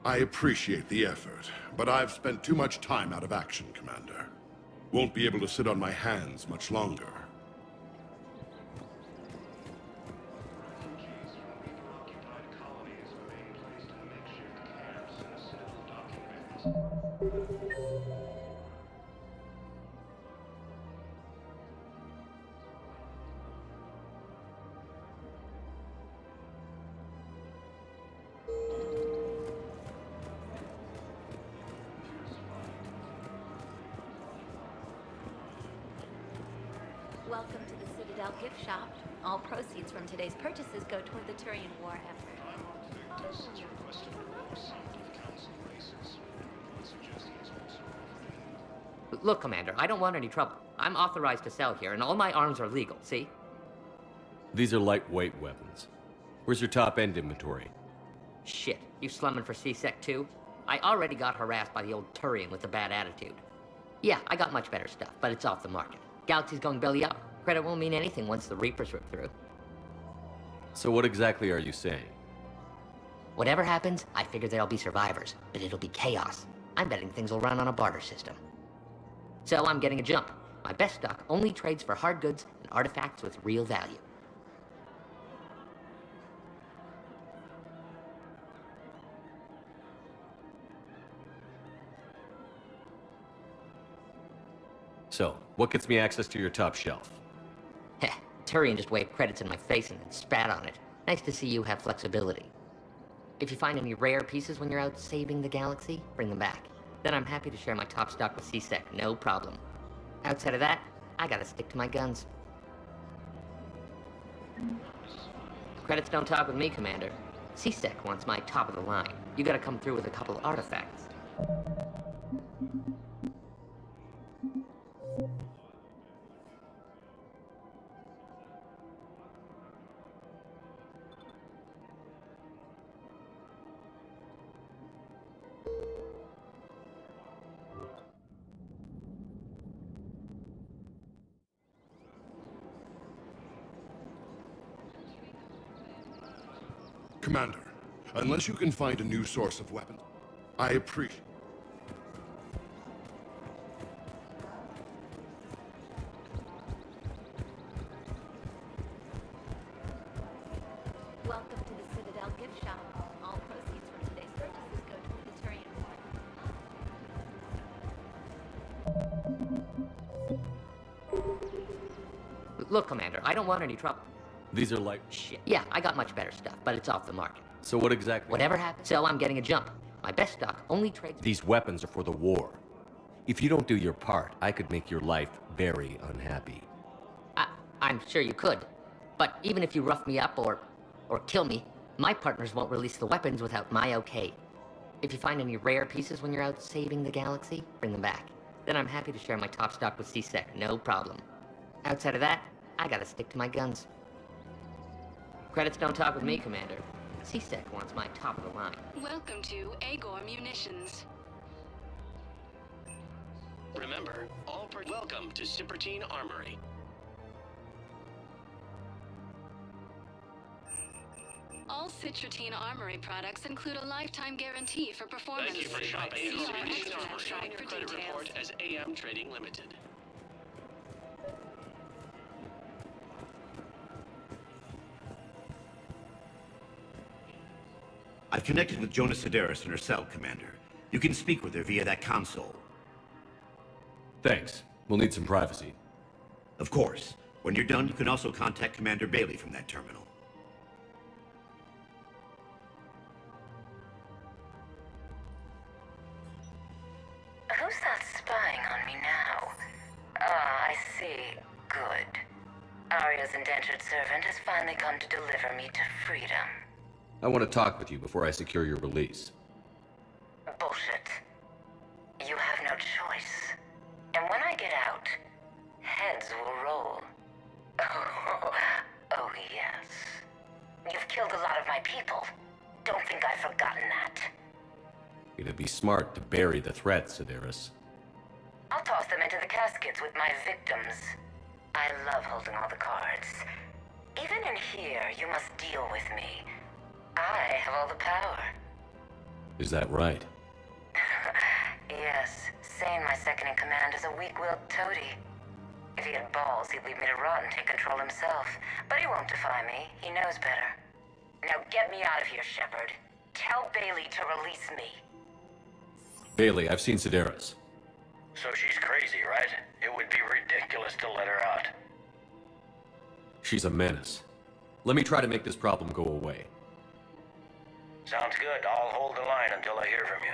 I appreciate the effort, but I've spent too much time out of action, Commander. Won't be able to sit on my hands much longer. Welcome to the Citadel gift shop. All proceeds from today's purchases go toward the Turian war effort. Victus has requested a war summit of council races. Reports suggest he has also offered Look, Commander, I don't want any trouble. I'm authorized to sell here, and all my arms are legal, see? These are lightweight weapons. Where's your top-end inventory? Shit, you slumming for CSEC too? I already got harassed by the old Turian with the bad attitude. Yeah, I got much better stuff, but it's off the market. Galaxy's going belly up. Credit won't mean anything once the Reapers rip through. So what exactly are you saying? Whatever happens, I figure there'll be survivors, but it'll be chaos. I'm betting things will run on a barter system. So I'm getting a jump. My best stock only trades for hard goods and artifacts with real value. So, what gets me access to your top shelf? Heh, Turian just waved credits in my face and then spat on it. Nice to see you have flexibility. If you find any rare pieces when you're out saving the galaxy, bring them back. Then I'm happy to share my top stock with C-Sec, no problem. Outside of that, I gotta stick to my guns. Credits don't talk with me, Commander. C-Sec wants my top of the line. You gotta come through with a couple artifacts. Commander, unless you can find a new source of weapons, I appreciate... Welcome to the Citadel gift shop. All proceeds from today's purchases go to the Turian. Look, Commander, I don't want any trouble. These are like... Shit. Yeah, I got much better stuff, but it's off the market. So what exactly... Whatever happens, so I'm getting a jump. My best stock only trades... These weapons are for the war. If you don't do your part, I could make your life very unhappy. I'm sure you could. But even if you rough me up or kill me, my partners won't release the weapons without my okay. If you find any rare pieces when you're out saving the galaxy, bring them back. Then I'm happy to share my top stock with C-Sec, no problem. Outside of that, I gotta stick to my guns. Credits don't talk with me, Commander. C-Sec wants my top of the line. Welcome to Agor Munitions. Remember, welcome to Cipertine Armory. All Citrotine Armory products include a lifetime guarantee for performance. Thank you for shopping See at our Cipertine extra Armory. shop On your for credit details. report as AM Trading Limited. I've connected with Jonas Sedaris in her cell, Commander. You can speak with her via that console. Thanks. We'll need some privacy. Of course. When you're done, you can also contact Commander Bailey from that terminal. Who's that spying on me now? Ah, I see. Good. Arya's indentured servant has finally come to deliver me to freedom. I want to talk with you before I secure your release. Bullshit. You have no choice. And when I get out, heads will roll. Oh, yes. You've killed a lot of my people. Don't think I've forgotten that. It'd be smart to bury the threat, Sedaris. I'll toss them into the caskets with my victims. I love holding all the cards. Even in here, you must deal with me. I have all the power. Is that right? Yes, Sane, my second-in-command, is a weak-willed toady. If he had balls, he'd leave me to rot and take control himself. But he won't defy me. He knows better. Now get me out of here, Shepard. Tell Bailey to release me. Bailey, I've seen Sedaris. So she's crazy, right? It would be ridiculous to let her out. She's a menace. Let me try to make this problem go away. Sounds good. I'll hold the line until I hear from you.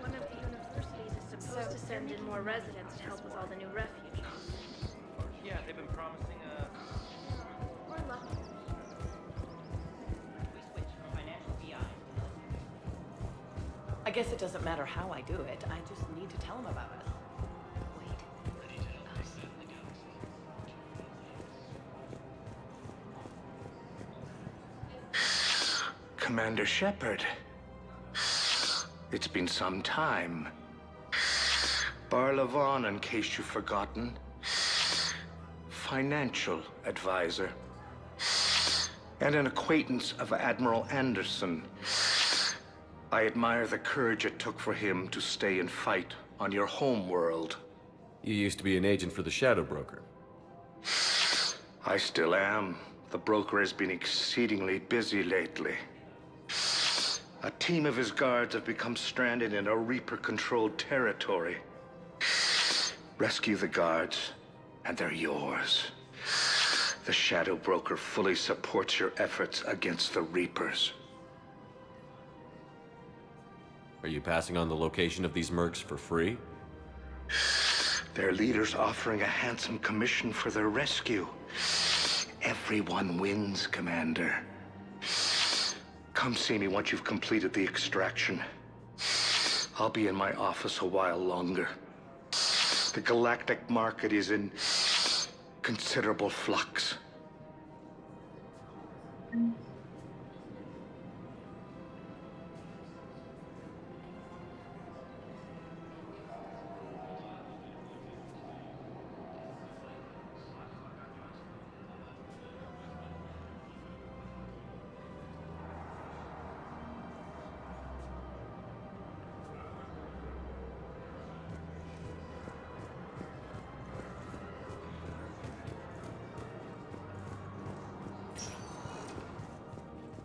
One of the universities is supposed to send in more residents to help with all the new refugees. Yeah, they've been promising We're lucky. We switched from financial VI. I guess it doesn't matter how I do it. I just need to tell him about it. Commander Shepard. It's been some time. Barlavon, in case you've forgotten. Financial advisor. And an acquaintance of Admiral Anderson. I admire the courage it took for him to stay and fight on your home world. You used to be an agent for the Shadow Broker. I still am. The broker has been exceedingly busy lately. A team of his guards have become stranded in a Reaper-controlled territory. Rescue the guards, and they're yours. The Shadow Broker fully supports your efforts against the Reapers. Are you passing on the location of these mercs for free? Their leader's offering a handsome commission for their rescue. Everyone wins, Commander. Come see me once you've completed the extraction. I'll be in my office a while longer. The galactic market is in considerable flux.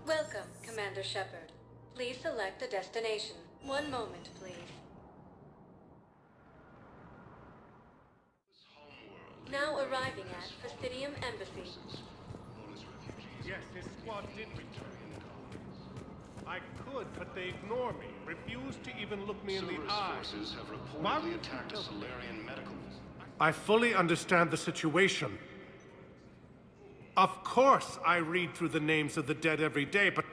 Welcome, Commander Shepard. Please select a destination. One moment, please. Now arriving at Fastidium Embassy. Yes, his squad did return. I could, but they ignore me. Refuse to even look me in the eye. Forces have reportedly attacked a Solarian medical. I fully understand the situation. Of course I read through the names of the dead every day, but...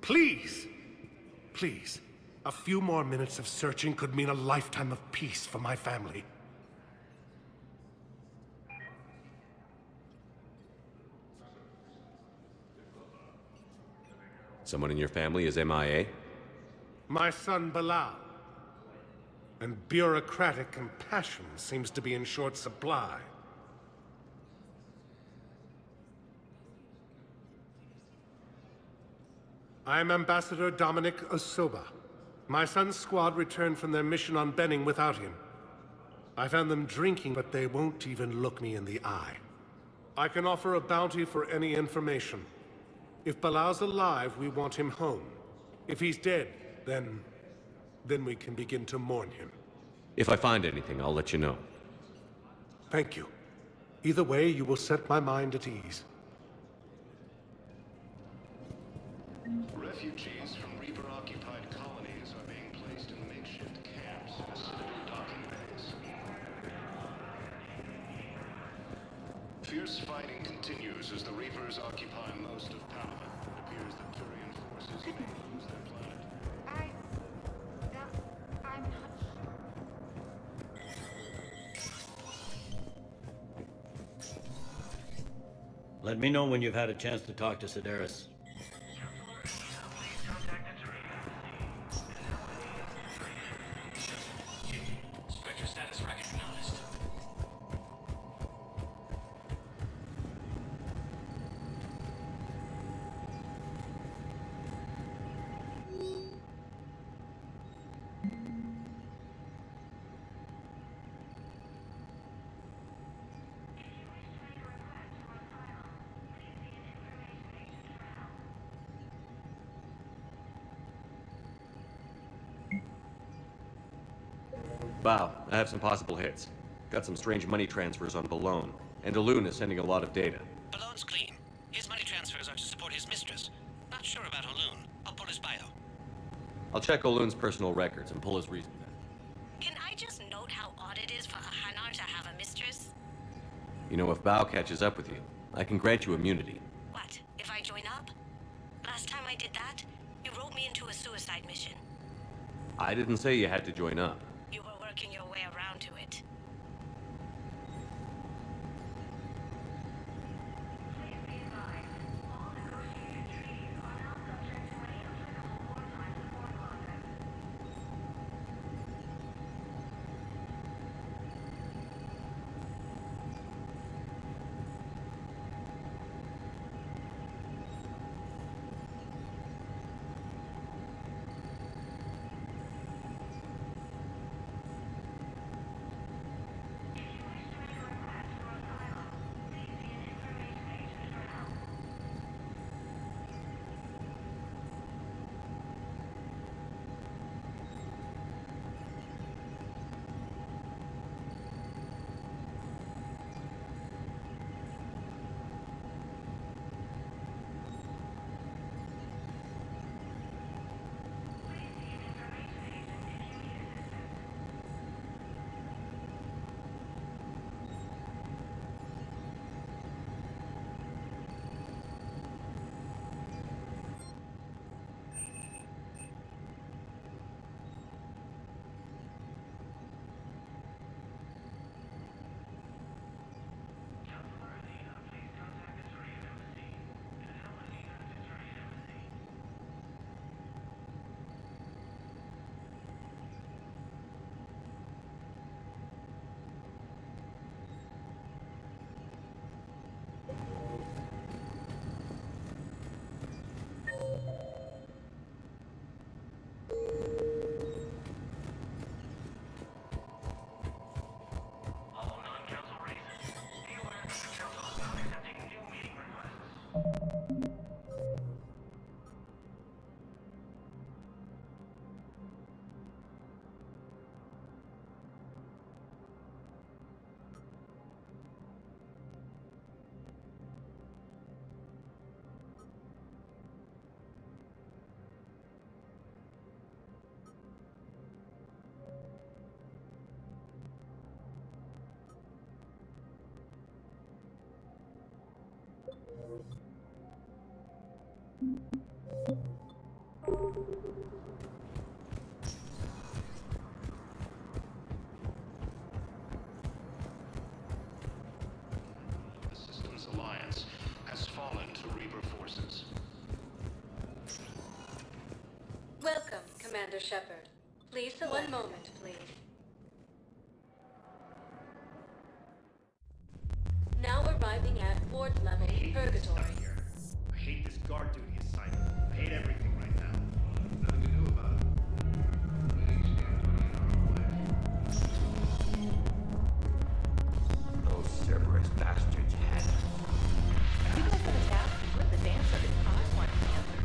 Please! Please. A few more minutes of searching could mean a lifetime of peace for my family. Someone in your family is MIA? My son Bilal. And bureaucratic compassion seems to be in short supply. I am Ambassador Dominic Osoba. My son's squad returned from their mission on Benning without him. I found them drinking, but they won't even look me in the eye. I can offer a bounty for any information. If Bilal's alive, we want him home. If he's dead, then we can begin to mourn him. If I find anything, I'll let you know. Thank you. Either way, you will set my mind at ease. Refugees from Reaper-occupied colonies are being placed in makeshift camps in Citadel docking bays. Fierce fighting continues. continues as the Reapers occupy most of power. It appears that Turian forces may lose their planet. I'm not Let me know when you've had a chance to talk to Sedaris. Spectre status recognized. Bow, I have some possible hits. Got some strange money transfers on Balone, and Alun is sending a lot of data. Balone's clean. His money transfers are to support his mistress. Not sure about Alun. I'll pull his bio. I'll check Olun's personal records and pull his reason. Can I just note how odd it is for a Hanar to have a mistress? You know, if Bow catches up with you, I can grant you immunity. What, if I join up? Last time I did that, you wrote me into a suicide mission. I didn't say you had to join up. You were working your way around to it. Assistance Alliance has fallen to Reaper forces. Welcome, Commander Shepard. Please, one moment, please. Now arriving at ward level Purgatory. I hate this guard duty assignment. I hate everything right now. Nothing to do about it. Those Cerberus bastards had it. You guys got a tap? Let the dancer. I want to answer.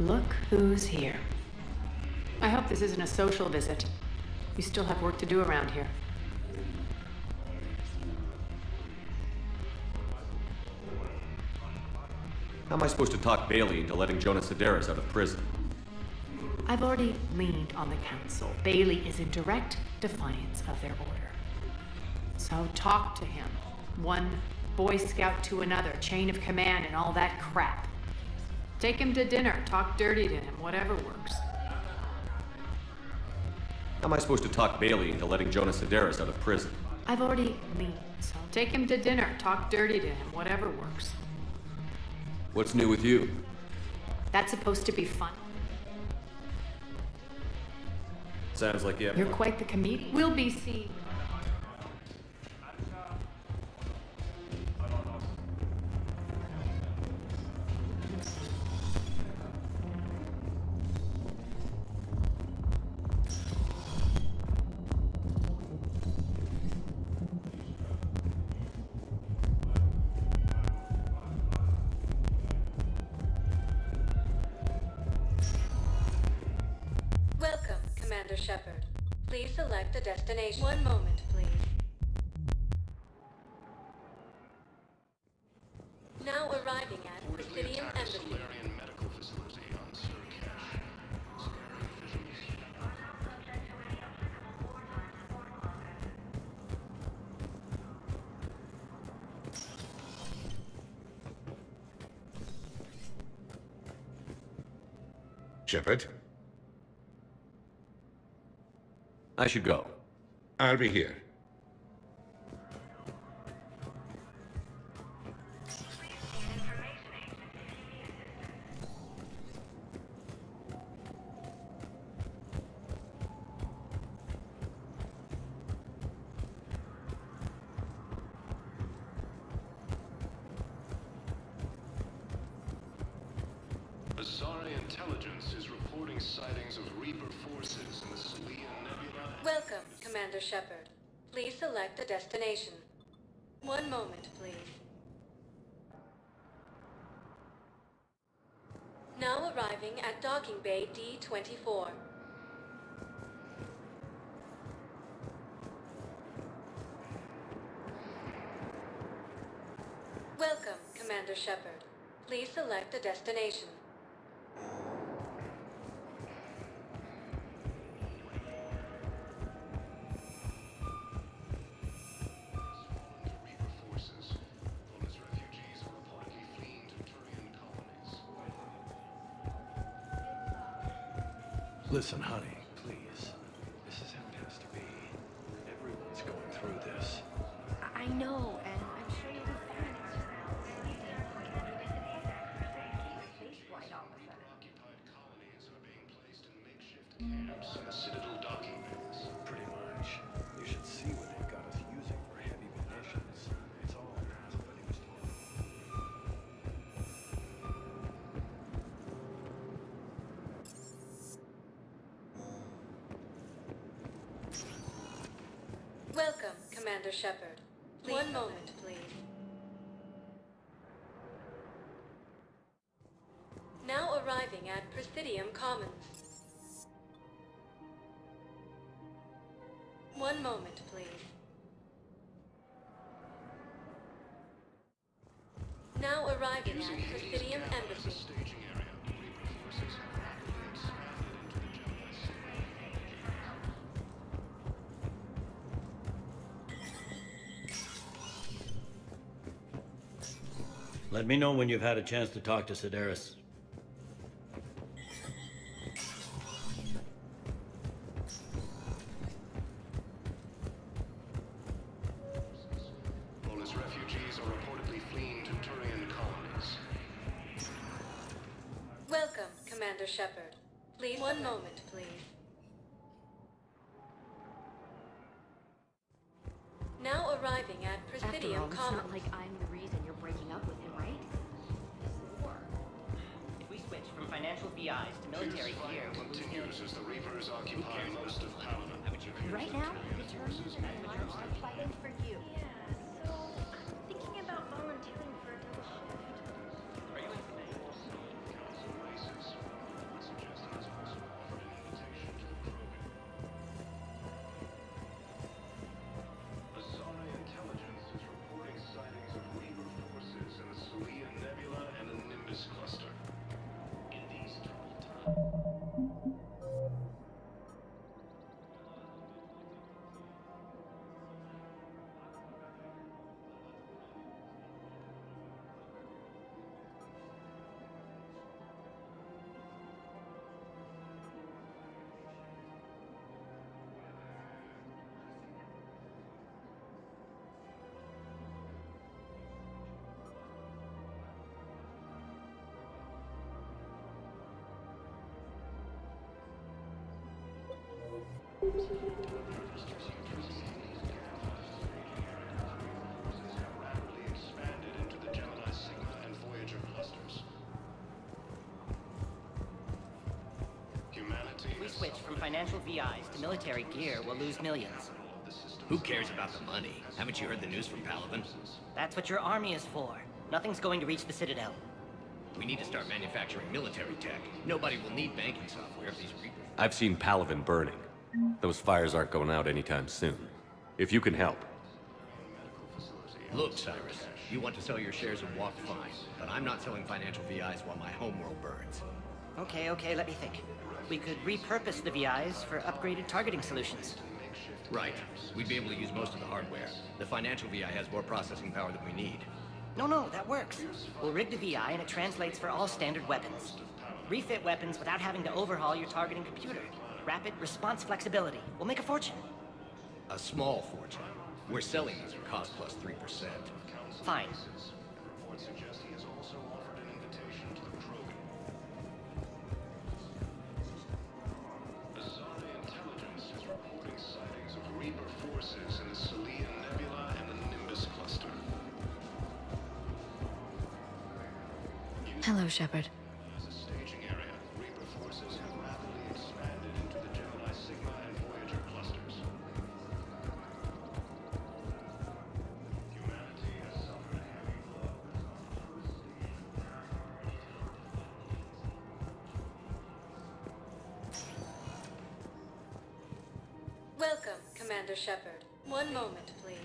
Look who's here. I hope this isn't a social visit. We still have work to do around here. How am I supposed to talk Bailey into letting Jonas Sedaris out of prison? I've already leaned on the council. Bailey is in direct defiance of their order. So talk to him. One Boy Scout to another, chain of command and all that crap. Take him to dinner, talk dirty to him, whatever works. How am I supposed to talk Bailey into letting Jonas Sedaris out of prison? I've already leaned, so take him to dinner, talk dirty to him, whatever works. What's new with you? That's supposed to be fun. Sounds like you have... You're quite the comedian. We'll be seen. Welcome, Commander Shepard. Please select a destination. One moment, please. Now arriving at Presidium Embassy. Solarian medical facility on Surcash. Scary visuals. Shepard? I should go. I'll be here. Azari intelligence is reporting sightings of Reaper forces in the Selene Nebula. Welcome, Commander Shepard. Please select a destination. One moment, please. Now arriving at Docking Bay D-24. Welcome, Commander Shepard. Please select a destination. Reaper forces. Bonus refugees are reportedly fleeing to Turian colonies. Listen, honey, please. This is how it has to be. Everyone's going through this. I know, and I'm sure you'll be fine. Occupied colonies are being placed in makeshift camps in the Citadel docking bays. Pretty much. You should see what they've got us using for heavy munitions. It's all what he was told. Welcome, Commander Shepard. One moment, please. Now arriving at Presidium Commons. One moment, please. Now arriving Using at Hades Presidium Gap as a Embassy. staging area, Reaper forces have rapidly expanded into the jungles. Let me know when you've had a chance to talk to Sedaris. Bonus refugees are reportedly fleeing to Turian colonies. Welcome, Commander Shepard. Please, one moment, please. Now arriving at After Presidium all, it's Commons. not like I'm the reason you're breaking up with him, right? If we switch from financial VIs to military Fierce gear, fighting continues as the Reapers occupy most of Paladin. Right now, the Turians are fighting for you. Yeah, so I'm thinking about volunteering for a double shift. Council races. I suggest it's also offered an invitation to the program. Azari intelligence is reporting sightings of Reaper forces in the Selene Nebula and the Nimbus cluster. In these troubled times. switch from financial VIs to military gear, we'll lose millions. Who cares about the money? Haven't you heard the news from Palaven? That's what your army is for. Nothing's going to reach the Citadel. We need to start manufacturing military tech. Nobody will need banking software if these Reapers... I've seen Palaven burning. Those fires aren't going out anytime soon. If you can help. Look, Cyrus, you want to sell your shares and walk fine, but I'm not selling financial VIs while my homeworld burns. Okay, let me think. We could repurpose the VIs for upgraded targeting solutions. Right. We'd be able to use most of the hardware. The financial VI has more processing power than we need. No, that works. We'll rig the VI and it translates for all standard weapons. Refit weapons without having to overhaul your targeting computer. Rapid response flexibility. We'll make a fortune. A small fortune. We're selling these at cost plus 3%. Fine. Hello, Shepard. As a staging area, Reaper forces have rapidly expanded into the Gemini Sigma and Voyager clusters. Humanity has suffered a heavy blow. Welcome, Commander Shepard. One moment, please.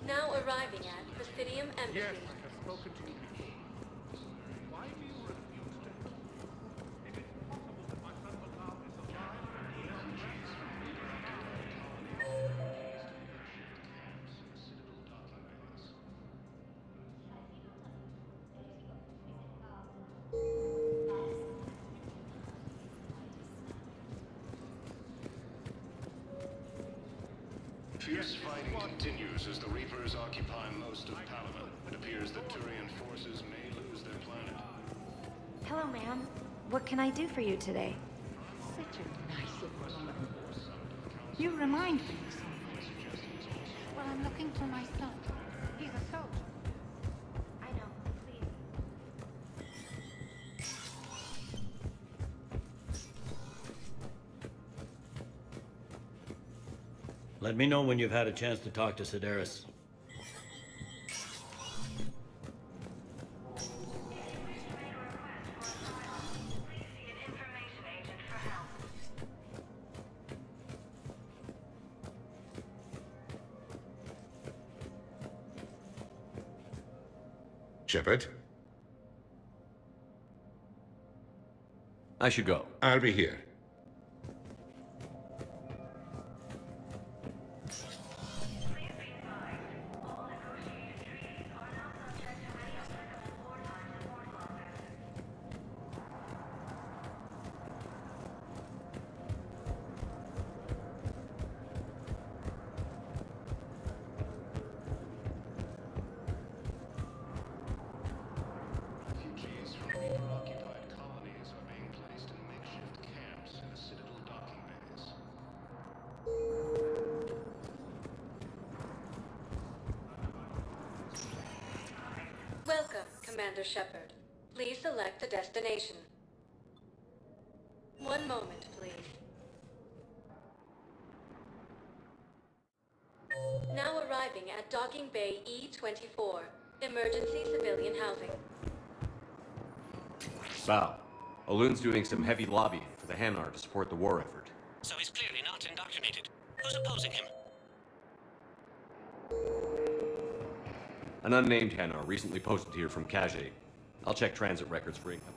Now arriving at Presidium Embassy. Yes, I have spoken to you before. Why do you refuse to help? If it's possible that my son Macabre is alive, Fierce fighting continues as the Reapers occupy most of Palaven. It appears that Turian forces may lose their planet. Hello, ma'am. What can I do for you today? Such a nice little woman. You remind me of someone. Well, I'm looking for my son. He's a soldier. I know. Please. Let me know when you've had a chance to talk to Sedaris. Shepard? I should go. I'll be here. Refugees from Reaper-occupied colonies are being placed in makeshift camps in the Citadel docking bays. Welcome, Commander Shepard. Please select a destination. One moment, please. Now arriving at Docking Bay E-24, Emergency Civilian Housing. Val, Olun's doing some heavy lobbying for the Hanar to support the war effort. So he's clearly not indoctrinated. Who's opposing him? An unnamed Hanar recently posted here from Kage. I'll check transit records for incoming.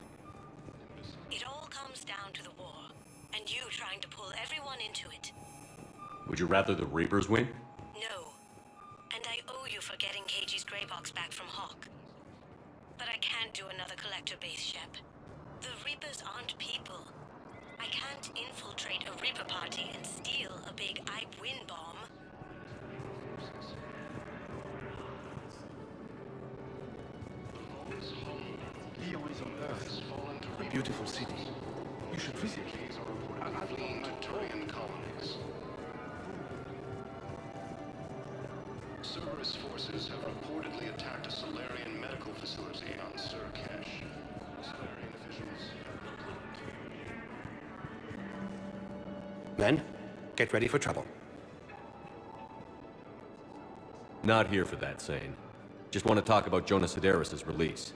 It all comes down to the war, and you trying to pull everyone into it. Would you rather the Reapers win? No. And I owe you for getting KG's gray box back from Hawk. But I can't do another collector base, Shep. The Reapers aren't people. I can't infiltrate a Reaper party and steal a big I win bomb. Lyon is on Earth, a beautiful city. You should visit. Fleeing to Turian colonies. Cerberus forces have reportedly attacked a Solarian medical facility on Surkesh. Men, get ready for trouble. Not here for that, Sane. Just want to talk about Jonas Sedaris' release.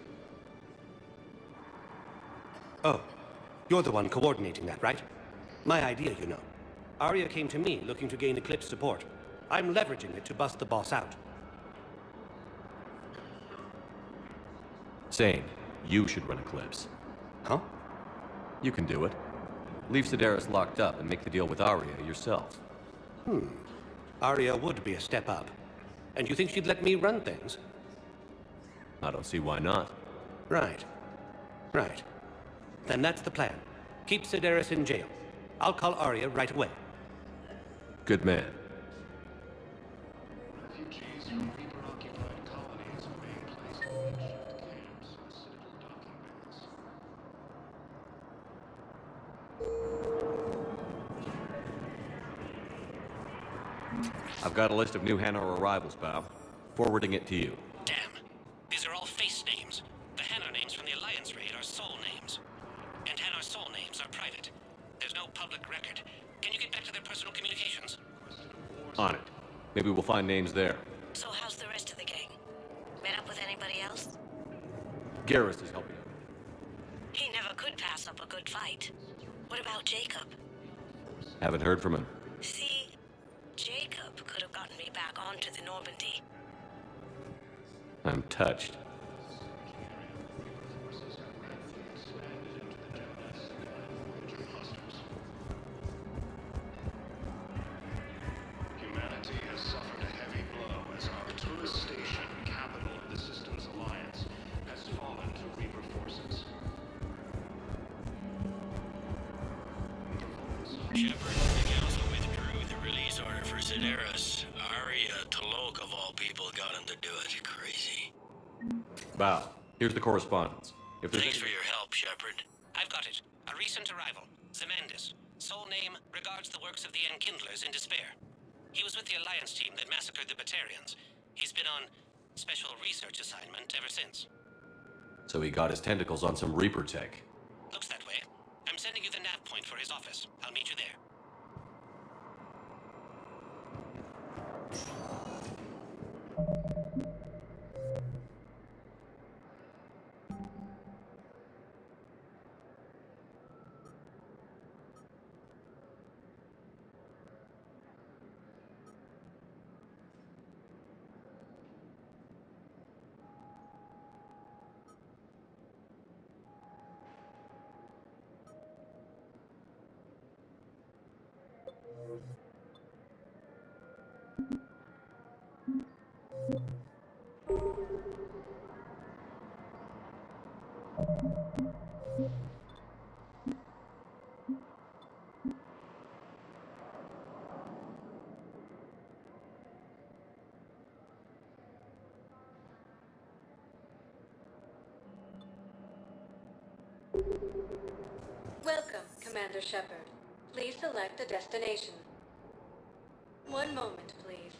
Oh, you're the one coordinating that, right? My idea, you know. Arya came to me looking to gain Eclipse support. I'm leveraging it to bust the boss out. Sane, you should run Eclipse. Huh? You can do it. Leave Sedaris locked up and make the deal with Arya yourself. Arya would be a step up. And you think she'd let me run things? I don't see why not. Right. Right. Then that's the plan. Keep Sedaris in jail. I'll call Arya right away. Good man. Refugees from Reaper-occupied colonies are being placed in makeshift camps in the Citadel docking bays. I've got a list of new Hanar arrivals, Bob. Forwarding it to you. Damn. These are all face names. The Hanar names from the Alliance raid are soul names. And Hanar's soul names are private. There's no public record. Can you get back to their personal communications? On it. Maybe we'll find names there. So how's the rest of the gang? Met up with anybody else? Garrus is helping out. He never could pass up a good fight. What about Jacob? Haven't heard from him. See, Jacob could have gotten me back onto the Normandy. I'm touched. Humanity has suffered a heavy blow as Arcturus Station, capital of the Systems Alliance, has fallen to Reaper forces. Shepard, the Council withdrew the release order for Sedaris. Arya Talok, of all people, got him to do it. Crazy. Bow, here's the correspondence. If there's Thanks for your help, Shepard. I've got it. A recent arrival. Zemandis. Soul name regards the works of the Enkindlers in despair. He was with the Alliance team that massacred the Batarians. He's been on special research assignment ever since. So he got his tentacles on some Reaper tech. Looks that way. I'm sending you the nav point for his office. I'll meet you there. Welcome, Commander Shepard. Please select a destination. One moment, please.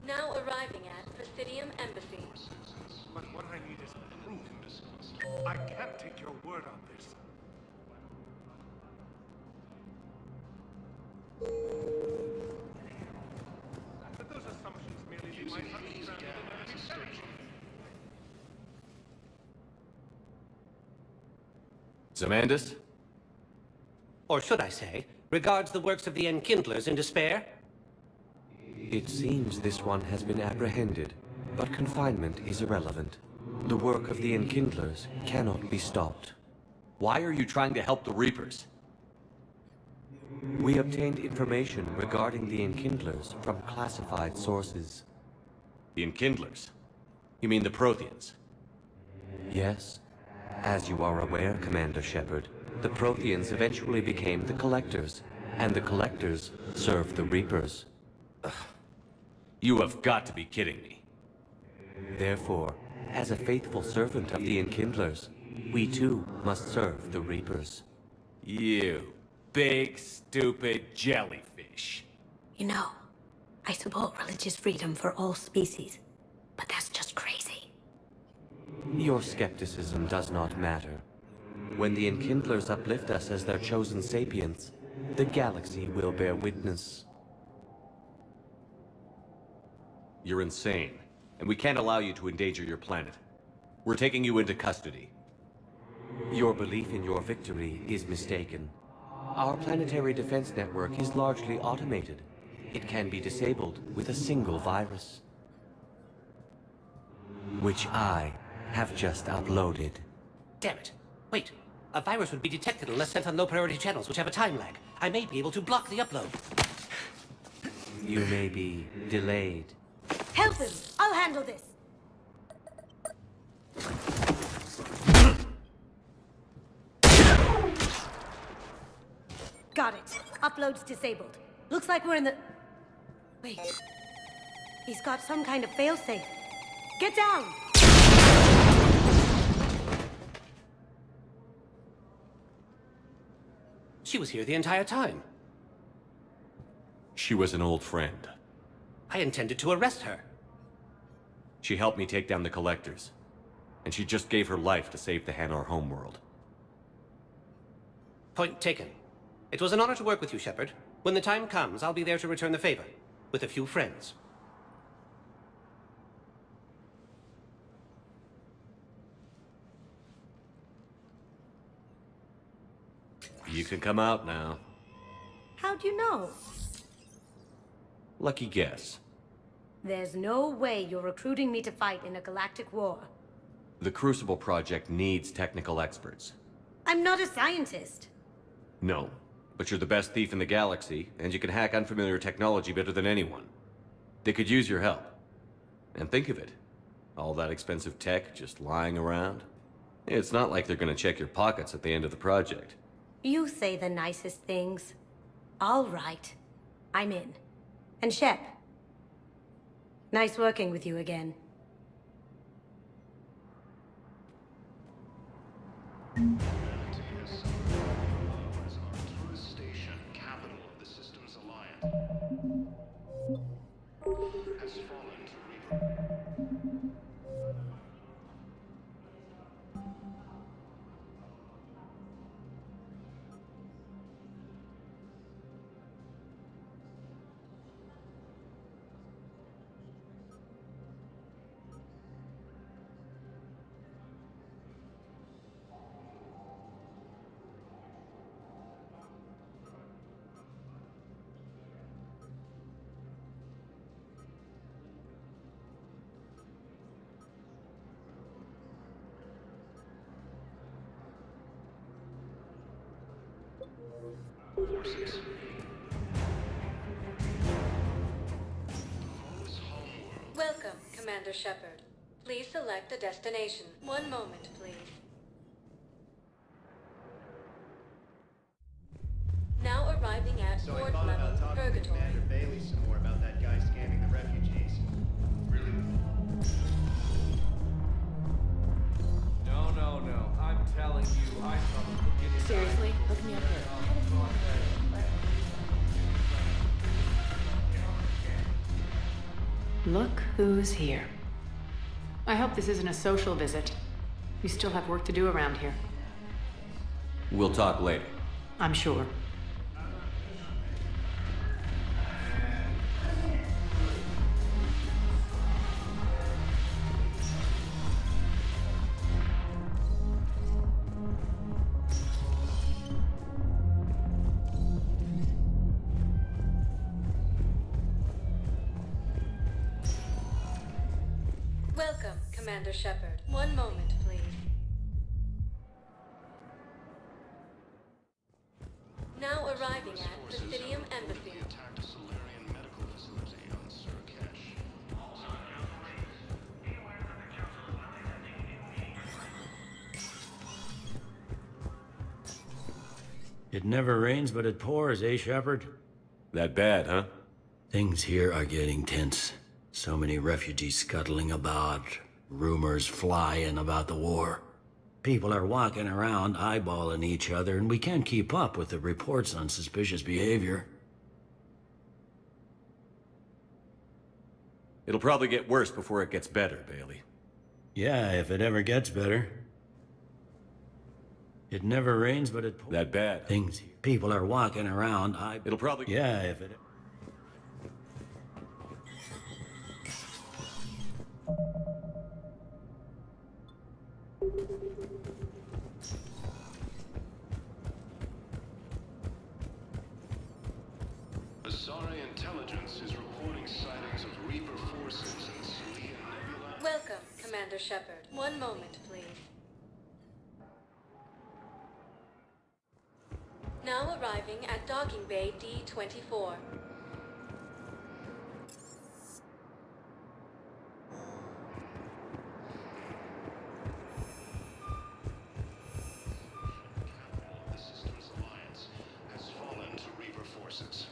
Now arriving at Presidium Embassy. But what I need is proof. I can't take your word on this. But those assumptions merely leave my Zemandis? Or should I say, regards the works of the Enkindlers in despair? It seems this one has been apprehended, but confinement is irrelevant. The work of the Enkindlers cannot be stopped. Why are you trying to help the Reapers? We obtained information regarding the Enkindlers from classified sources. The Enkindlers? You mean the Protheans? Yes. As you are aware, Commander Shepard, the Protheans eventually became the Collectors, and the Collectors served the Reapers. You have got to be kidding me. Therefore, as a faithful servant of the Enkindlers, we too must serve the Reapers. You big, stupid jellyfish. You know, I support religious freedom for all species, but that's just crazy. Your skepticism does not matter. When the Enkindlers uplift us as their chosen sapients, the galaxy will bear witness. You're insane, and we can't allow you to endanger your planet. We're taking you into custody. Your belief in your victory is mistaken. Our planetary defense network is largely automated. It can be disabled with a single virus, which I have just uploaded. Damn it. Wait. A virus would be detected unless sent on low-priority channels, which have a time lag. I may be able to block the upload. You may be delayed. Help him! I'll handle this! Got it. Upload's disabled. Looks like we're in the... Wait. He's got some kind of failsafe. Get down! She was here the entire time. She was an old friend. I intended to arrest her. She helped me take down the Collectors. And she just gave her life to save the Hanar homeworld. Point taken. It was an honor to work with you, Shepard. When the time comes, I'll be there to return the favor. With a few friends. You can come out now. How'd you know? Lucky guess. There's no way you're recruiting me to fight in a galactic war. The Crucible Project needs technical experts. I'm not a scientist. No, but you're the best thief in the galaxy, and you can hack unfamiliar technology better than anyone. They could use your help. And think of it. All that expensive tech just lying around. It's not like they're gonna check your pockets at the end of the project. You say the nicest things. All right. I'm in. And Shep. Nice working with you again. Station, capital of the Systems Alliance, has fallen to Reaper. Forces. Welcome, Commander Shepard. Please select a destination. One moment, please. Now arriving at So I Ward thought level about talking to Purgatory. Commander Bailey some more about that guy scamming the refugees. Really? No. I'm telling you, I saw him looking in. Seriously? Look me up here. Look who's here. I hope this isn't a social visit. You still have work to do around here. We'll talk later. I'm sure. Welcome, Commander Shepard. One moment, please. Now arriving at Presidium Embassy. Attacked a Solarian medical facility on Surkesh. It never rains, but it pours, eh, Shepard? That bad, huh? Things here are getting tense. So many refugees scuttling about, rumors flying about the war. People are walking around eyeballing each other, and we can't keep up with the reports on suspicious behavior. It'll probably get worse before it gets better, Bailey. Yeah, if it ever gets better. It never rains, but it... That bad? Things here. People are walking around. It'll probably... Yeah, if it... Asari intelligence is reporting sightings of Reaper forces in Celia Nebula. Welcome, Commander Shepard. One moment, please. Now arriving at Docking Bay D-24. The Systems Alliance has fallen to Reaper forces.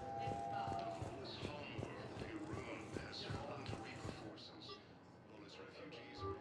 Volus homeworld, Irun, has fallen to Reaper forces. Volus refugees are...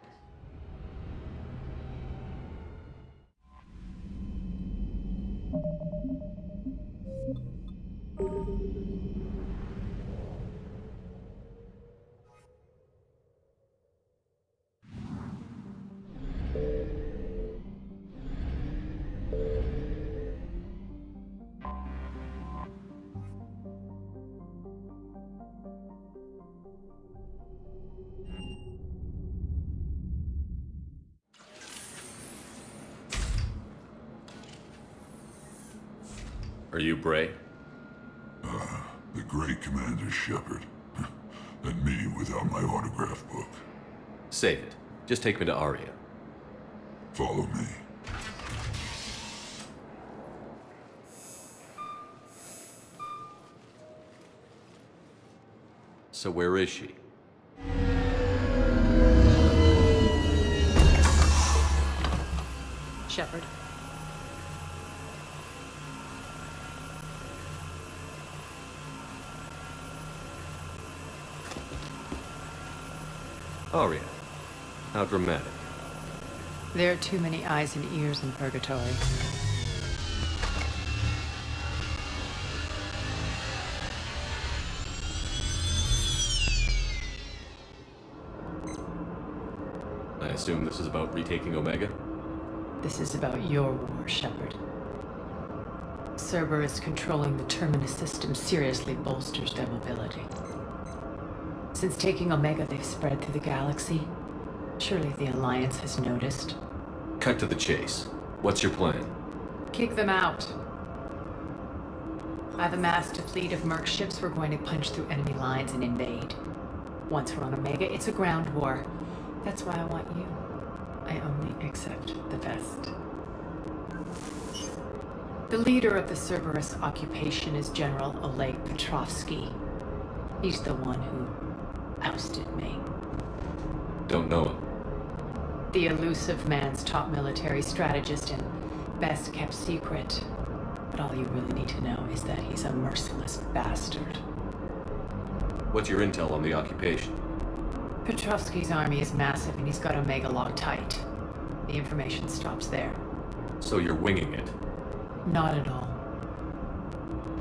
Are you Bray? The great Commander Shepard. And me without my autograph book. Save it. Just take me to Aria. Follow me. So where is she? Shepard. Aria. How dramatic. There are too many eyes and ears in purgatory. I assume this is about retaking Omega? This is about your war, Shepard. Cerberus controlling the Terminus system seriously bolsters their mobility. Since taking Omega, they've spread through the galaxy. Surely the Alliance has noticed. Cut to the chase. What's your plan? Kick them out. I've amassed a fleet of merc ships. We're going to punch through enemy lines and invade. Once we're on Omega, it's a ground war. That's why I want you. I only accept the best. The leader of the Cerberus occupation is General Oleg Petrovsky. He's the one who ousted me. Don't know him. The elusive man's top military strategist and best kept secret. But all you really need to know is that he's a merciless bastard. What's your intel on the occupation? Petrovsky's army is massive and he's got Omega locked tight. The information stops there. So you're winging it? Not at all.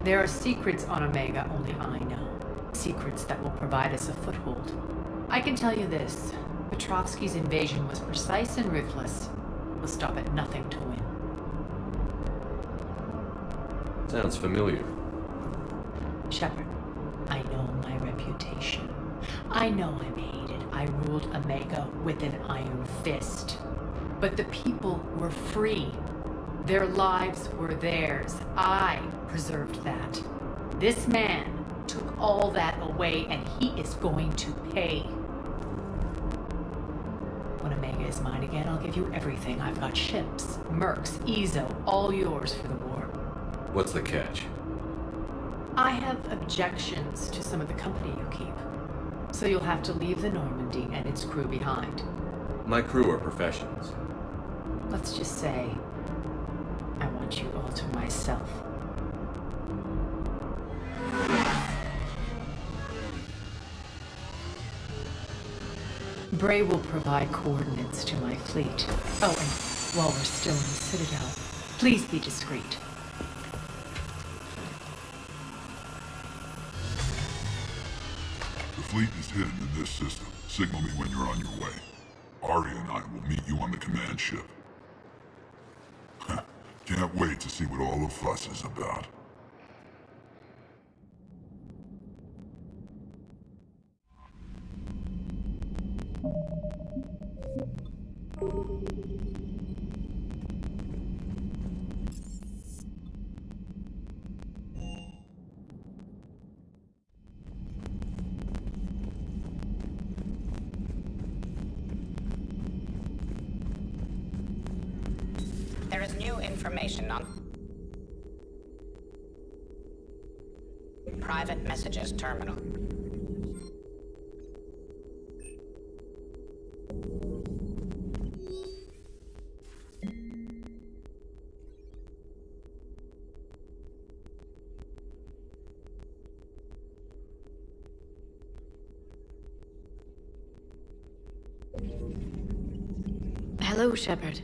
There are secrets on Omega only I know. Secrets that will provide us a foothold. I can tell you this. Petrovsky's invasion was precise and ruthless. We'll stop at nothing to win. Sounds familiar. Shepard, I know my reputation. I know I'm hated. I ruled Omega with an iron fist. But the people were free. Their lives were theirs. I preserved that. This man took all that away, and he is going to pay. When Omega is mine again, I'll give you everything. I've got ships, mercs, Ezo, all yours for the war. What's the catch? I have objections to some of the company you keep. So you'll have to leave the Normandy and its crew behind. My crew are professionals. Let's just say, I want you all to myself. Bray will provide coordinates to my fleet. Oh, and while we're still in the Citadel, please be discreet. The fleet is hidden in this system. Signal me when you're on your way. Arya and I will meet you on the command ship. Can't wait to see what all the fuss is about. There is new information on private messages terminal. Hello, Shepard.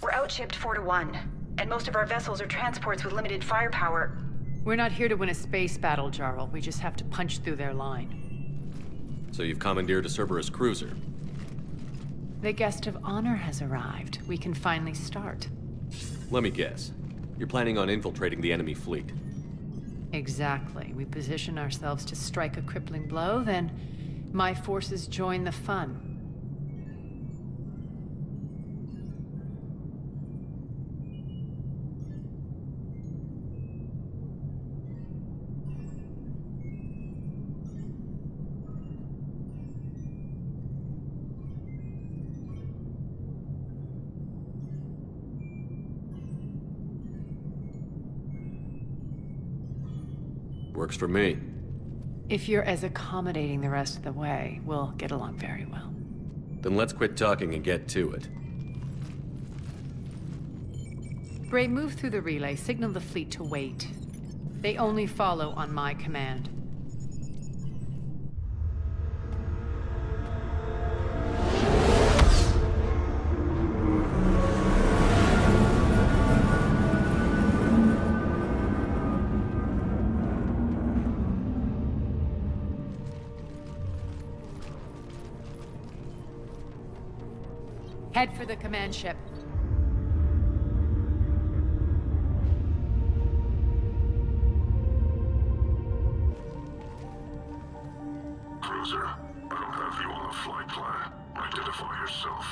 We're outshipped 4-1, and most of our vessels are transports with limited firepower. We're not here to win a space battle, Jarl. We just have to punch through their line. So you've commandeered a Cerberus cruiser. The guest of honor has arrived. We can finally start. Let me guess. You're planning on infiltrating the enemy fleet. Exactly. We position ourselves to strike a crippling blow, then my forces join the fun. Works for me. If you're as accommodating the rest of the way, we'll get along very well. Then let's quit talking and get to it. Bray, move through the relay. Signal the fleet to wait. They only follow on my command. Head for the command ship. Cruiser, I don't have you on the flight plan. Identify yourself.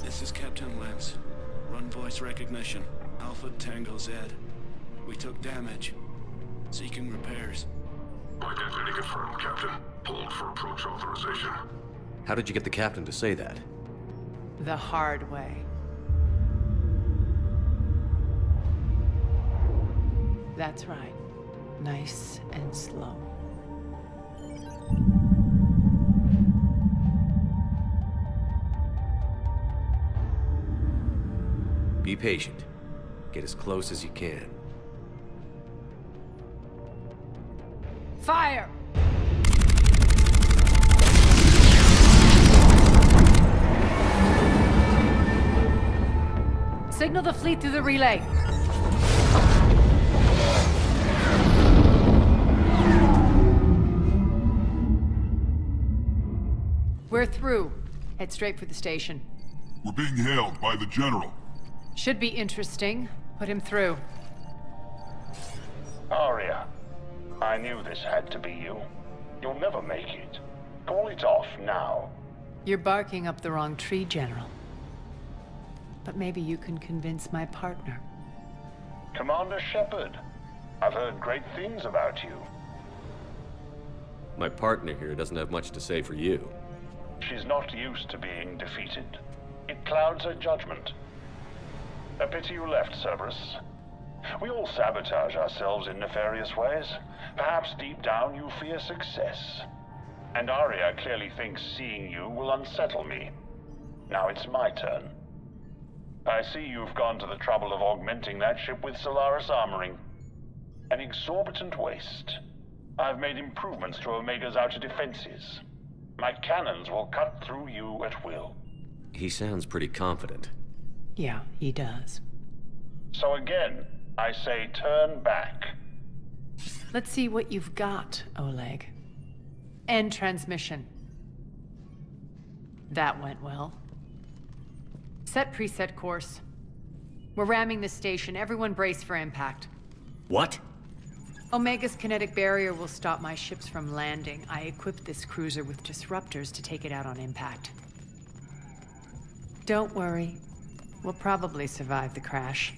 This is Captain Lentz. Run voice recognition. Alpha Tango Z. We took damage. Seeking repairs. Identity confirmed, Captain. Hold for approach authorization. How did you get the captain to say that? The hard way. That's right. Nice and slow. Be patient. Get as close as you can. Fire! Signal the fleet through the relay. We're through. Head straight for the station. We're being hailed by the General. Should be interesting. Put him through. Arya, I knew this had to be you. You'll never make it. Call it off now. You're barking up the wrong tree, General. But maybe you can convince my partner. Commander Shepard, I've heard great things about you. My partner here doesn't have much to say for you. She's not used to being defeated. It clouds her judgment. A pity you left, Cerberus. We all sabotage ourselves in nefarious ways. Perhaps deep down you fear success. And Arya clearly thinks seeing you will unsettle me. Now it's my turn. I see you've gone to the trouble of augmenting that ship with Solaris armoring. An exorbitant waste. I've made improvements to Omega's outer defenses. My cannons will cut through you at will. He sounds pretty confident. Yeah, he does. So again, I say turn back. Let's see what you've got, Oleg. End transmission. That went well. Set preset course. We're ramming the station. Everyone brace for impact. What? Omega's kinetic barrier will stop my ships from landing. I equipped this cruiser with disruptors to take it out on impact. Don't worry. We'll probably survive the crash.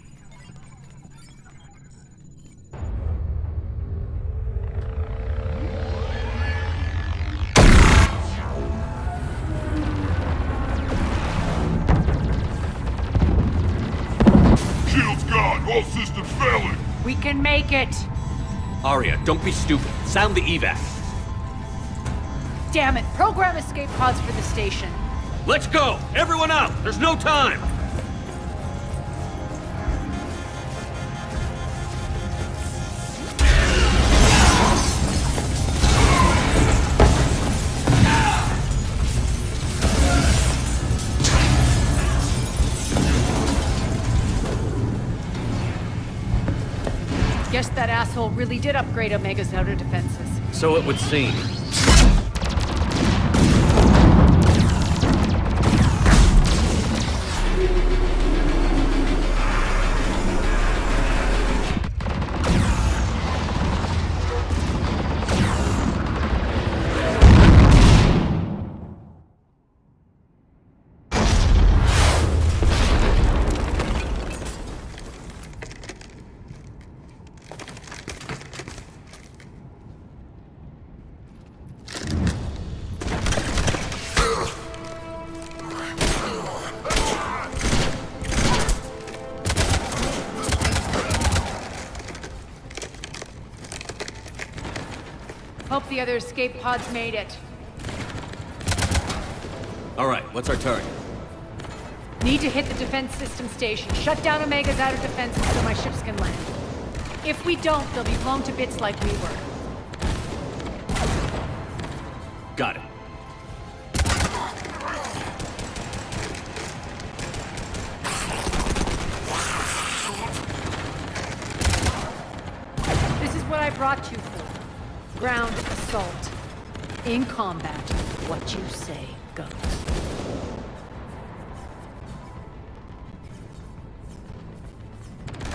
Shield's gone! All systems failing! We can make it! Arya, don't be stupid. Sound the evac. Damn it! Program escape pods for the station. Let's go! Everyone out! There's no time! Guess that asshole really did upgrade Omega's outer defenses. So it would seem. Hope the other escape pods made it. All right, what's our target? Need to hit the defense system station. Shut down Omega's outer defenses so my ships can land. If we don't, they'll be blown to bits like we were. Got it. This is what I brought you for. Ground assault. In combat, what you say goes.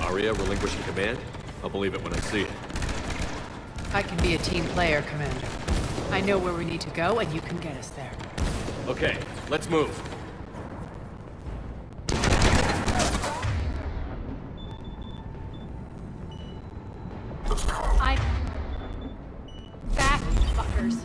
Aria relinquishing command? I'll believe it when I see it. I can be a team player, Commander. I know where we need to go, and you can get us there. Okay, let's move. Back, fuckers.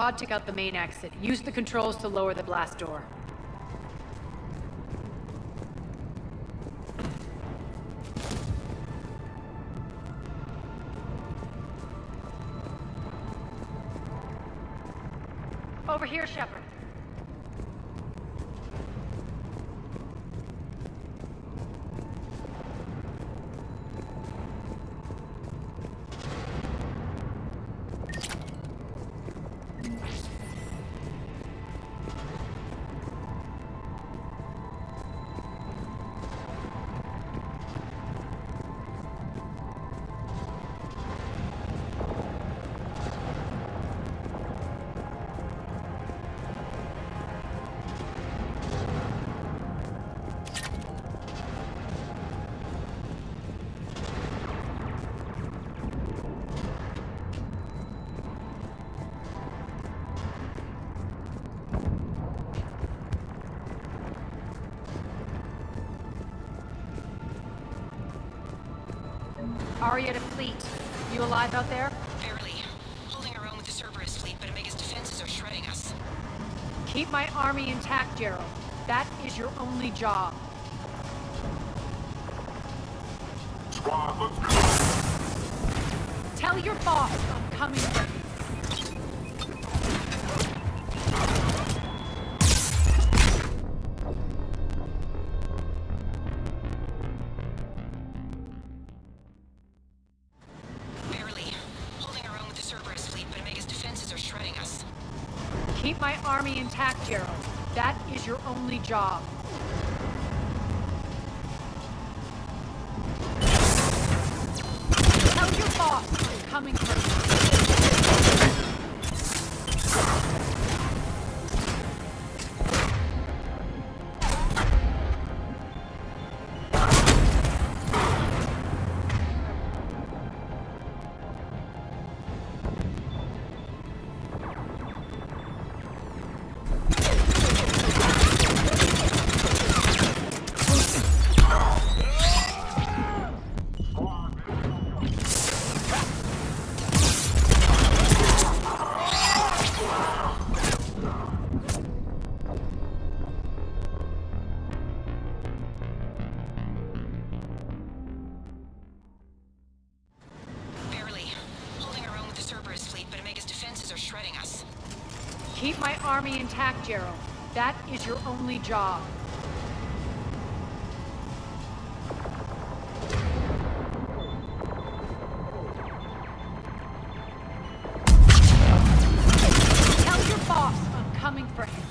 squad took out the main exit. Use the controls to lower the blast door. Over here, Shepard. Arya to fleet. You alive out there? Barely. Holding our own with the Cerberus fleet, but Omega's defenses are shredding us. Keep my army intact, Gerald. That is your only job. Squad, let's go! Tell your boss I'm coming for you. Keep my army intact, Gerald. That is your only job. Tell your boss I'm coming for you. Keep my army intact, Gerald. That is your only job. Tell your boss I'm coming for him.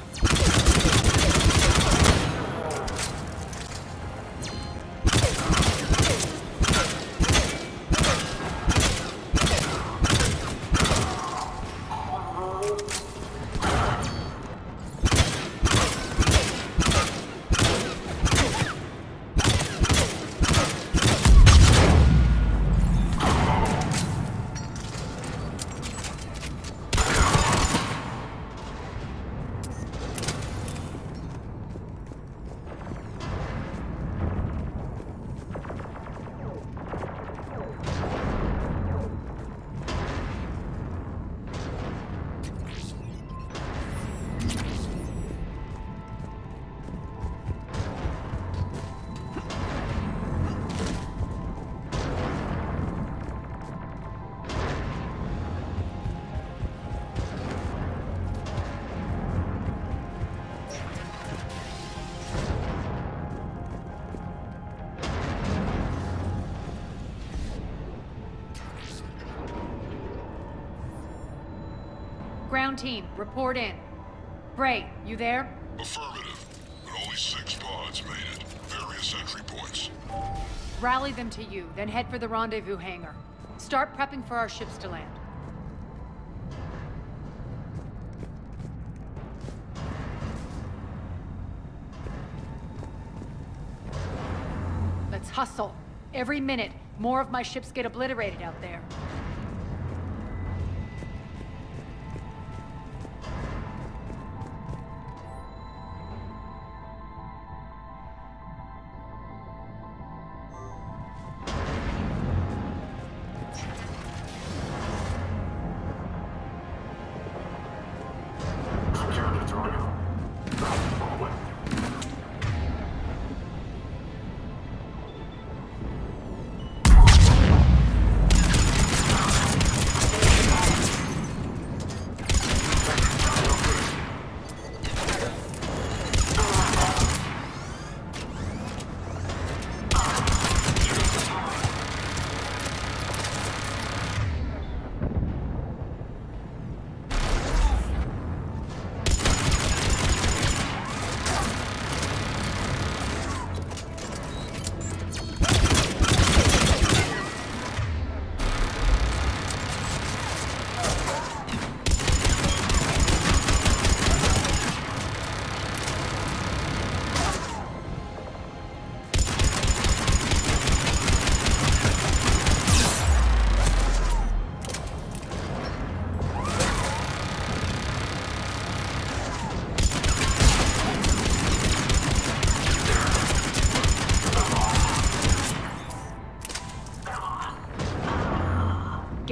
Ground team, report in. Bray, you there? Affirmative, but only 6 pods made it. Various entry points. Rally them to you, then head for the rendezvous hangar. Start prepping for our ships to land. Let's hustle. Every minute, more of my ships get obliterated out there.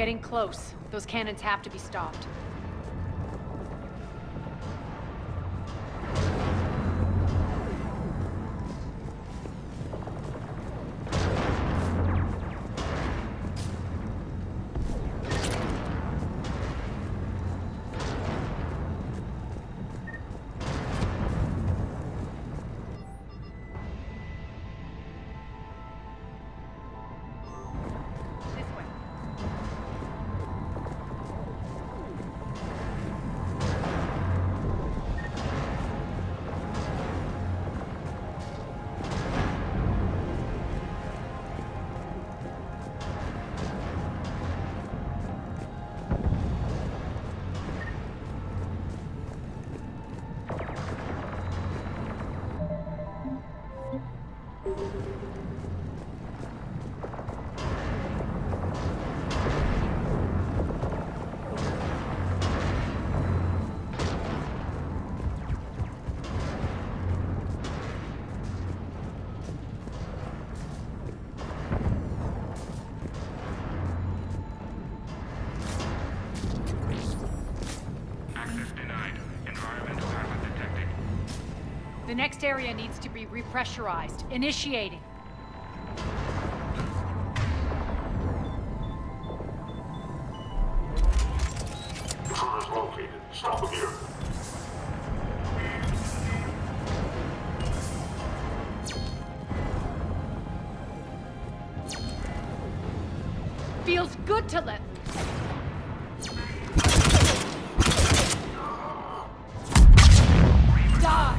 getting close. Those cannons have to be stopped. The next area needs to be repressurized. Initiating. Intruders located. Stop them here. Feels good to let die.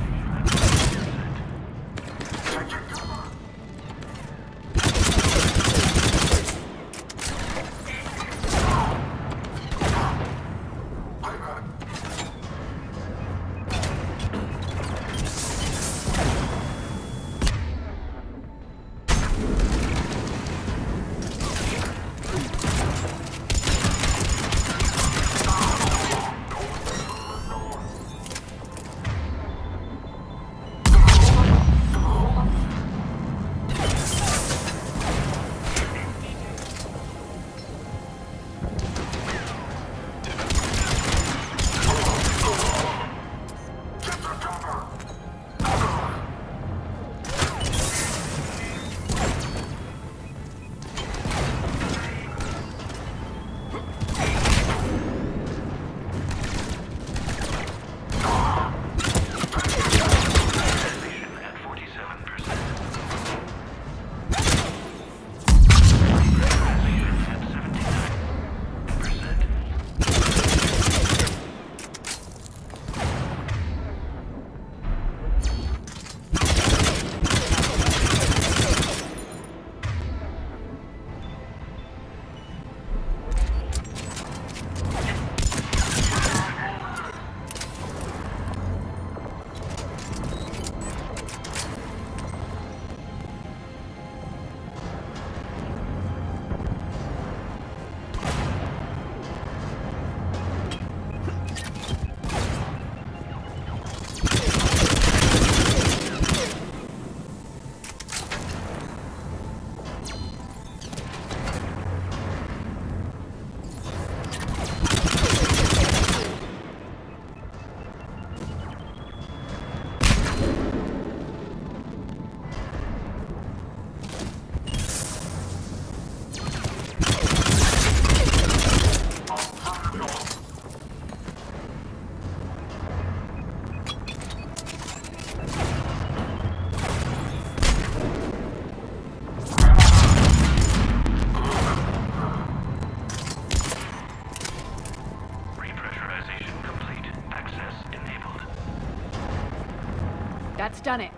That's done it.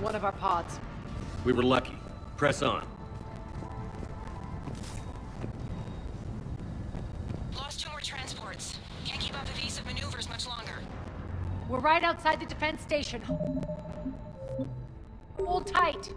One of our pods. We were lucky. Press on. Lost 2 more transports. Can't keep up evasive maneuvers much longer. We're right outside the defense station. Hold tight.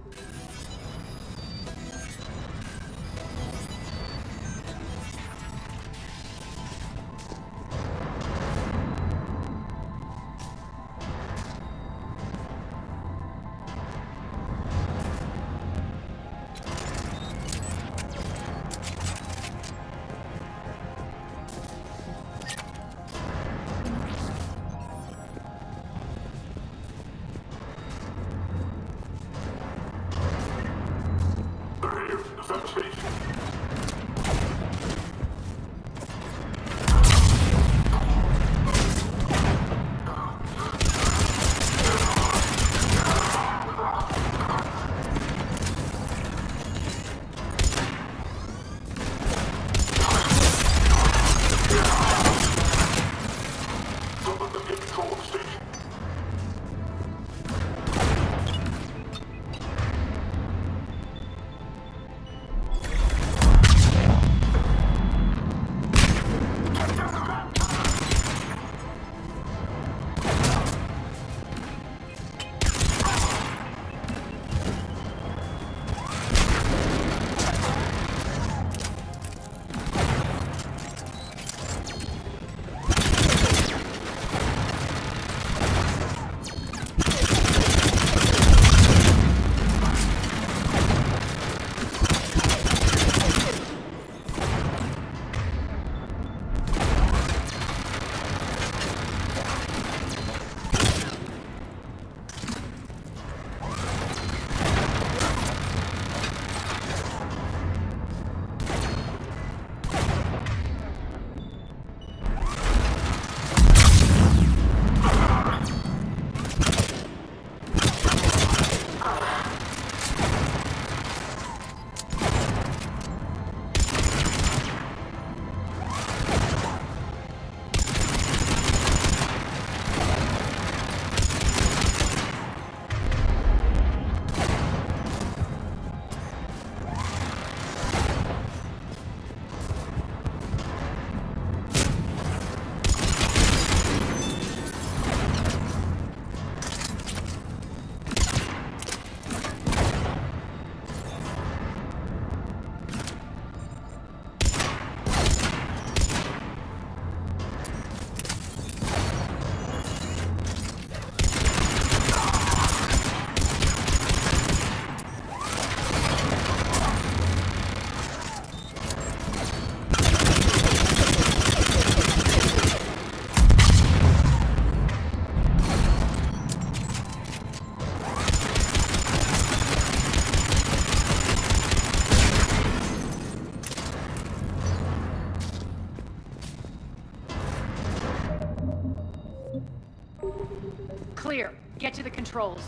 Clear. Get to the controls.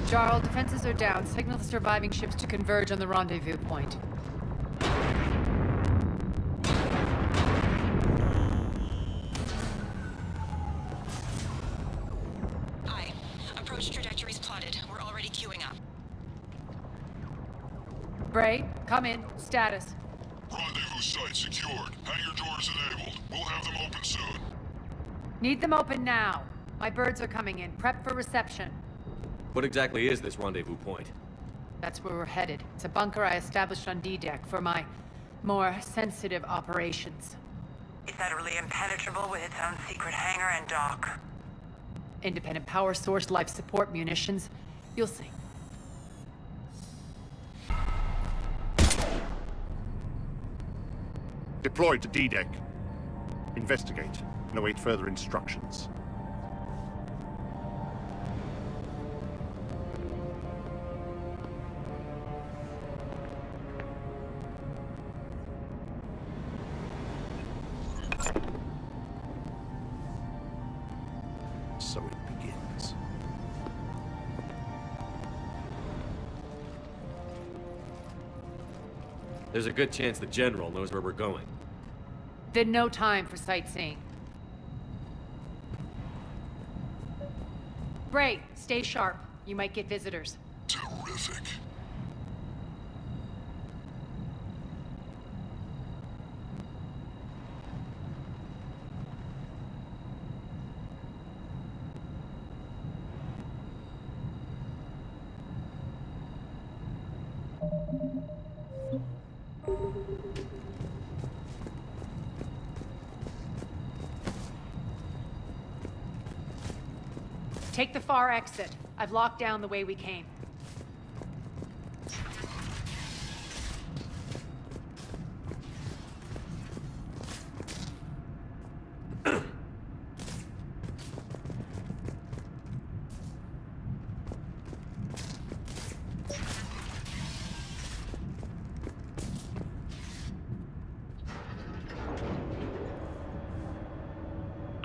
Jarl, defenses are down. Signal the surviving ships to converge on the rendezvous point. Aye. Approach trajectories plotted. We're already queuing up. Bray, come in. Status. Rendezvous site secured. Hangar doors enabled. We'll have them open soon. Need them open now. My birds are coming in. Prep for reception. What exactly is this rendezvous point? That's where we're headed. It's a bunker I established on D-Deck for my more sensitive operations. Is that really impenetrable with its own secret hangar and dock? Independent power source, life support, munitions. You'll see. Deployed to D-Deck. Investigate and await further instructions. There's a good chance the General knows where we're going. Then no time for sightseeing. Bray, stay sharp. You might get visitors. Terrific. Take the far exit. I've locked down the way we came.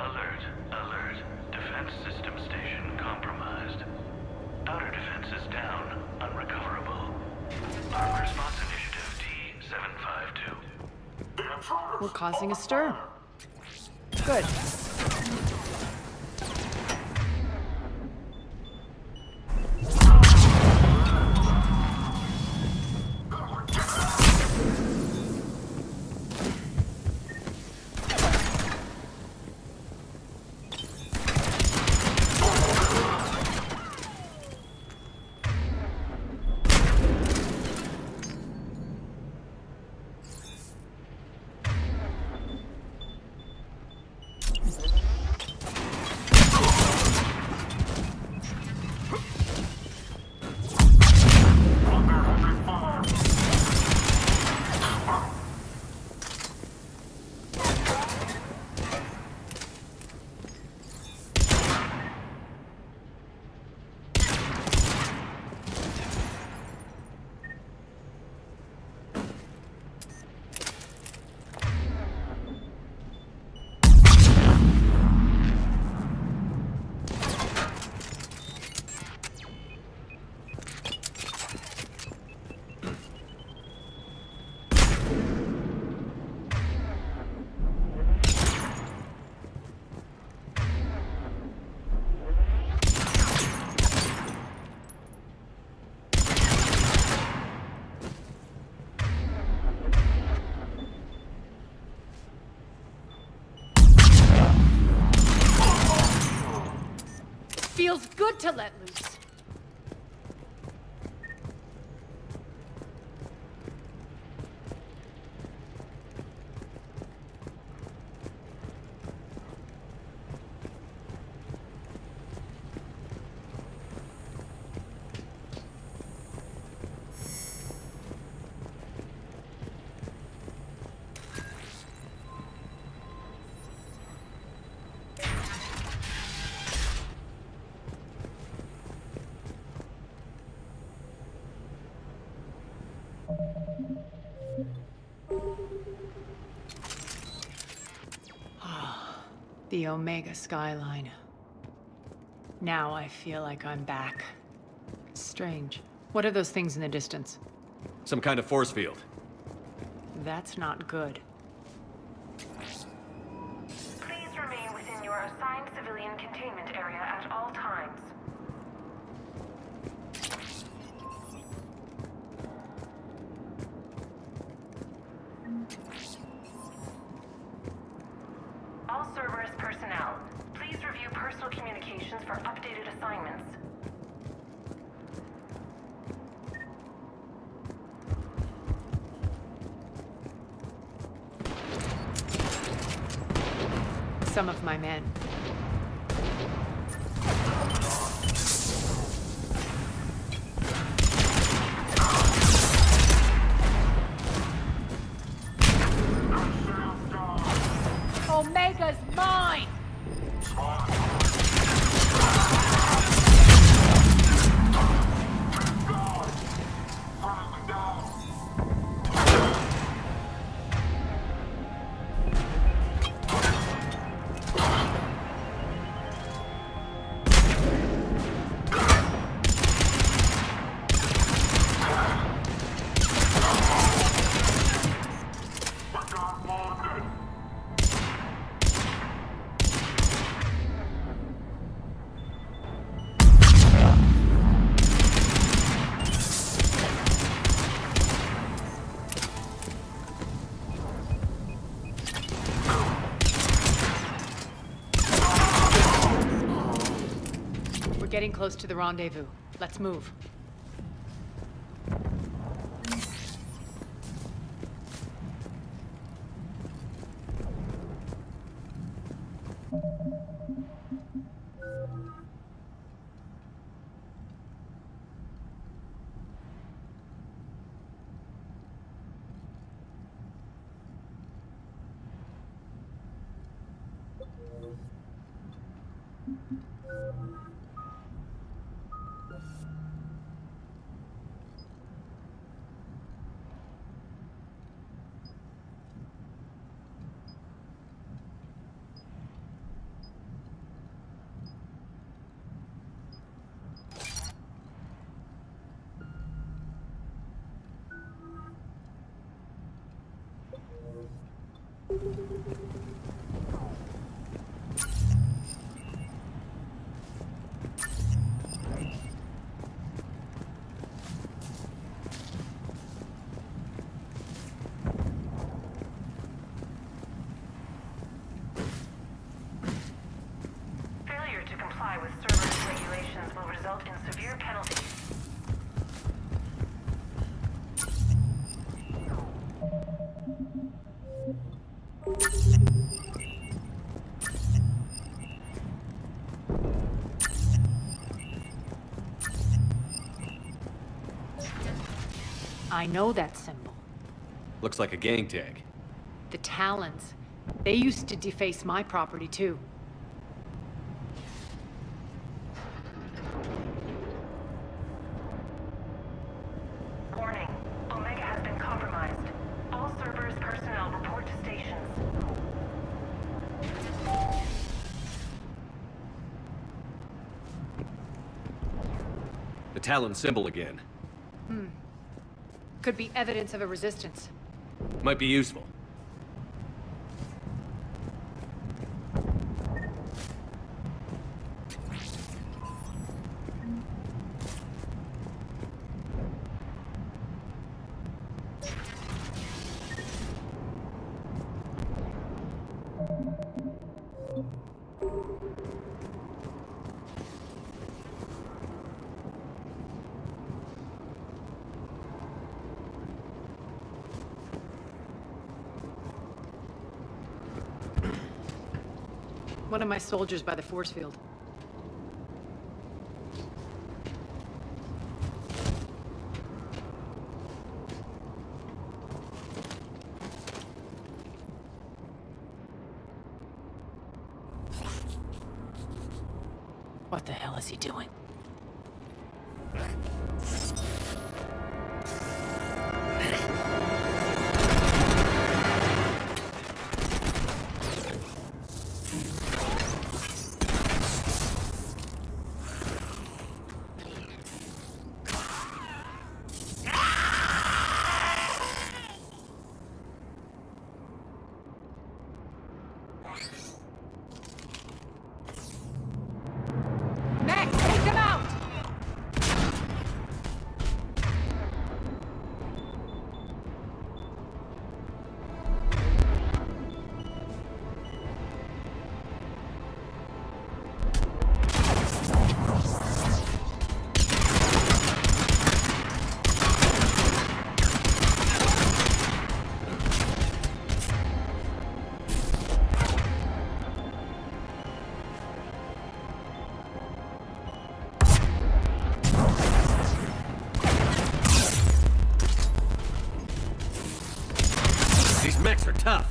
Alert, alert. Defense system station compromised. Outer defense is down, unrecoverable. Armed response initiative T-752. We're causing a stir. Good. Feels good to let loose. The Omega skyline. Now I feel like I'm back. Strange. What are those things in the distance? Some kind of force field. That's not good. Please remain within your assigned civilian containment area at all times. All Cerberus personnel, please review personal communications for updated assignments. Some of my men. Omega's mine! getting close to the rendezvous. Let's move. Failure to comply with server regulations will result in severe penalties. I know that symbol. Looks like a gang tag. The Talons. They used to deface my property, too. Warning. Omega has been compromised. All servers personnel report to stations. The Talon symbol again. Could be evidence of a resistance. Might be useful. One of my soldiers by the force field. What the hell is he doing? mechs are tough.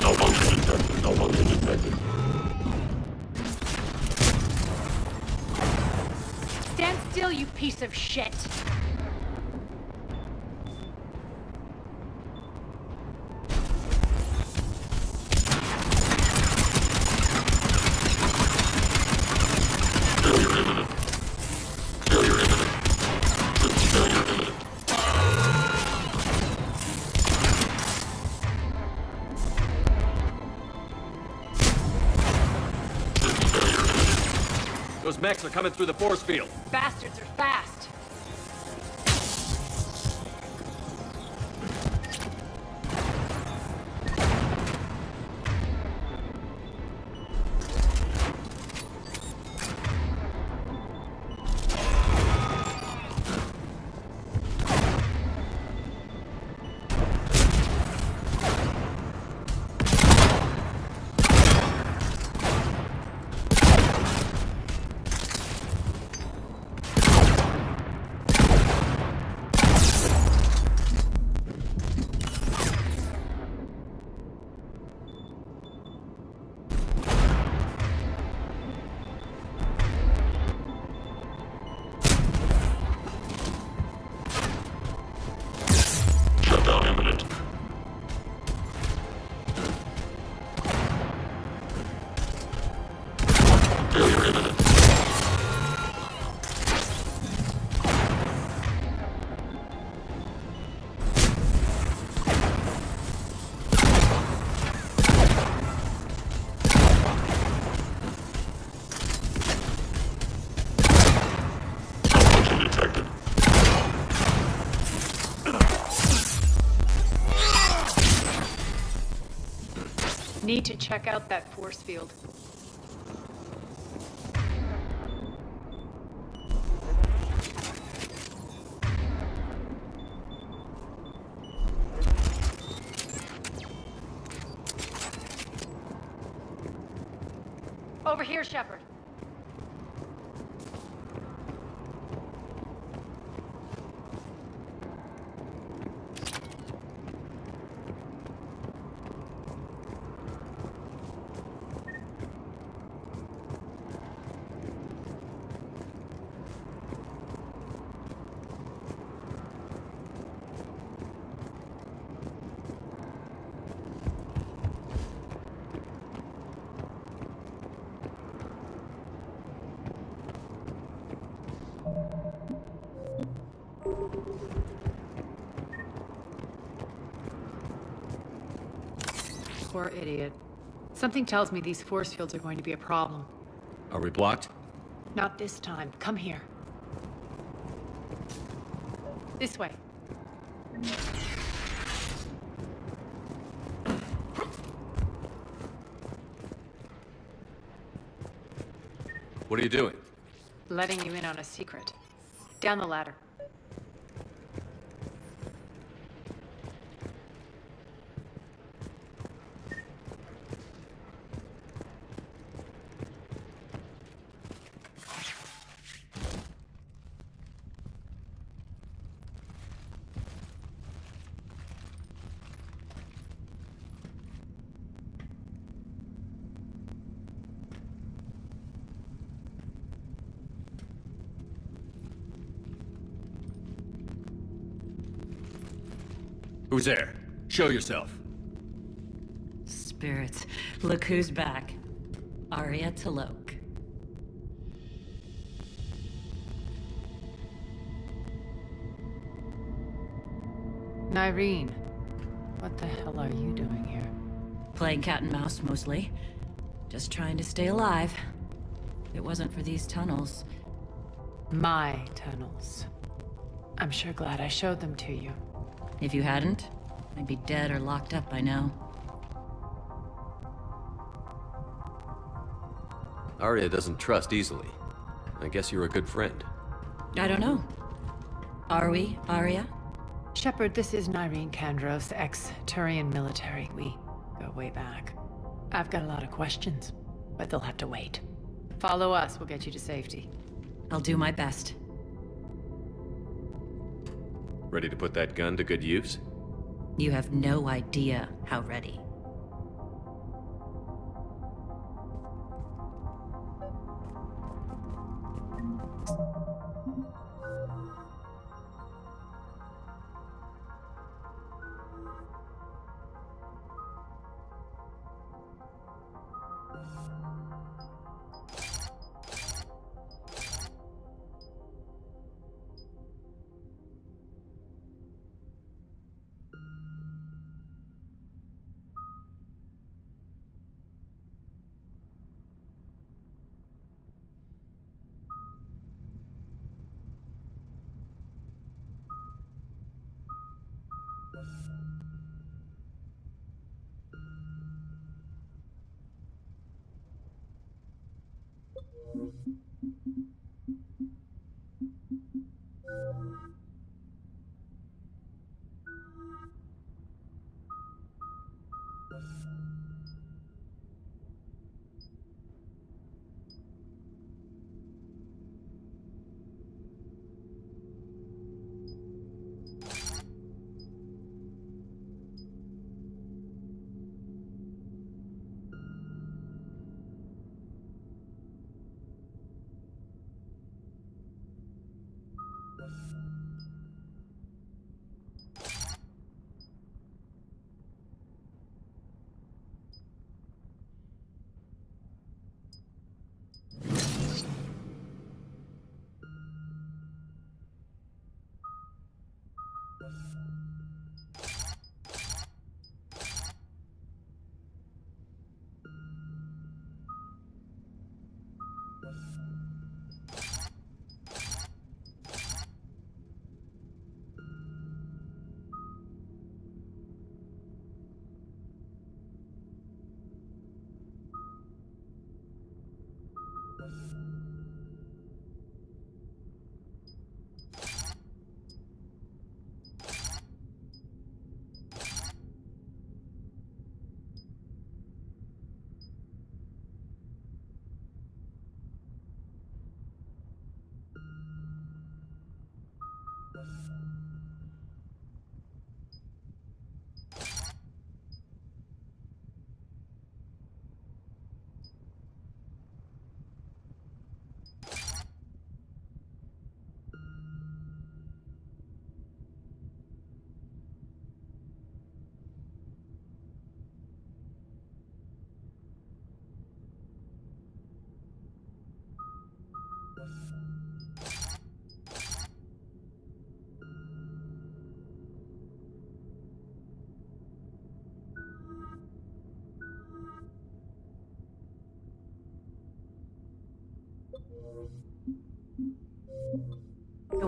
No motion detected. No motion detected. Stand still, you piece of shit! Those mechs are coming through the force field. Bastards are fast. Need to check out that force field. Over here, Shepard. Poor idiot. Something tells me these force fields are going to be a problem. Are we blocked? Not this time. Come here. This way. What are you doing? Letting you in on a secret. Down the ladder. Who's there? Show yourself. Spirits, look who's back. Arya Talok. Nyreen, what the hell are you doing here? Playing cat and mouse, mostly. Just trying to stay alive. If it wasn't for these tunnels. My tunnels. I'm sure glad I showed them to you. If you hadn't, I'd be dead or locked up by now. Arya doesn't trust easily. I guess you're a good friend. I don't know. Are we, Arya? Shepard, this is Nyreen Kandros, ex-Turian military. We go way back. I've got a lot of questions, but they'll have to wait. Follow us, we'll get you to safety. I'll do my best. Ready to put that gun to good use? You have no idea how ready.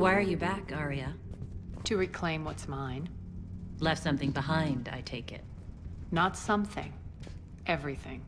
Why are you back, Arya? To reclaim what's mine. Left something behind, I take it. Not something. Everything.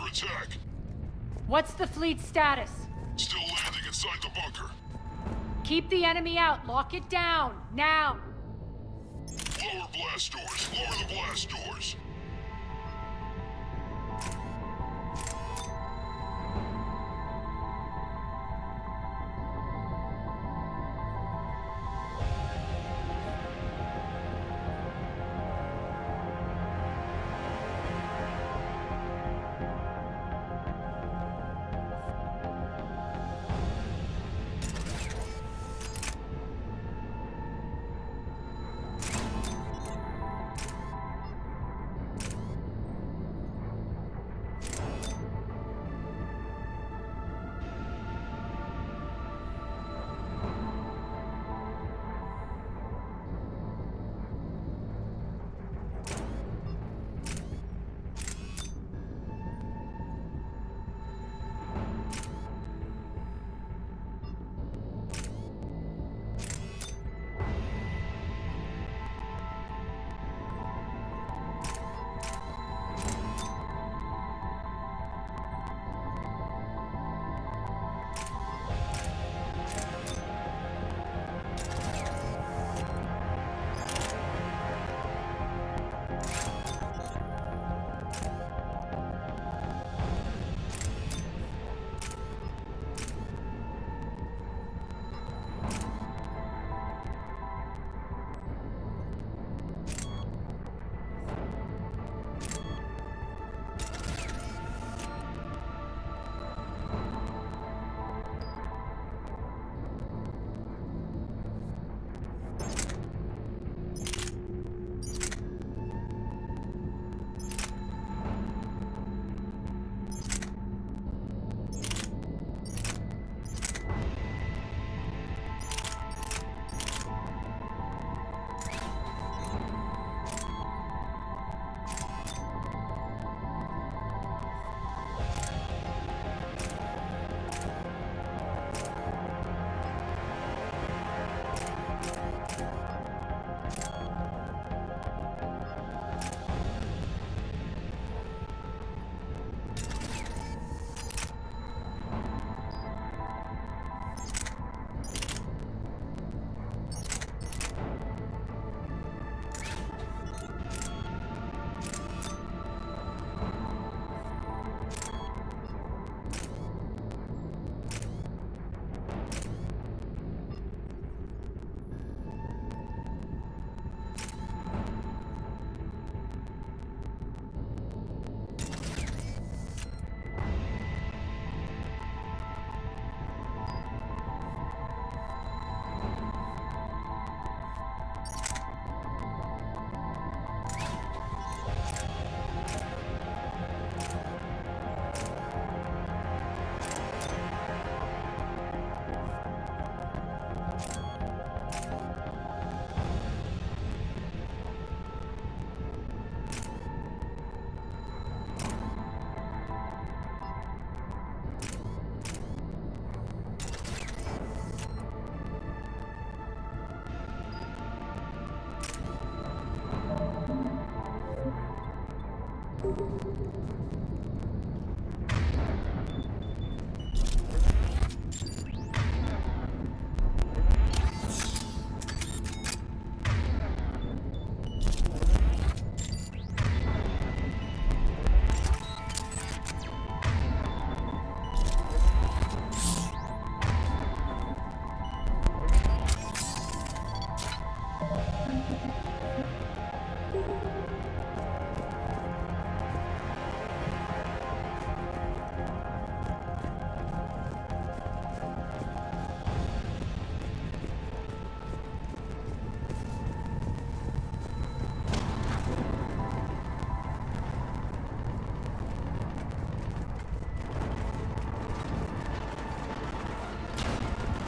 Attack. What's the fleet's status? Still landing inside the bunker. Keep the enemy out. Lock it down. Now. Lower blast doors. Lower the blast doors.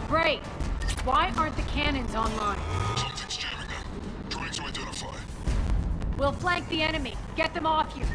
Great. Why aren't the cannons online? Something's jamming them. Trying to identify. We'll flank the enemy. Get them off you.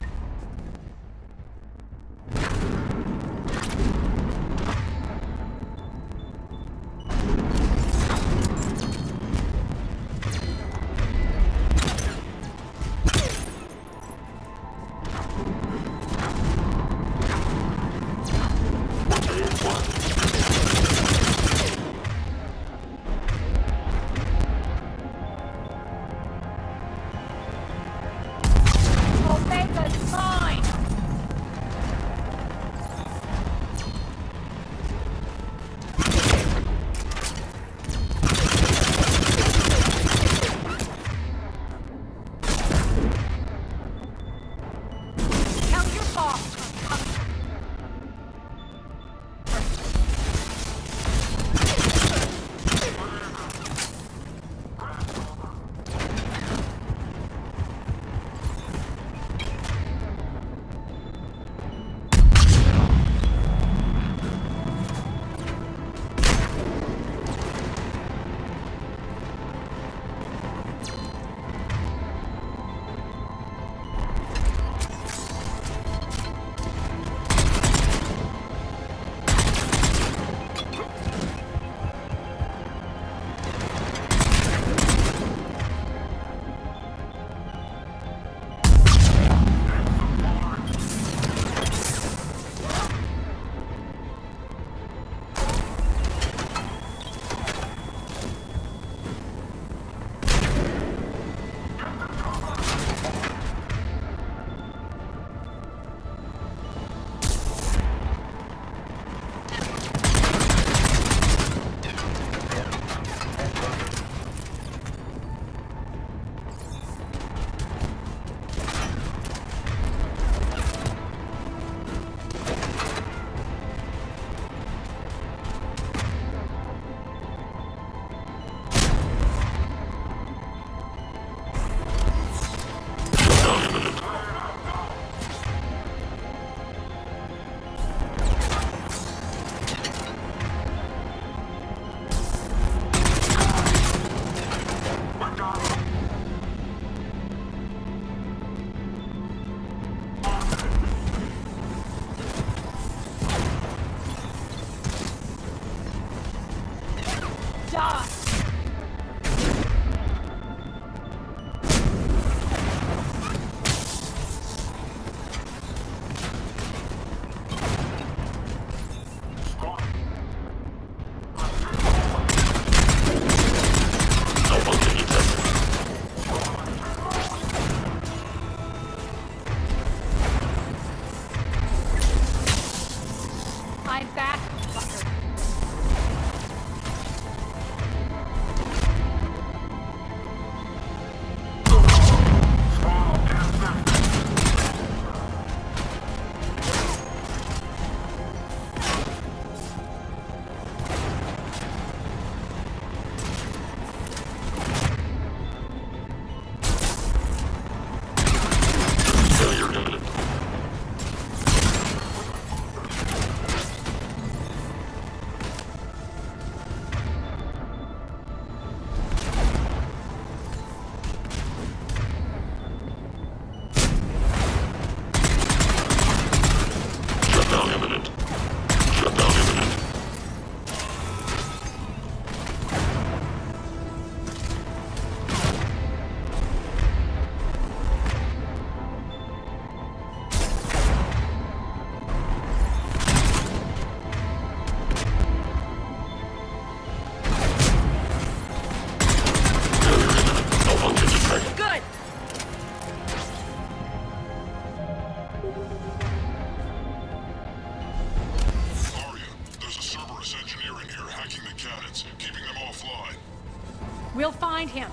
We'll find him.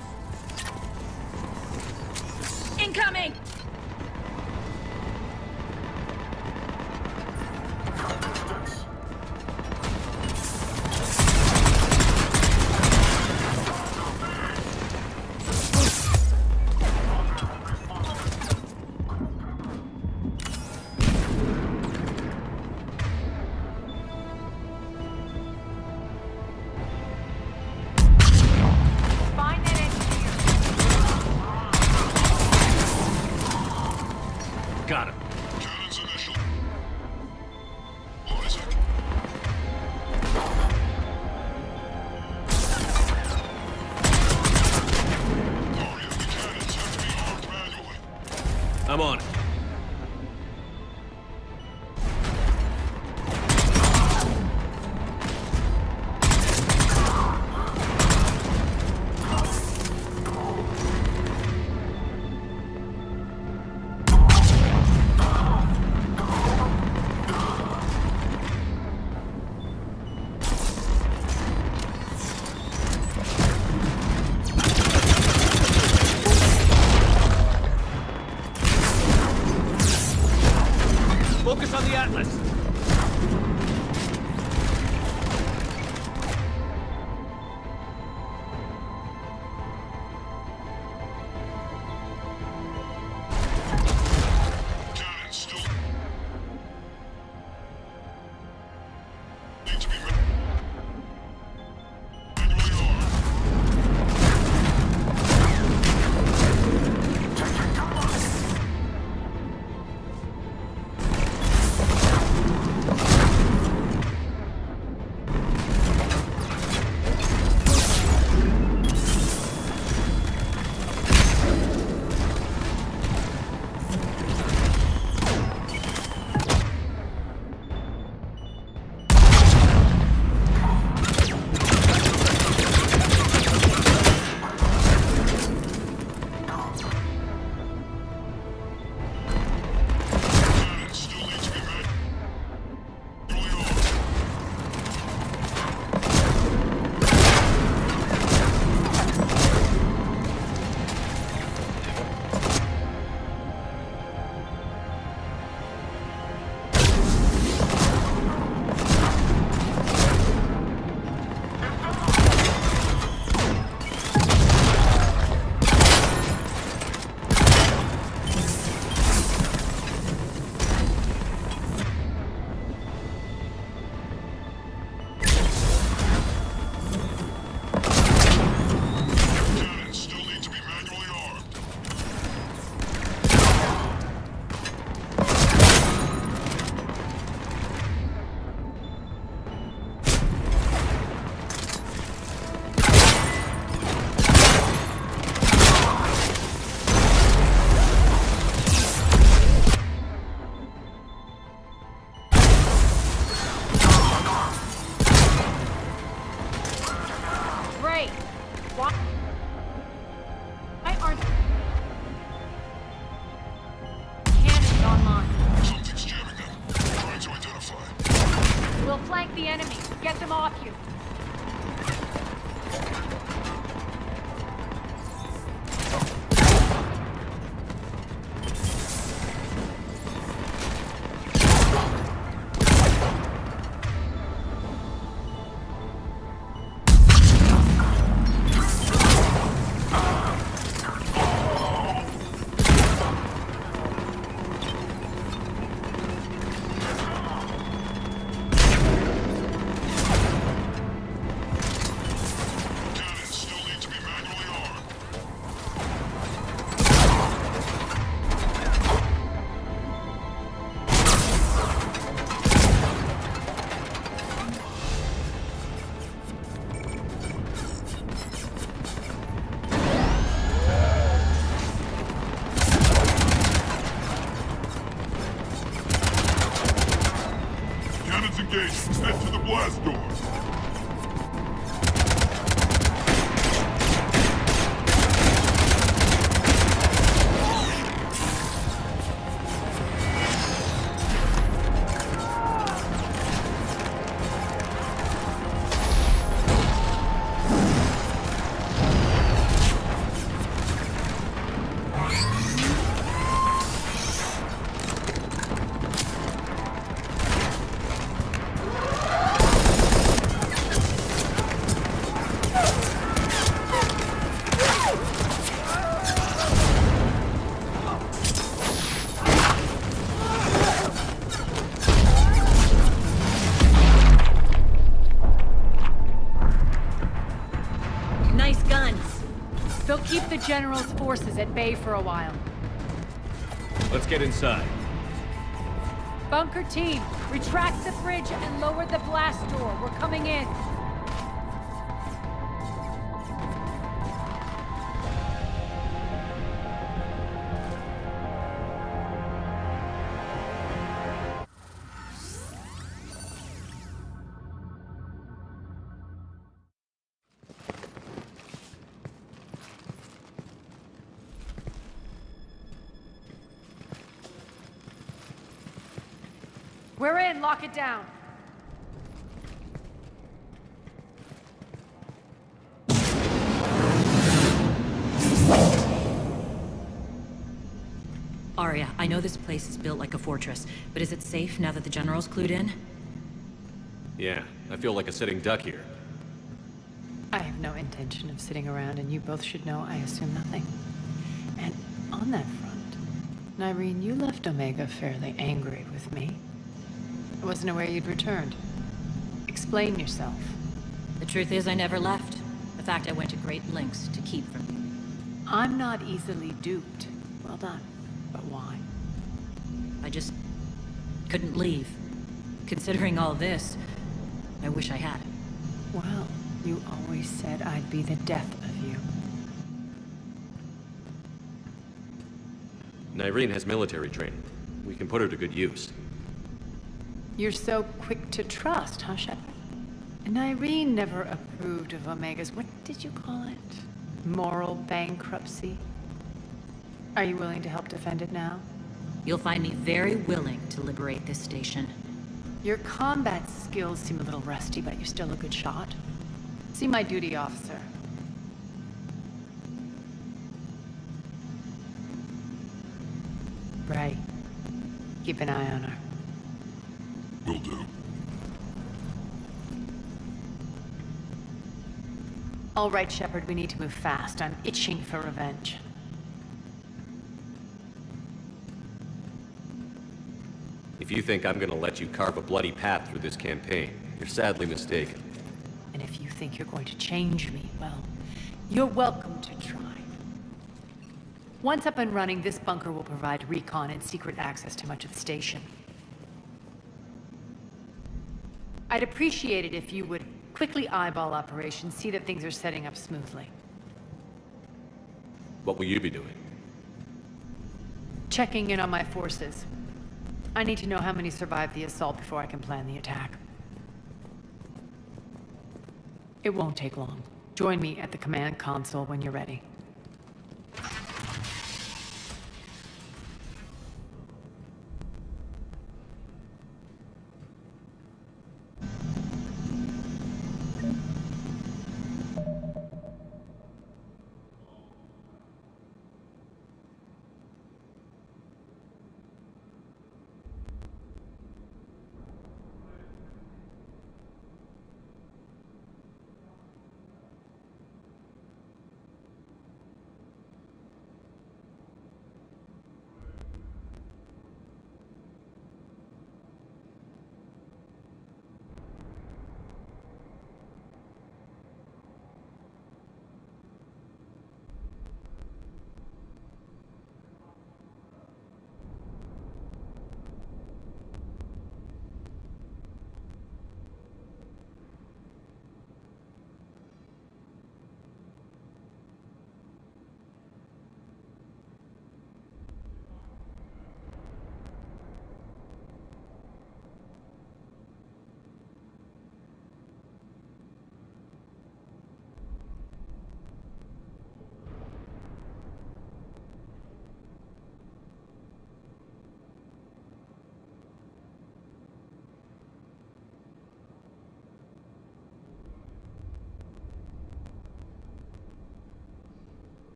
Incoming! flank the enemy. Get them off you. Head to the blast door. They'll keep the General's forces at bay for a while. Let's get inside. Bunker team, retract the bridge and lower the blast door. We're coming in. We're in, lock it down. Arya, I know this place is built like a fortress, but is it safe now that the General's clued in? Yeah, I feel like a sitting duck here. I have no intention of sitting around, and you both should know I assume nothing. And on that front, Nyreen, you left Omega fairly angry with me. I wasn't aware you'd returned. Explain yourself. The truth is I never left. In fact, I went to great lengths to keep from you. I'm not easily duped. Well done. But why? I just couldn't leave. Considering all this, I wish I had it. Well, you always said I'd be the death of you. Nyreen has military training. We can put her to good use. You're so quick to trust, huh, Shepard? Nyreen never approved of Omega's, what did you call it? Moral bankruptcy? Are you willing to help defend it now? You'll find me very willing to liberate this station. Your combat skills seem a little rusty, but you're still a good shot. See my duty officer. Right. Keep an eye on her. Will do. All right, Shepard, we need to move fast. I'm itching for revenge. If you think I'm gonna let you carve a bloody path through this campaign, you're sadly mistaken. And if you think you're going to change me, well, you're welcome to try. Once up and running, this bunker will provide recon and secret access to much of the station. I'd appreciate it if you would quickly eyeball operations, see that things are setting up smoothly. What will you be doing? Checking in on my forces. I need to know how many survived the assault before I can plan the attack. It won't take long. Join me at the command console when you're ready.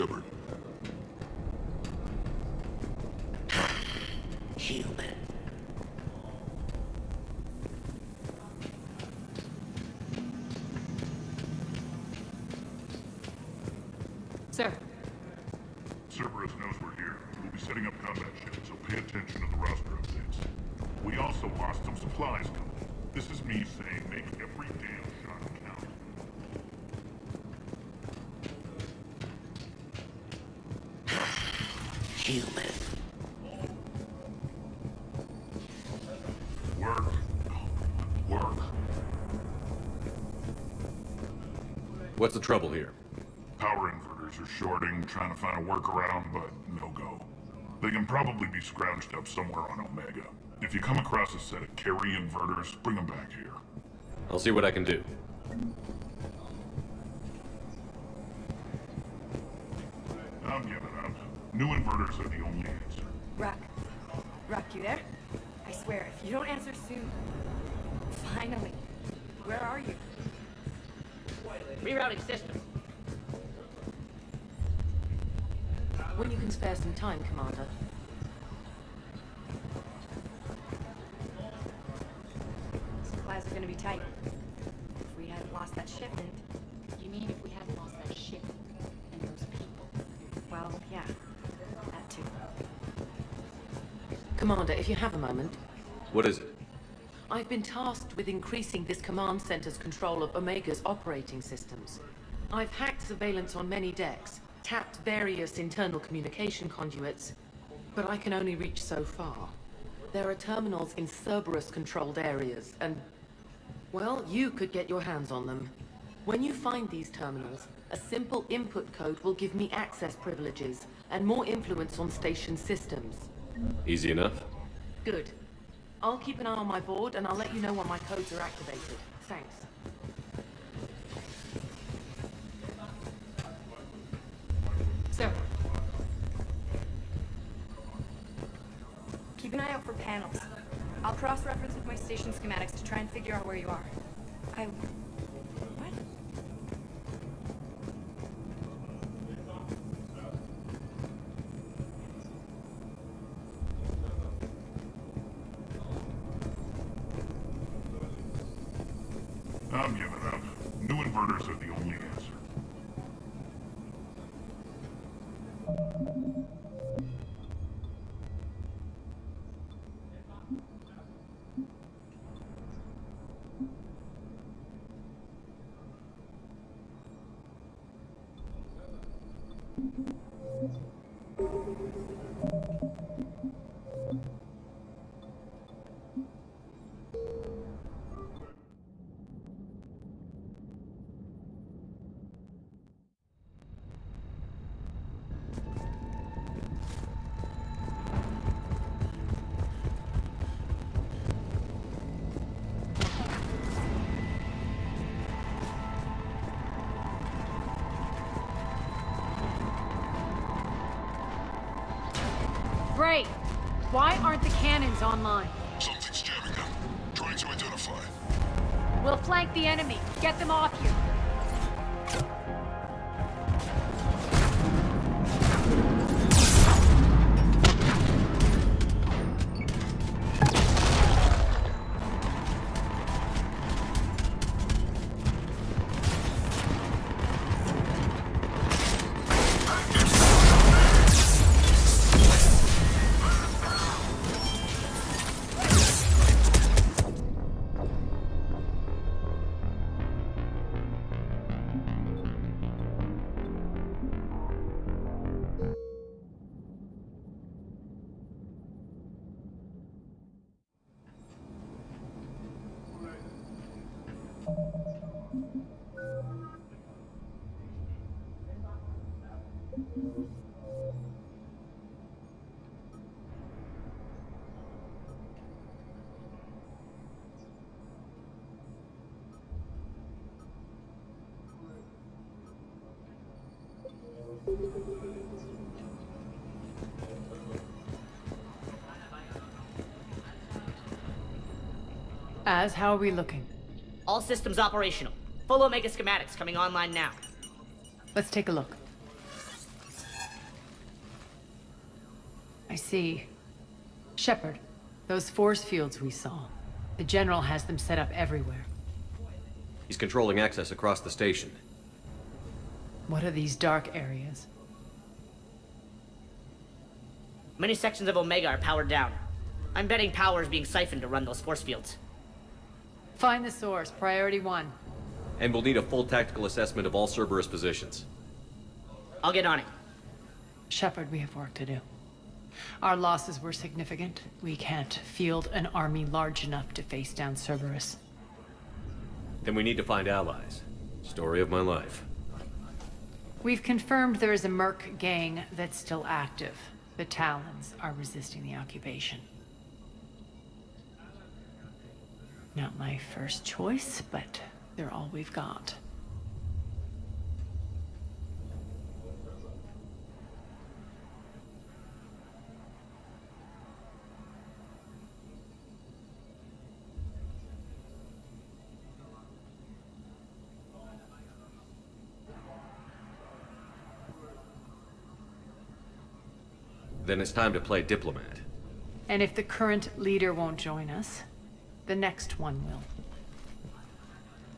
Shepard. Human. Sir. Cerberus knows we're here. We'll be setting up combat ships, so pay attention to the roster updates. We also lost some supplies coming. This is me saying make every damn shot count. Human. Work. Work. What's the trouble here? Power inverters are shorting, trying to find a workaround, but no go. They can probably be scrounged up somewhere on Omega. If you come across a set of carry inverters, bring them back here. I'll see what I can do. I'm giving up. New inverters are the only answer. Rock. Rock, you there? I swear, if you don't answer soon... Finally. Where are you? Rerouting system. When you can spare some time, Commander. Supplies are gonna be tight. If we hadn't lost that shipment... You mean if we hadn't lost that ship and those people? Well, yeah. That too. Commander, if you have a moment. What is it? I've been tasked with increasing this command center's control of Omega's operating systems. I've hacked surveillance on many decks, tapped various internal communication conduits, but I can only reach so far. There are terminals in Cerberus-controlled areas, and... well, you could get your hands on them. When you find these terminals, a simple input code will give me access privileges and more influence on station systems. Easy enough. Good. I'll keep an eye on my board, and I'll let you know when my codes are activated. Thanks. Sir. Keep an eye out for panels. I'll cross-reference with my station schematics to try and figure out where you are. What? I'm giving up. New inverters are the only answer. Great! Why aren't the cannons online? Something's jamming them. Trying to identify. We'll flank the enemy. Get them off you. How are we looking? All systems operational. Full Omega schematics coming online now. Let's take a look. I see. Shepard, those force fields we saw. The General has them set up everywhere. He's controlling access across the station. What are these dark areas? Many sections of Omega are powered down. I'm betting power is being siphoned to run those force fields. Find the source, priority 1. And we'll need a full tactical assessment of all Cerberus positions. I'll get on it. Shepard, we have work to do. Our losses were significant. We can't field an army large enough to face down Cerberus. Then we need to find allies. Story of my life. We've confirmed there is a Merc gang that's still active. The Talons are resisting the occupation. Not my first choice, but they're all we've got. Then it's time to play diplomat. And if the current leader won't join us, the next one will.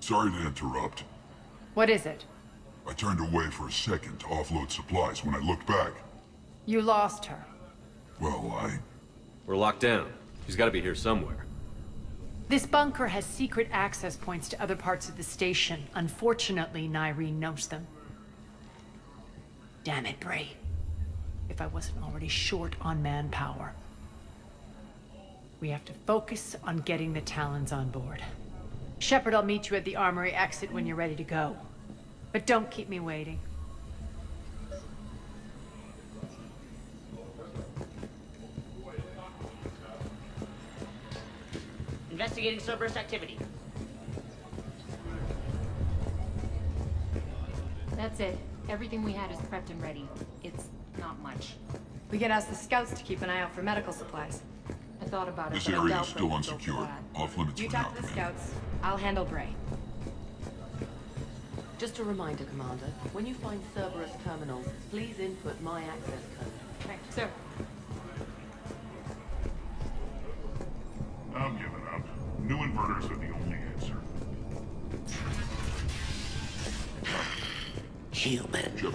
Sorry to interrupt. What is it? I turned away for a second to offload supplies. When I looked back, You lost her. well, We're locked down. She's got to be here somewhere. This bunker has secret access points to other parts of the station. Unfortunately, Nyreen knows them. Damn it, Bray. If I wasn't already short on manpower. We have to focus on getting the Talons on board. Shepard, I'll meet you at the armory exit when you're ready to go. But don't keep me waiting. Investigating Cerberus activity. That's it. Everything we had is prepped and ready. It's not much. We can ask the scouts to keep an eye out for medical supplies. I thought about it, this but I area doubt is still they'll go for unsecured. that. Off limits You for now, talk to the Commander. scouts. I'll handle Bray. Just a reminder, Commander. When you find Cerberus terminals, please input my access code. Thank you, sir. I'm giving up. New inverters are the only answer. Human. Shepard.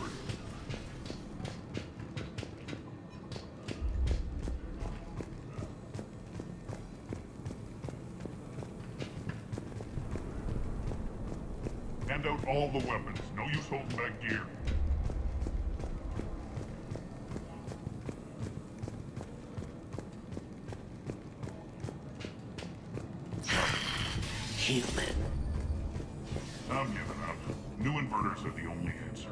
Hand out all the weapons. No use holding back gear. Human. I'm giving up. New inverters are the only answer.